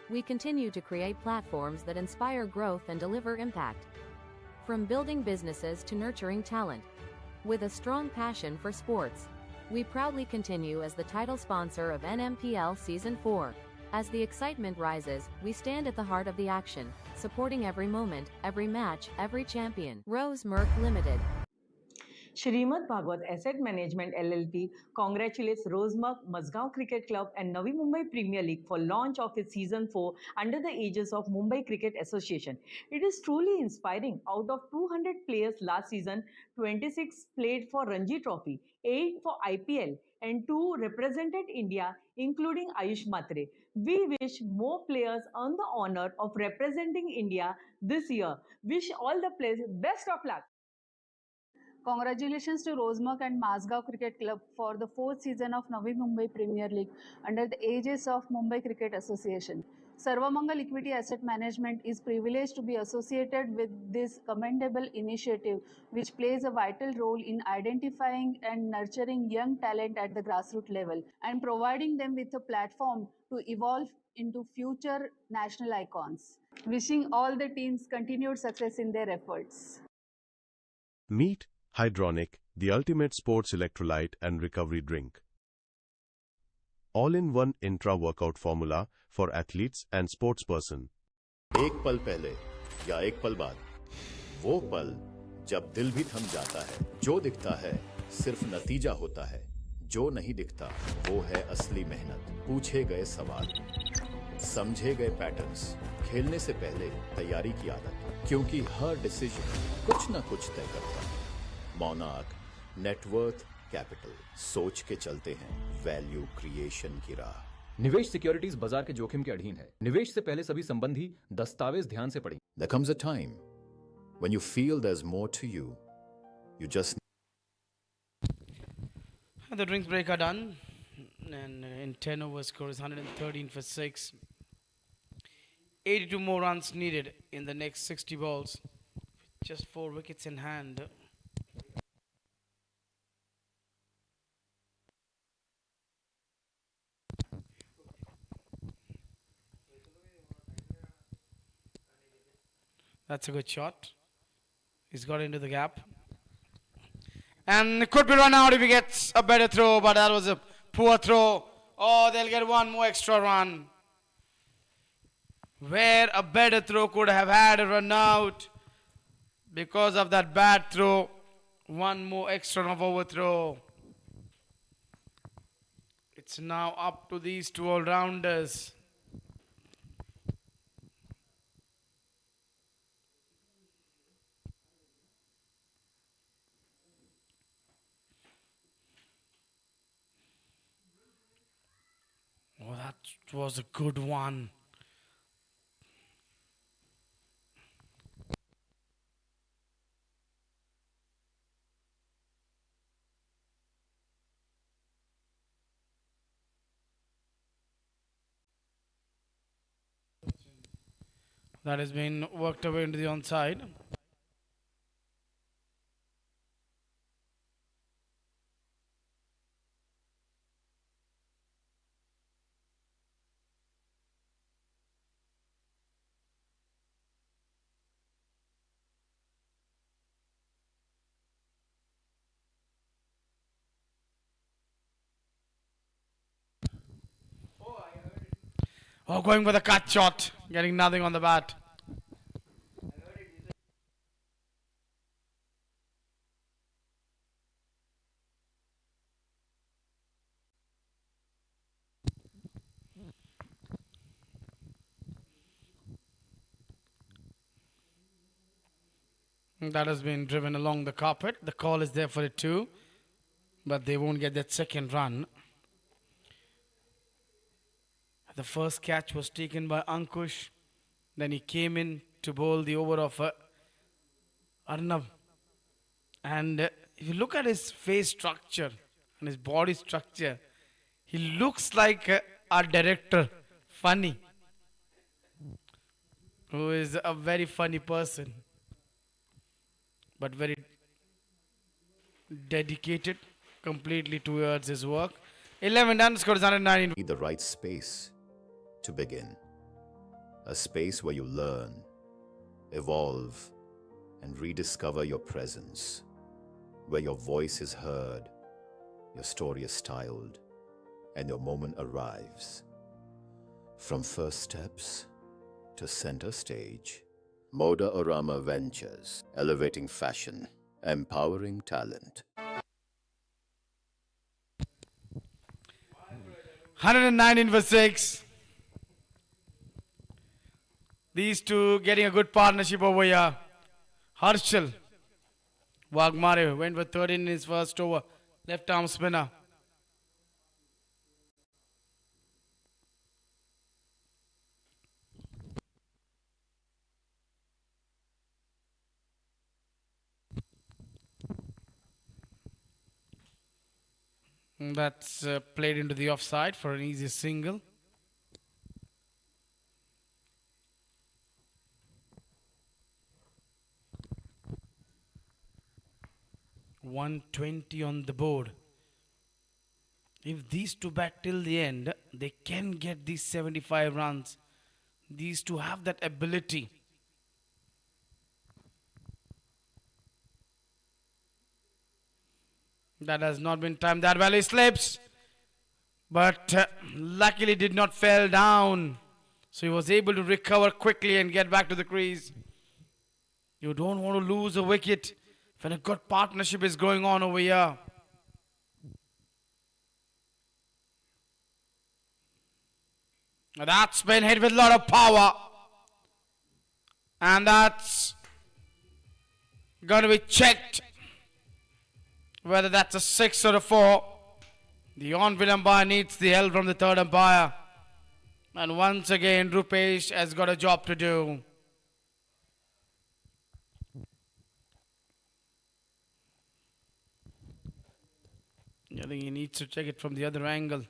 We continue to create platforms that inspire growth and deliver impact. From building businesses to nurturing talent, with a strong passion for sports, we proudly continue as the title sponsor of NMPL Season 4. As the excitement rises, we stand at the heart of the action, supporting every moment, every match, every champion. Rose Merck Limited. Shrimad Bhagwat Asset Management LLP congratulates Rosemark, Mazgaon Cricket Club and Navi Mumbai Premier League for launch of its Season 4 under the aegis of Mumbai Cricket Association. It is truly inspiring. Out of 200 players last season, 26 played for Ranji Trophy, 8 for IPL and 2 represented India, including Ayush Matre. We wish more players earn the honor of representing India this year. Wish all the players best of luck. Congratulations to Rosemark and Mazgaon Cricket Club for the 4th season of Navi Mumbai Premier League under the aegis of Mumbai Cricket Association. Sarvamangal Equity Asset Management is privileged to be associated with this commendable initiative, which plays a vital role in identifying and nurturing young talent at the grassroots level and providing them with a platform to evolve into future national icons. Wishing all the teams continued success in their efforts. Meet Hydronic, the ultimate sports electrolyte and recovery drink. All-in-one intra-workout formula for athletes and sportsperson. एक पल पहले या एक पल बाद, वो पल जब दिल भी थम जाता है। जो दिखता है सिर्फ नतीजा होता है, जो नहीं दिखता वो है असली मेहनत। पूछे गए सवाल, समझे गए पैटर्न्स, खेलने से पहले तैयारी की आदत, क्योंकि हर डिसीजन कुछ ना कुछ तय करता है। मौनाक नेटवर्थ कैपिटल, सोच के चलते हैं वैल्यू क्रिएशन की राह। निवेश सिक्योरिटीज बाजार के जोखिम के अधीन है। निवेश से पहले सभी संबंधी दस्तावेज ध्यान से पढ़ें। There comes a time when you feel there's more to you. You just The drinks break are done, and in 10 overs score is 113 for 6. 82 more runs needed in the next 60 balls. Just 4 wickets in hand. That's a good shot. He's got into the gap. And it could be run out if he gets a better throw, but that was a poor throw. Oh, they'll get one more extra run. Where a better throw could have had a run out. Because of that bad throw, one more extra of overthrow. It's now up to these two all-rounders. Oh, that was a good one. That has been worked away into the onside. Oh, going for the cut shot, getting nothing on the bat. That has been driven along the carpet. The call is there for it too, but they won't get that second run. The first catch was taken by Ankush. Then he came in to bowl the over of Arnav. And if you look at his face structure and his body structure, he looks like our director, Funny, who is a very funny person, but very dedicated completely towards his work. 11 done, scores 109. Need the right space to begin. A space where you learn, evolve, and rediscover your presence. Where your voice is heard, your story is styled, and your moment arrives. From first steps to center stage, Moda Orama Ventures, elevating fashion, empowering talent. 119 for 6. These two getting a good partnership over here. Harshal Wagmare went for 13 in his first over. Left arm spinner. That's played into the offside for an easy single. $120 on the board. If these two bat till the end, they can get these 75 runs. These two have that ability. That has not been timed that well. He slips. But luckily did not fall down. So he was able to recover quickly and get back to the crease. You don't want to lose a wicket when a good partnership is going on over here. Now that's been hit with a lot of power. And that's going to be checked. Whether that's a 6 or a 4. The on-field umpire needs the help from the third umpire. And once again, Rupesh has got a job to do. I think he needs to check it from the other angle.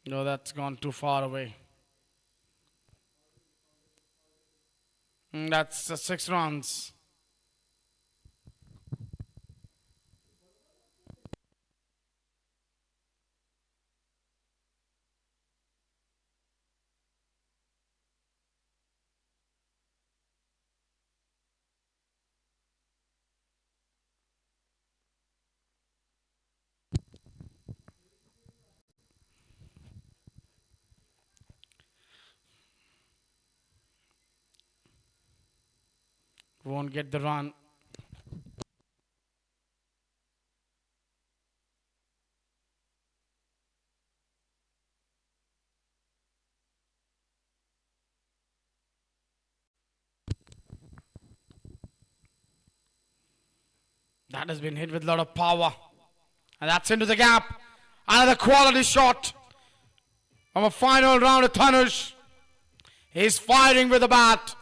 No, that's gone too far away. That's 6 runs. Won't get the run. That has been hit with a lot of power. And that's into the gap. Another quality shot from a final round of Tanush. He's firing with the bat.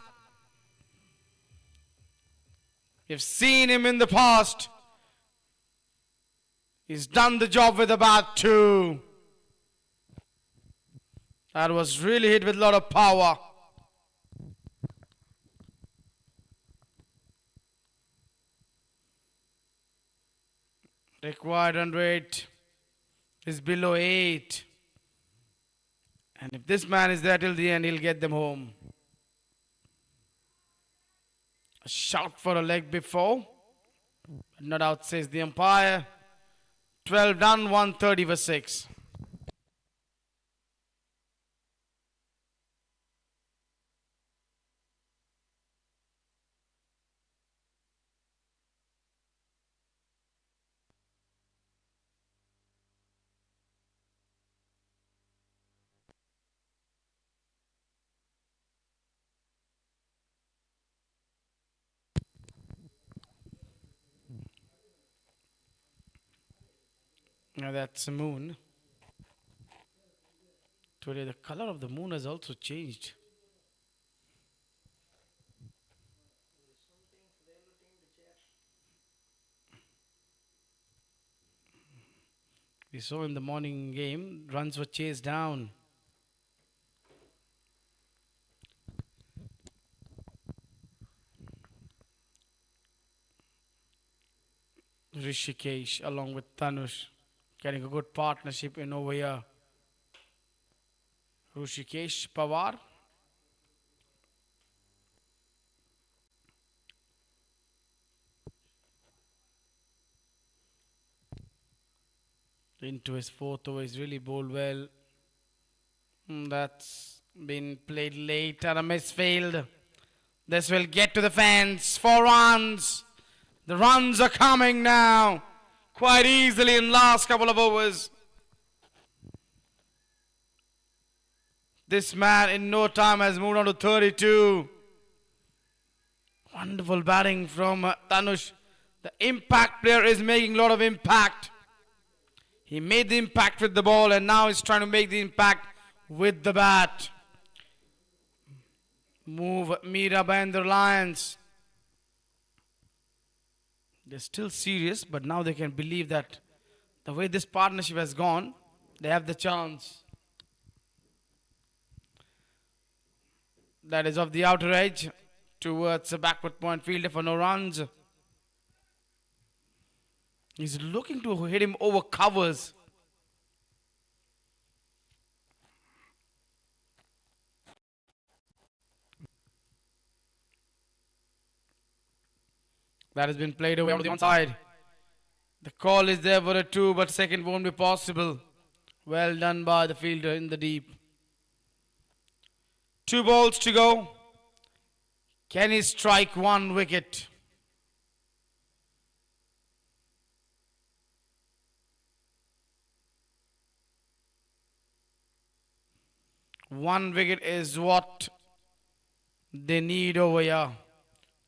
You've seen him in the past. He's done the job with the bat too. That was really hit with a lot of power. Required run rate is below 8. And if this man is there till the end, he'll get them home. A shout for a leg before. Not out, says the umpire. 12 done, 130 for 6. Now that's the moon. Today the color of the moon has also changed. We saw in the morning game, runs were chased down. Rishikesh along with Tanush getting a good partnership in over here. Rishikesh Pawar. Into his fourth over, he's really bowled well. That's been played late and a miss failed. This will get to the fence. 4 runs. The runs are coming now. Quite easily in last couple of overs. This man in no time has moved on to 32. Wonderful batting from Tanush. The impact player is making a lot of impact. He made the impact with the ball and now he's trying to make the impact with the bat. Move Mira Bhayandar Lions. They're still serious, but now they can believe that the way this partnership has gone, they have the chance. That is off the outer edge towards the backward point fielder for no runs. He's looking to hit him over covers. That has been played away on the onside. The call is there for a 2, but second won't be possible. Well done by the fielder in the deep. 2 balls to go. Can he strike 1 wicket? One wicket is what they need over here.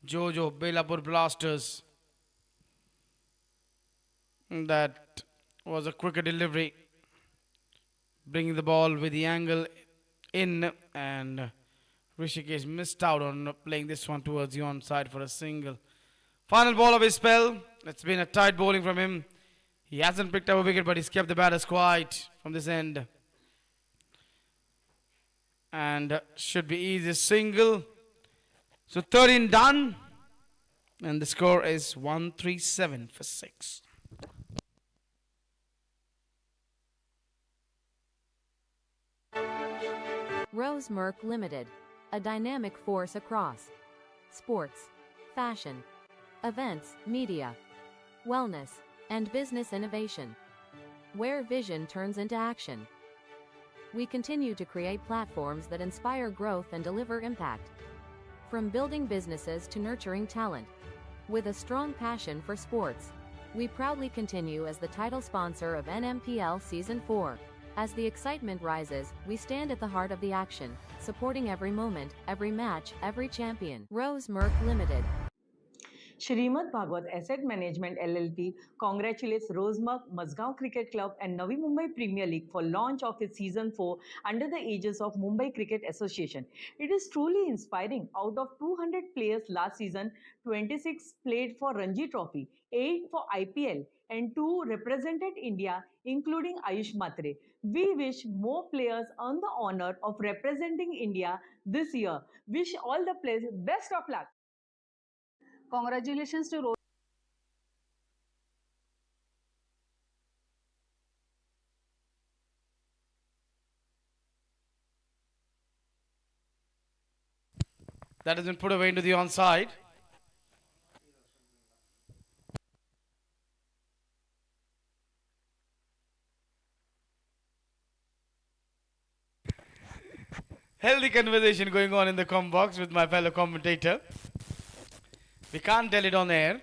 Jojo, Belapur Blasters. That was a quicker delivery. Bringing the ball with the angle in, and Rishikesh missed out on playing this one towards the onside for a single. Final ball of his spell. It's been a tight bowling from him. He hasn't picked up a wicket, but he's kept the batters quiet from this end. And should be easy single. So 13 done. And the score is 137 for 6. Rosemark Limited, a dynamic force across sports, fashion, events, media, wellness, and business innovation, where vision turns into action. We continue to create platforms that inspire growth and deliver impact. From building businesses to nurturing talent. With a strong passion for sports, we proudly continue as the title sponsor of NMPL Season 4. As the excitement rises, we stand at the heart of the action, supporting every moment, every match, every champion. Rose Merck Limited. Shrimad Bhagwat Asset Management LLP congratulates Rosemark, Mazgaon Cricket Club and Navi Mumbai Premier League for launch of its Season 4 under the aegis of Mumbai Cricket Association. It is truly inspiring. Out of 200 players last season, 26 played for Ranji Trophy, 8 for IPL and 2 represented India, including Ayush Matre. We wish more players earn the honor of representing India this year. Wish all the players best of luck. Congratulations to Rose. That has been put away into the onside. Healthy conversation going on in the com box with my fellow commentator. We can't tell it on air,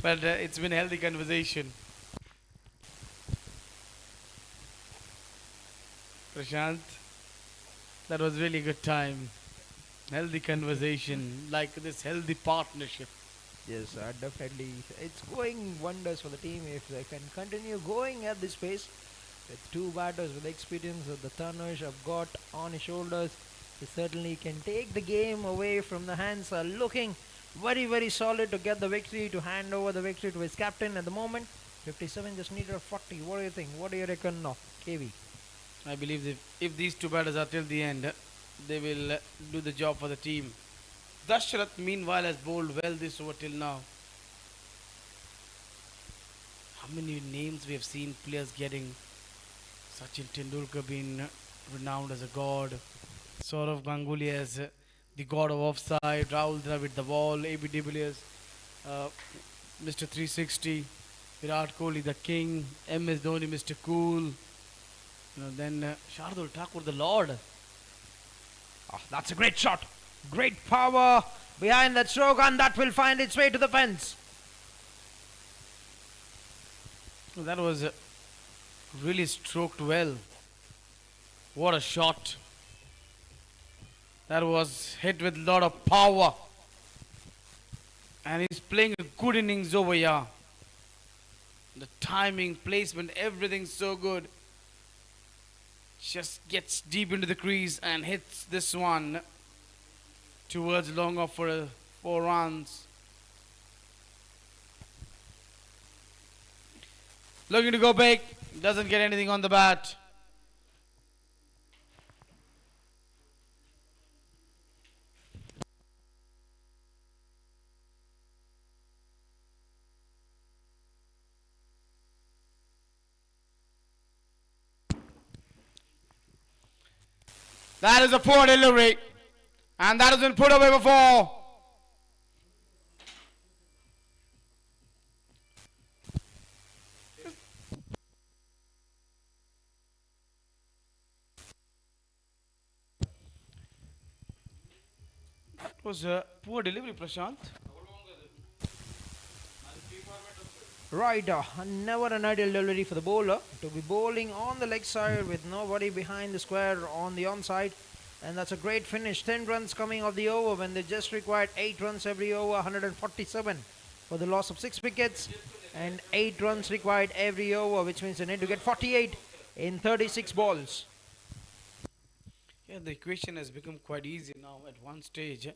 but it's been healthy conversation. Prashant, that was really good time. Healthy conversation, like this healthy partnership. Yes, definitely. It's going wonders for the team if they can continue going at this pace with two batters with experience that the Tanush have got on his shoulders. He certainly can take the game away from the hands. Are looking very, very solid to get the victory, to hand over the victory to his captain at the moment. 57 just needed a 40. What do you think? What do you reckon now, KV? I believe if these two batters are till the end, they will do the job for the team. Dashrath meanwhile has bowled well this over till now. How many names we have seen players getting? Sachin Tendulkar being renowned as a god. Saurav Ganguly as the god of offside. Rahul Dravid the ball. AB de Villiers, Mr. 360. Virat Kohli the king. MS Dhoni Mr. Cool. Then Shardul Thakur the lord. Oh, that's a great shot. Great power behind that stroke, and that will find its way to the fence. That was really stroked well. What a shot. That was hit with a lot of power. And he's playing a good innings over here. The timing, placement, everything's so good. Just gets deep into the crease and hits this one towards long off for 4 runs. Looking to go big. Doesn't get anything on the bat. That is a poor delivery. And that has been put away before. That was a poor delivery, Prashant. Right, never an ideal delivery for the bowler to be bowling on the leg side with nobody behind the square on the onside. And that's a great finish. 10 runs coming off the over when they just required 8 runs every over. 147 for the loss of 6 wickets. And 8 runs required every over, which means they need to get 48 in 36 balls. Yeah, the equation has become quite easy now. At one stage,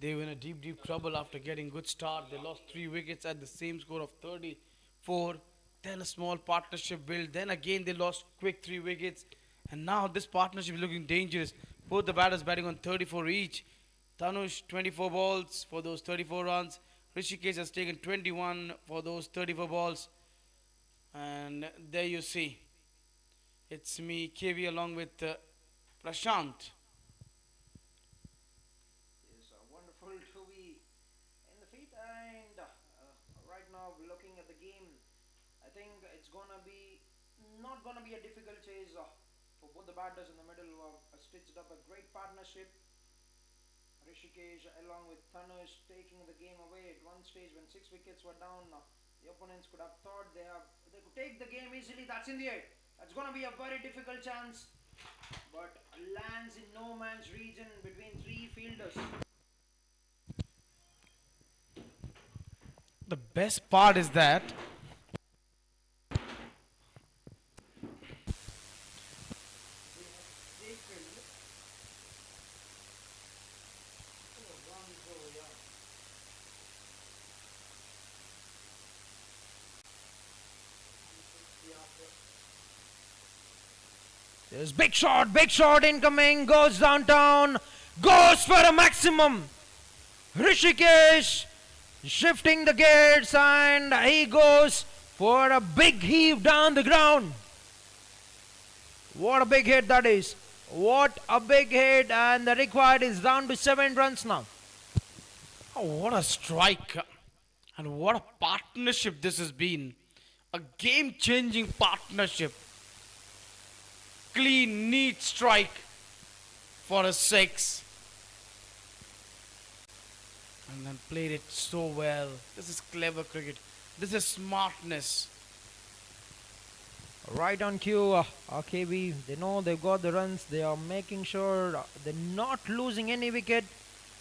they were in a deep trouble after getting good start. They lost 3 wickets at the same score of 34. Then a small partnership built. Then again they lost quick 3 wickets. And now this partnership is looking dangerous. Both the batters batting on 34 each. Tanush 24 balls for those 34 runs. Rishikesh has taken 21 for those 34 balls. And there you see. It's me, KV, along with Prashant. It's wonderful to be in the feet, and right now looking at the game, I think it's not gonna be a difficult chase for both the batters in the middle who have stitched up a great partnership. Rishikesh along with Tanush taking the game away at one stage when 6 wickets were down. The opponents could have thought they could take the game easily. That's in the air. That's going to be a very difficult chance, but lands in no man's region between three fielders. The best part is that There's big shot incoming, goes downtown, goes for a maximum. Rishikesh shifting the gears and he goes for a big heave down the ground. What a big hit that is. What a big hit, and the required is down to 7 runs now. oh, what a strike and what a partnership this has been. A game-changing partnership. Clean, neat strike for a 6. And then played it so well. This is clever cricket. This is smartness. Right on cue, RKB. They know they've got the runs. They are making sure they're not losing any wicket.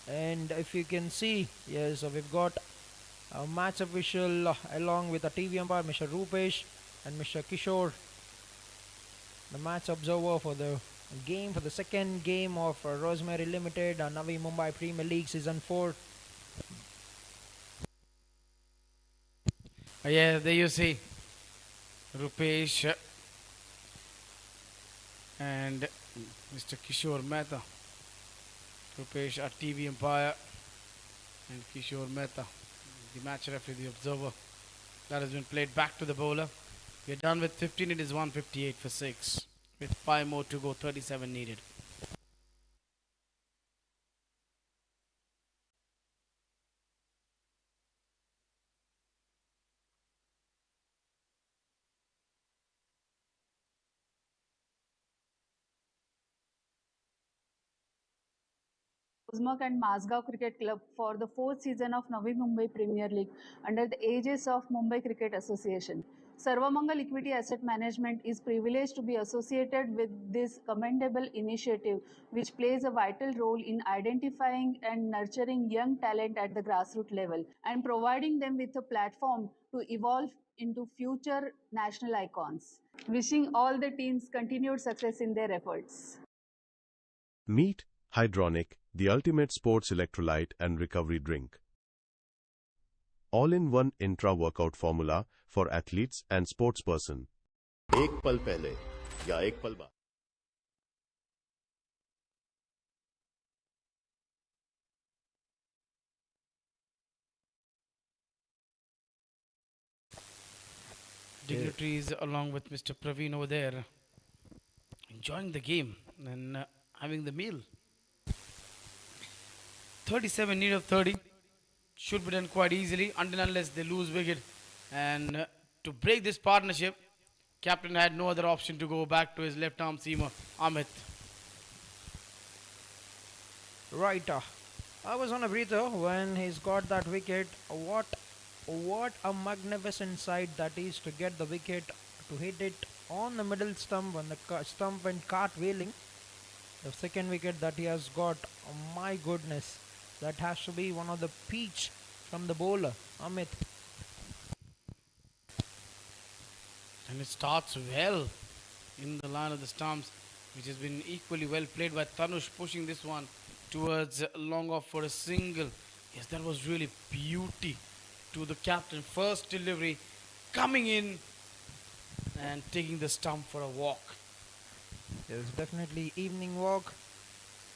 And if you can see, yes, we've got a match official along with a TV umpire, Mr. Rupesh and Mr. Kishore, the match observer for the game, for the second game of Rosemary Limited, Navi Mumbai Premier League Season 4. Yeah, there you see Rupesh and Mr. Kishore Mehta. Rupesh, our TV umpire, and Kishore Mehta, the match referee, the observer. That has been played back to the bowler. We're done with 15. It is 158 for 6. With 5 more to go, 37 needed. Rosemark and Mazgaon Cricket Club for the fourth season of Navi Mumbai Premier League under the aegis of Mumbai Cricket Association. Sarvamangal Equity Asset Management is privileged to be associated with this commendable initiative, which plays a vital role in identifying and nurturing young talent at the grassroots level and providing them with a platform to evolve into future national icons. Wishing all the teams continued success in their efforts. Meet Hydronic, the ultimate sports electrolyte and recovery drink. All-in-one intra-workout formula for athletes and sportsperson. एक पल पहले या एक पल बाद Dignitaries along with Mr. Praveen over there enjoying the game and having the meal. 37 need of 30 should be done quite easily until unless they lose wicket. And to break this partnership, captain had no other option to go back to his left arm seamer, Amit. Right, I was on a breather when he's got that wicket. What a magnificent sight that is, to get the wicket, to hit it on the middle stump when the stump went cartwheeling. The second wicket that he has got, oh my goodness, that has to be one of the peach from the bowler, Amit. And it starts well in the line of the stumps, which has been equally well played by Tanush, pushing this one towards long off for a single. Yes, that was really beauty to the captain. First delivery coming in and taking the stump for a walk. It's definitely evening walk.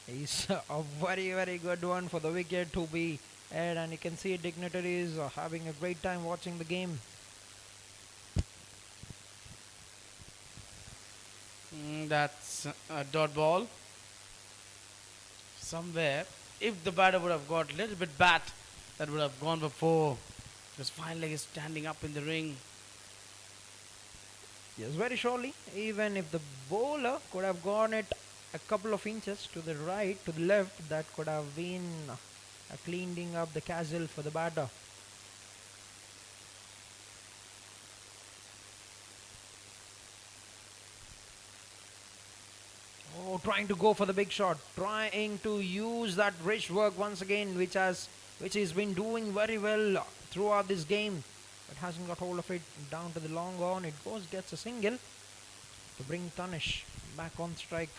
It's a very, very good one for the wicket to be aired, and you can see dignitaries are having a great time watching the game. That's a dot ball. Somewhere, if the batter would have got a little bit bat, that would have gone before. His fine leg is standing up in the ring. Yes, very surely. Even if the bowler could have gone it a couple of inches to the right, to the left, that could have been cleaning up the castle for the batter. Oh, trying to go for the big shot, trying to use that wrist work once again, which he's been doing very well throughout this game, but hasn't got hold of it. Down to the long on, it goes, gets a single to bring Tanish back on strike.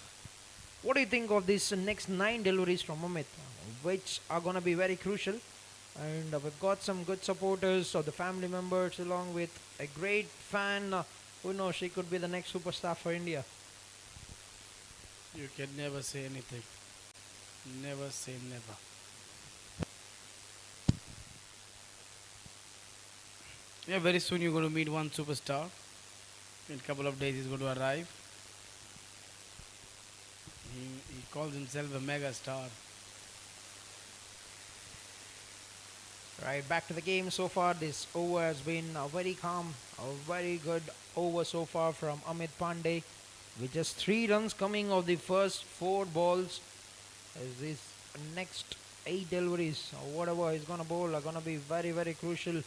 What do you think of these next 9 deliveries from Amit, which are going to be very crucial? And we've got some good supporters of the family members, along with a great fan. Who knows, she could be the next superstar for India. You can never say anything. Never say never. Yeah, very soon you're going to meet one superstar. In a couple of days he's going to arrive. He calls himself a mega star. Right, back to the game so far. This over has been very calm, a very good over so far from Amit Pandey, with just 3 runs coming of the first 4 balls. As these next 8 deliveries or whatever he's going to bowl are going to be very, very crucial.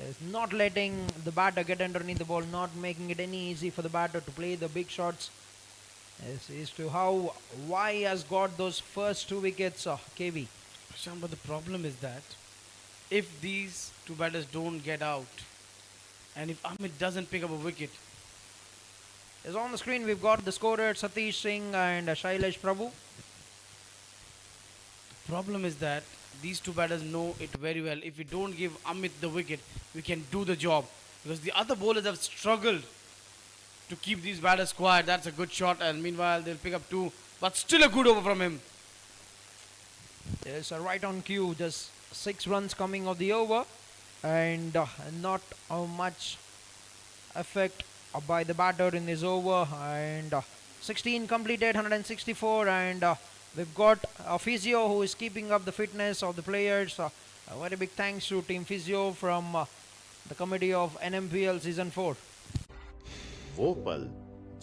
Is not letting the batter get underneath the ball, not making it any easy for the batter to play the big shots. As to why he has got those first 2 wickets, KV. Prashant, but the problem is that if these 2 batters don't get out, and if Amit doesn't pick up a wicket, Is on the screen, we've got the scorer Satish Singh and Shailesh Prabhu. problem is that these 2 batters know it very well. If we don't give Amit the wicket, we can do the job. Because the other bowlers have struggled to keep these batters quiet. That's a good shot, and meanwhile they'll pick up 2, but still a good over from him. There's a right on cue, just 6 runs coming of the over, and not much effect by the batter in this over, and 16 completed, 164, and we've got a physio who is keeping up the fitness of the players. A very big thanks to Team Physio from the committee of NMPL Season 4. वो पल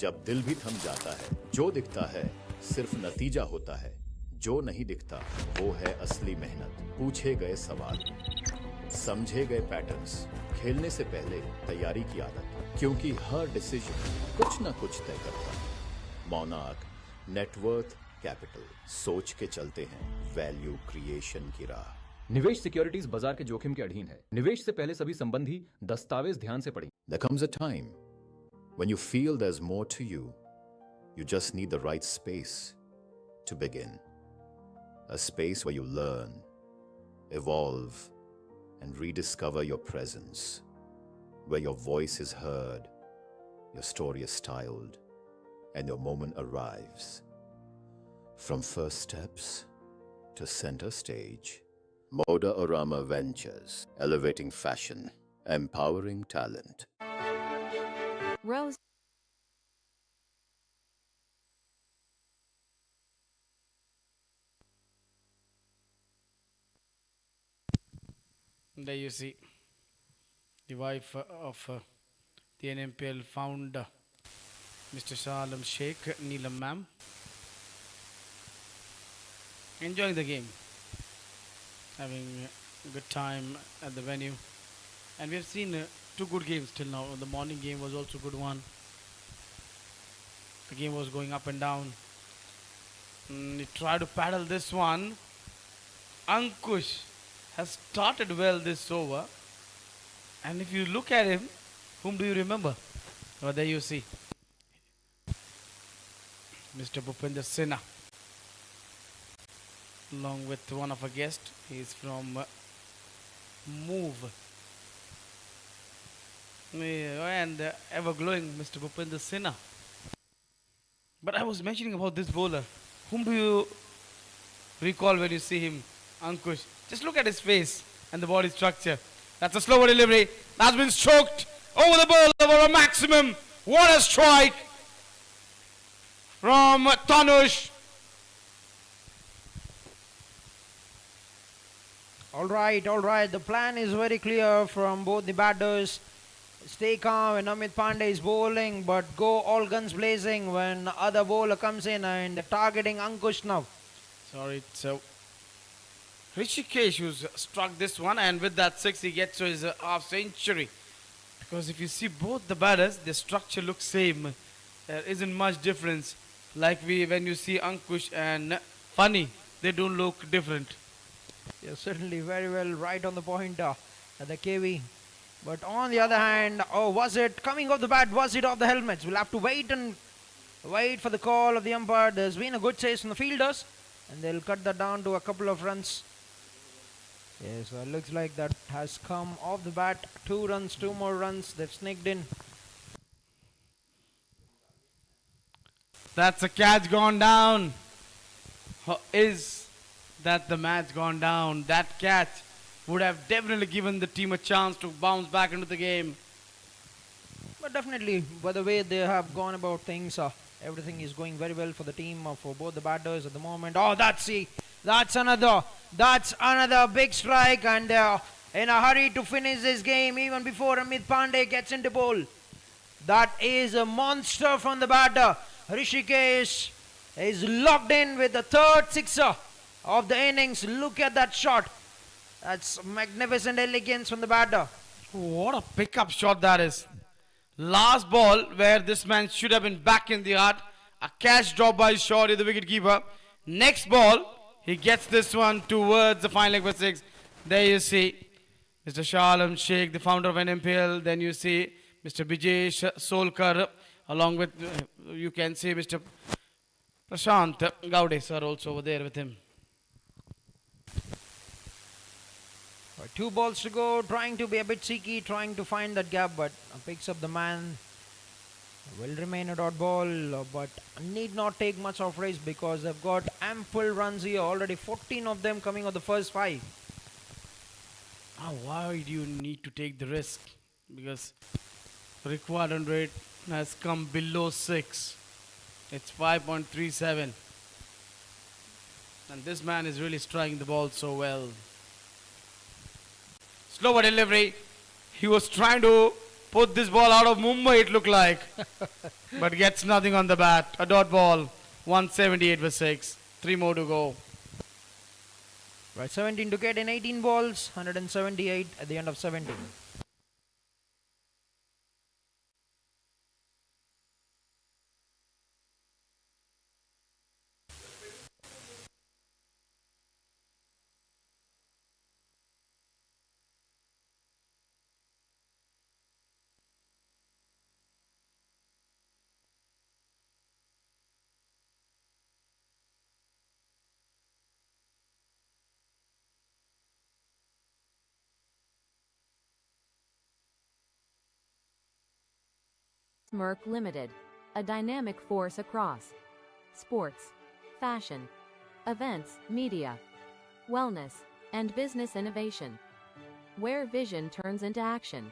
जब दिल भी थम जाता है, जो दिखता है सिर्फ नतीजा होता है, जो नहीं दिखता वो है असली मेहनत, पूछे गए सवाल, समझे गए पैटर्न्स, खेलने से पहले तैयारी की आदत, क्योंकि हर डिसीजन कुछ ना कुछ तय करता है। मोनार्क नेटवर्थ कैपिटल, सोच के चलते हैं वैल्यू क्रिएशन की राह। निवेश सिक्योरिटीज बाजार के जोखिम के अधीन है। निवेश से पहले सभी संबंधी दस्तावेज ध्यान से पढ़ें। There comes a time when you feel there's more to you. You just need the right space to begin. A space where you learn, evolve, and rediscover your presence. Where your voice is heard, your story is styled, and your moment arrives. From first steps to center stage, Moda Orama Ventures, elevating fashion, empowering talent. Rose. There you see the wife of the NMPL founder, Mr. Shah Alam Sheikh, Neelam ma'am, enjoying the game, having a good time at the venue. And we have seen 2 good games till now. The morning game was also a good one. The game was going up and down. He tried to paddle this one. Ankush has started well this over. And if you look at him, whom do you remember? Oh, there you see Mr. Bhupinder Sinha, along with one of our guests. He is from Move. And ever glowing Mr. Bhupinder Sinha. But I was mentioning about this bowler. Whom do you recall when you see him? Ankush. Just look at his face and the body structure. That's a slower delivery. That's been stroked over the ball over a maximum. What a strike from Tanush. All right. The plan is very clear from both the batters. stay calm when Amit Pandey is bowling, but go all guns blazing when other bowler comes in and targeting Ankush now. Sorry, so Rishikesh who's struck this one, and with that six he gets to his half century. Because if you see both the batters, the structure looks same. There isn't much difference. Like when you see Ankush and Funny, they don't look different. You're certainly very well right on the point at the KV. But on the other hand, was it coming off the bat? Was it off the helmets? We'll have to wait for the call of the umpire. There's been a good chase from the fielders, and they'll cut that down to a couple of runs. Yes, it looks like that has come off the bat. 2 runs, 2 more runs. They've sneaked in. That's a catch gone down. Is that the match gone down? That catch would have definitely given the team a chance to bounce back into the game. But definitely, by the way they have gone about things, everything is going very well for the team, for both the batters at the moment. Oh, that's another big strike, and in a hurry to finish this game even before Amit Pandey gets into bowl. That is a monster from the batter. Rishikesh is locked in with the 3rd sixer of the innings. Look at that shot. That's magnificent elegance from the batter. What a pickup shot that is. Last ball where this man should have been back in the heart. A catch drop by Shorty, the wicketkeeper. Next ball, he gets this one towards the final leg for 6. There you see Mr. Shah Alam Sheikh, the founder of NMPL. Then you see Mr. Bijesh Solkar, along with, you can see Mr. Prashant Gaude sir also over there with him. 2 balls to go, trying to be a bit cheeky, trying to find that gap, but picks up the man. Will remain a dot ball, but need not take much of risk because they've got ample runs here. Already 14 of them coming on the first 5. Why do you need to take the risk? Because required run rate has come below 6. It's 5.37. And this man is really striking the ball so well. Slower delivery. He was trying to put this ball out of Mumbai, it looked like. But gets nothing on the bat. A dot ball. 178 for 6. 3 more to go. Right, 17 to get in 18 balls. 178 at the end of 17. Merck Limited, a dynamic force across sports, fashion, events, media, wellness, and business innovation, where vision turns into action.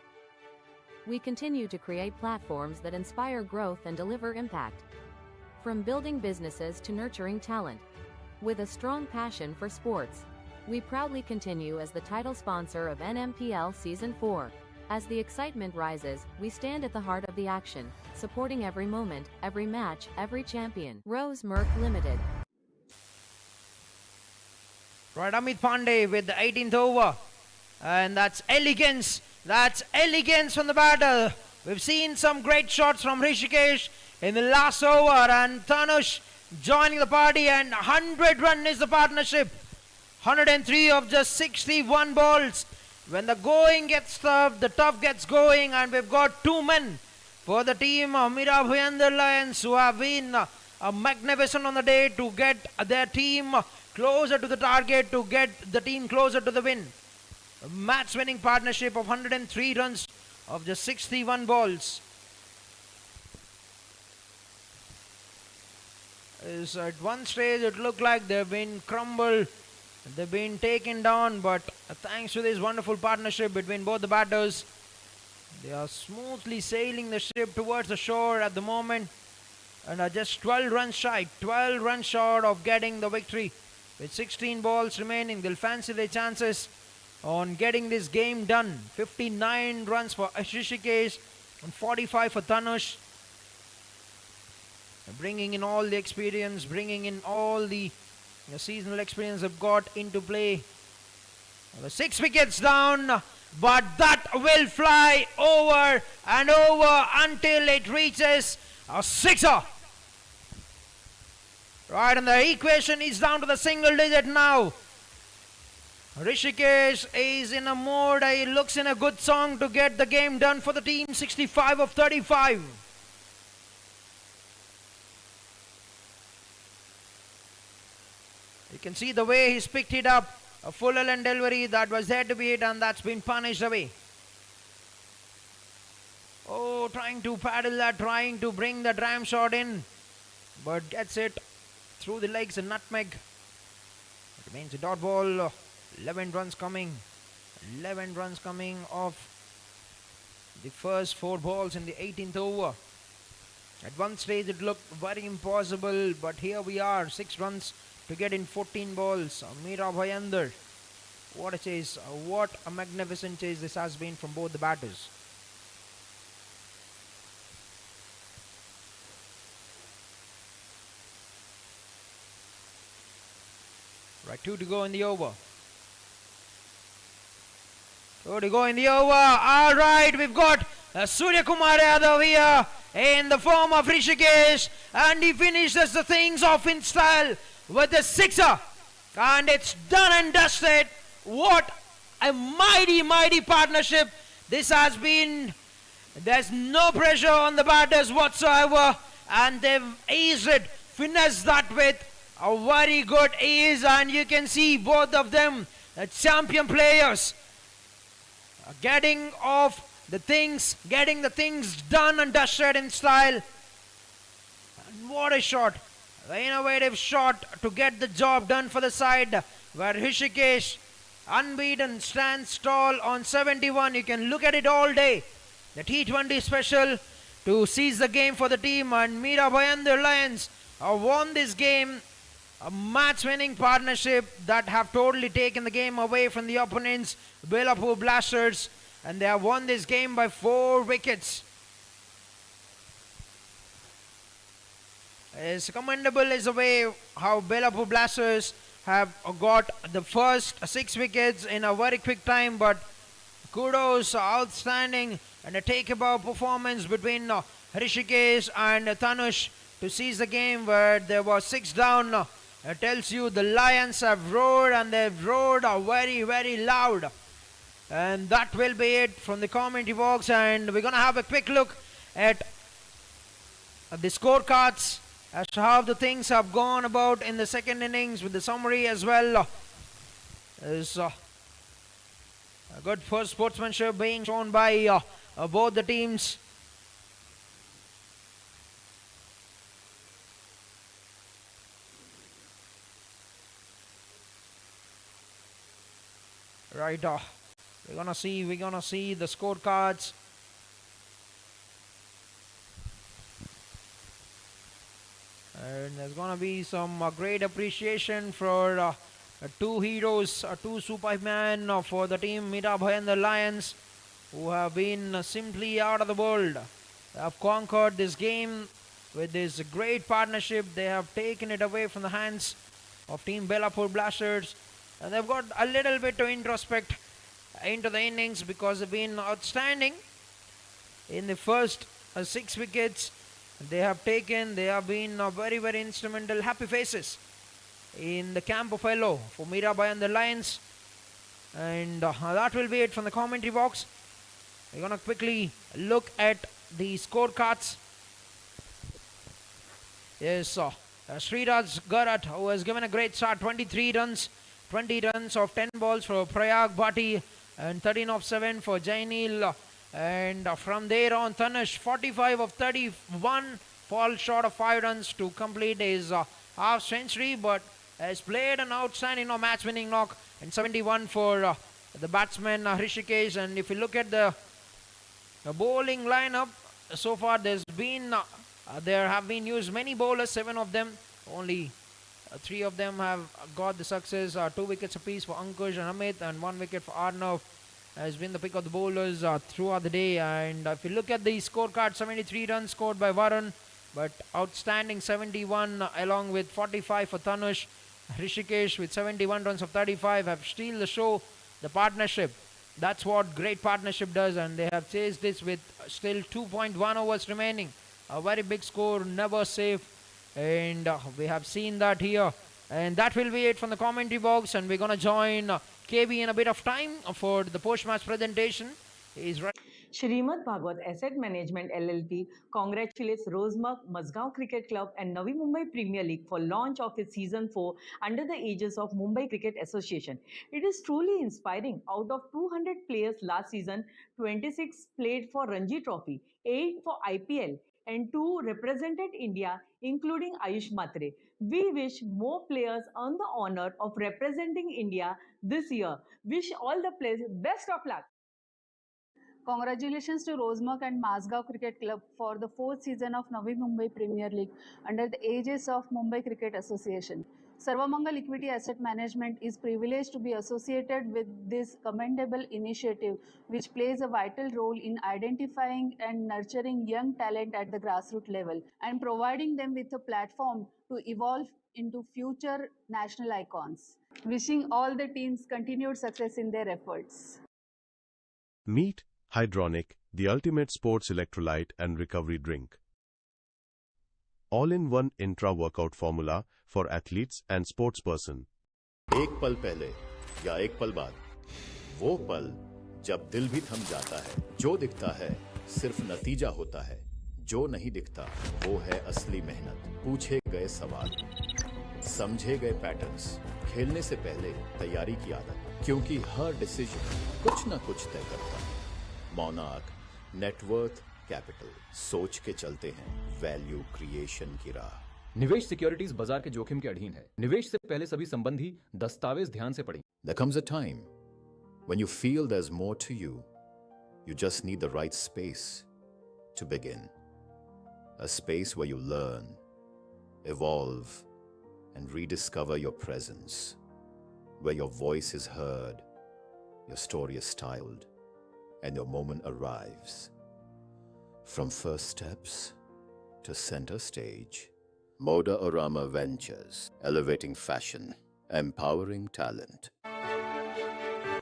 We continue to create platforms that inspire growth and deliver impact. From building businesses to nurturing talent, with a strong passion for sports, we proudly continue as the title sponsor of NMPL Season 4. As the excitement rises, we stand at the heart of the action, supporting every moment, every match, every champion. Rose Merck Limited. Right, Amit Pandey with the 18th over. And that's elegance. That's elegance from the batter. We've seen some great shots from Rishikesh in the last over. And Tanush joining the party, and 100 run is the partnership. 103 of just 61 balls. When the going gets tough, the tough gets going, and we've got 2 men for the team of Mira Bhayandar Lions who have been magnificent on the day to get their team closer to the target, to get the team closer to the win. A match-winning partnership of 103 runs of just 61 balls. At one stage it looked like they've been crumbled. They've been taken down, but thanks to this wonderful partnership between both the batters, they are smoothly sailing the ship towards the shore at the moment, and are just 12 runs short of getting the victory. With 16 balls remaining, they'll fancy their chances on getting this game done. 59 runs for Rishikesh and 45 for Tanush. Bringing in all the experience, bringing in all the seasonal experience they've got into play. The 6 wickets down, but that will fly over and over until it reaches a sixer. Right, and the equation is down to the single digit now. Rishikesh is in a mood, he looks in a good song to get the game done for the team. 65 of 35. You can see the way he's picked it up. A full and delivery that was there to be hit, and that's been punished away. Oh, trying to paddle that, trying to bring the ram shot in, but gets it through the legs, a nutmeg. It remains a dot ball. 11 runs coming. 11 runs coming off the first 4 balls in the 18th over. At one stage it looked very impossible, but here we are, 6 runs to get in 14 balls. Mira Bhayandar. What a chase. What a magnificent chase this has been from both the batters. Right, 2 to go in the over. 2 to go in the over. All right, we've got Surya Kumar Yadav here in the form of Rishikesh, and he finishes the things off in style with a sixer, and it's done and dusted. What a mighty, mighty partnership this has been. There's no pressure on the batters whatsoever, and they've aced it, finessed that with a very good ace, and you can see both of them, the champion players, getting the things done and dusted in style. And what a shot. The innovative shot to get the job done for the side, where Rishikesh, unbeaten, stands tall on 71. You can look at it all day. The T20 special to seize the game for the team, and Mira Bhayandar Lions have won this game. A match-winning partnership that have totally taken the game away from the opponents, Belapur Blasters, and they have won this game by 4 wickets. It's commendable is the way how Belapur Blasters have got the first 6 wickets in a very quick time, but kudos, outstanding, and a take-above performance between Rishikesh and Tanush to seize the game where there was 6 down. It tells you the Lions have roared, and they've roared very, very loud. And that will be it from the commentary box, and we're going to have a quick look at the scorecards as to how the things have gone about in the second innings with the summary as well. There's a good first sportsmanship being shown by both the teams. Right, we're gonna see the scorecards. And there's gonna be some great appreciation for 2 heroes, 2 supermen for the team Mira Bhayandar Lions, who have been simply out of the world. They have conquered this game with this great partnership. They have taken it away from the hands of team Belapur Blasters, and they've got a little bit to introspect into the innings because they've been outstanding in the first 6 wickets they have taken. They have been very, very instrumental. Happy faces in the camp of yellow for Mira Bhayandar Lions. And that will be it from the commentary box. We're going to quickly look at the scorecards. Yes, Sriraj Garat, who has given a great start, 23 runs, 20 runs of 10 balls for Prayag Bhati, and 13 of 7 for Jainil. And from there on, Tanush, 45 of 31, falls short of 5 runs to complete his half century, but has played an outstanding match-winning knock, and 71 for the batsman Rishikesh. And if you look at the bowling lineup, so far there have been used many bowlers, 7 of them. Only Three of them have got the success. 2 wickets apiece for Ankush and Amit, and 1 wicket for Arnav has been the pick of the bowlers throughout the day. And if you look at the scorecard, 73 runs scored by Varun, but outstanding 71 along with 45 for Tanush. Rishikesh with 71 runs of 35 have steal the show, the partnership. That's what great partnership does, and they have chased this with still 2.1 overs remaining. A very big score, never safe, and we have seen that here. And that will be it from the commentary box, and we're going to join KB in a bit of time for the post-match presentation. He's right. Shrimad Bhagwat Asset Management LLP congratulates Rosemark, Mazgaon Cricket Club and Navi Mumbai Premier League for launch of its Season 4 under the aegis of Mumbai Cricket Association. It is truly inspiring. Out of 200 players last season, 26 played for Ranji Trophy, 8 for IPL and 2 represented India, including Ayush Matre. We wish more players earn the honor of representing India this year. Wish all the players best of luck. Congratulations to Rosemark and Mazgaon Cricket Club for the fourth season of Navi Mumbai Premier League under the aegis of Mumbai Cricket Association. Sarvamangal Equity Asset Management is privileged to be associated with this commendable initiative, which plays a vital role in identifying and nurturing young talent at the grassroots level and providing them with a platform to evolve into future national icons. Wishing all the teams continued success in their efforts. Meet Hydronic, the ultimate sports electrolyte and recovery drink. All-in-one intra-workout formula for athletes and sportsperson. एक पल पहले या एक पल बाद, वो पल जब दिल भी थम जाता है, जो दिखता है सिर्फ नतीजा होता है, जो नहीं दिखता वो है असली मेहनत, पूछे गए सवाल, समझे गए पैटर्न्स, खेलने से पहले तैयारी की आदत, क्योंकि हर डिसीजन कुछ ना कुछ तय करता है। मोनार्क नेटवर्थ कैपिटल, सोच के चलते हैं वैल्यू क्रिएशन की राह। निवेश सिक्योरिटीज बाजार के जोखिम के अधीन है। निवेश से पहले सभी संबंधी दस्तावेज ध्यान से पढ़ें। There comes a time when you feel there's more to you. You just need the right space to begin. A space where you learn, evolve, and rediscover your presence. Where your voice is heard, your story is styled, and your moment arrives. From first steps to center stage, Moda Orama Ventures, elevating fashion, empowering talent.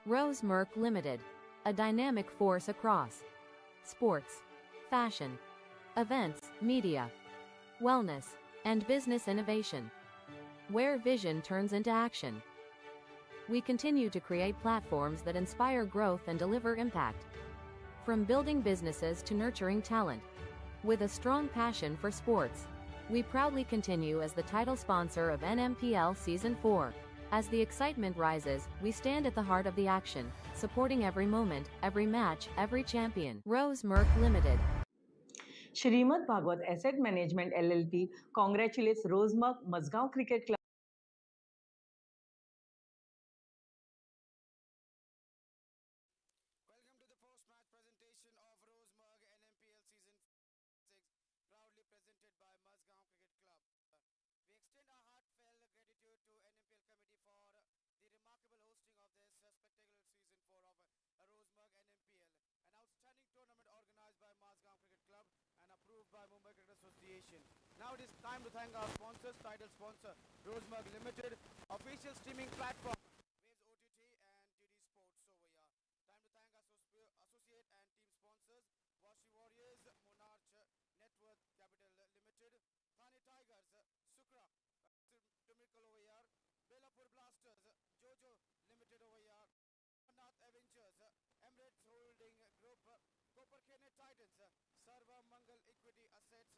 Rosemark Limited, a dynamic force across sports, fashion, events, media, wellness, and business innovation, where vision turns into action. We continue to create platforms that inspire growth and deliver impact. From building businesses to nurturing talent, with a strong passion for sports, we proudly continue as the title sponsor of NMPL Season 4. As the excitement rises, we stand at the heart of the action, supporting every moment, every match, every champion. Rosemark Limited. Shrimad Bhagwat Asset Management LLP congratulates Rosemark, Mazgaon Cricket Club. Welcome to the post-match presentation of Rosemark NMPL Season 6, proudly presented by Mazgaon Cricket Club. We extend our heartfelt gratitude to NMPL Committee for the remarkable hosting of this spectacular Season 4 of Rosemark NMPL, an outstanding tournament organized by Mazgaon Cricket Club and approved by Mumbai Cricket Association. Now it is time to thank our sponsors, title sponsor Rosemark Limited, official streaming platform Waves OTT and DD Sports over here. Time to thank our associate and team sponsors Washi Warriors, Monarch Networth Capital Limited, Thane Tigers, Sukra, Tumical over here, Belapur Blasters, Jojo Limited over here, Nath Avengers, Emirates Holding Group, Koperkene Titans, Sarva Mangal Equity Assets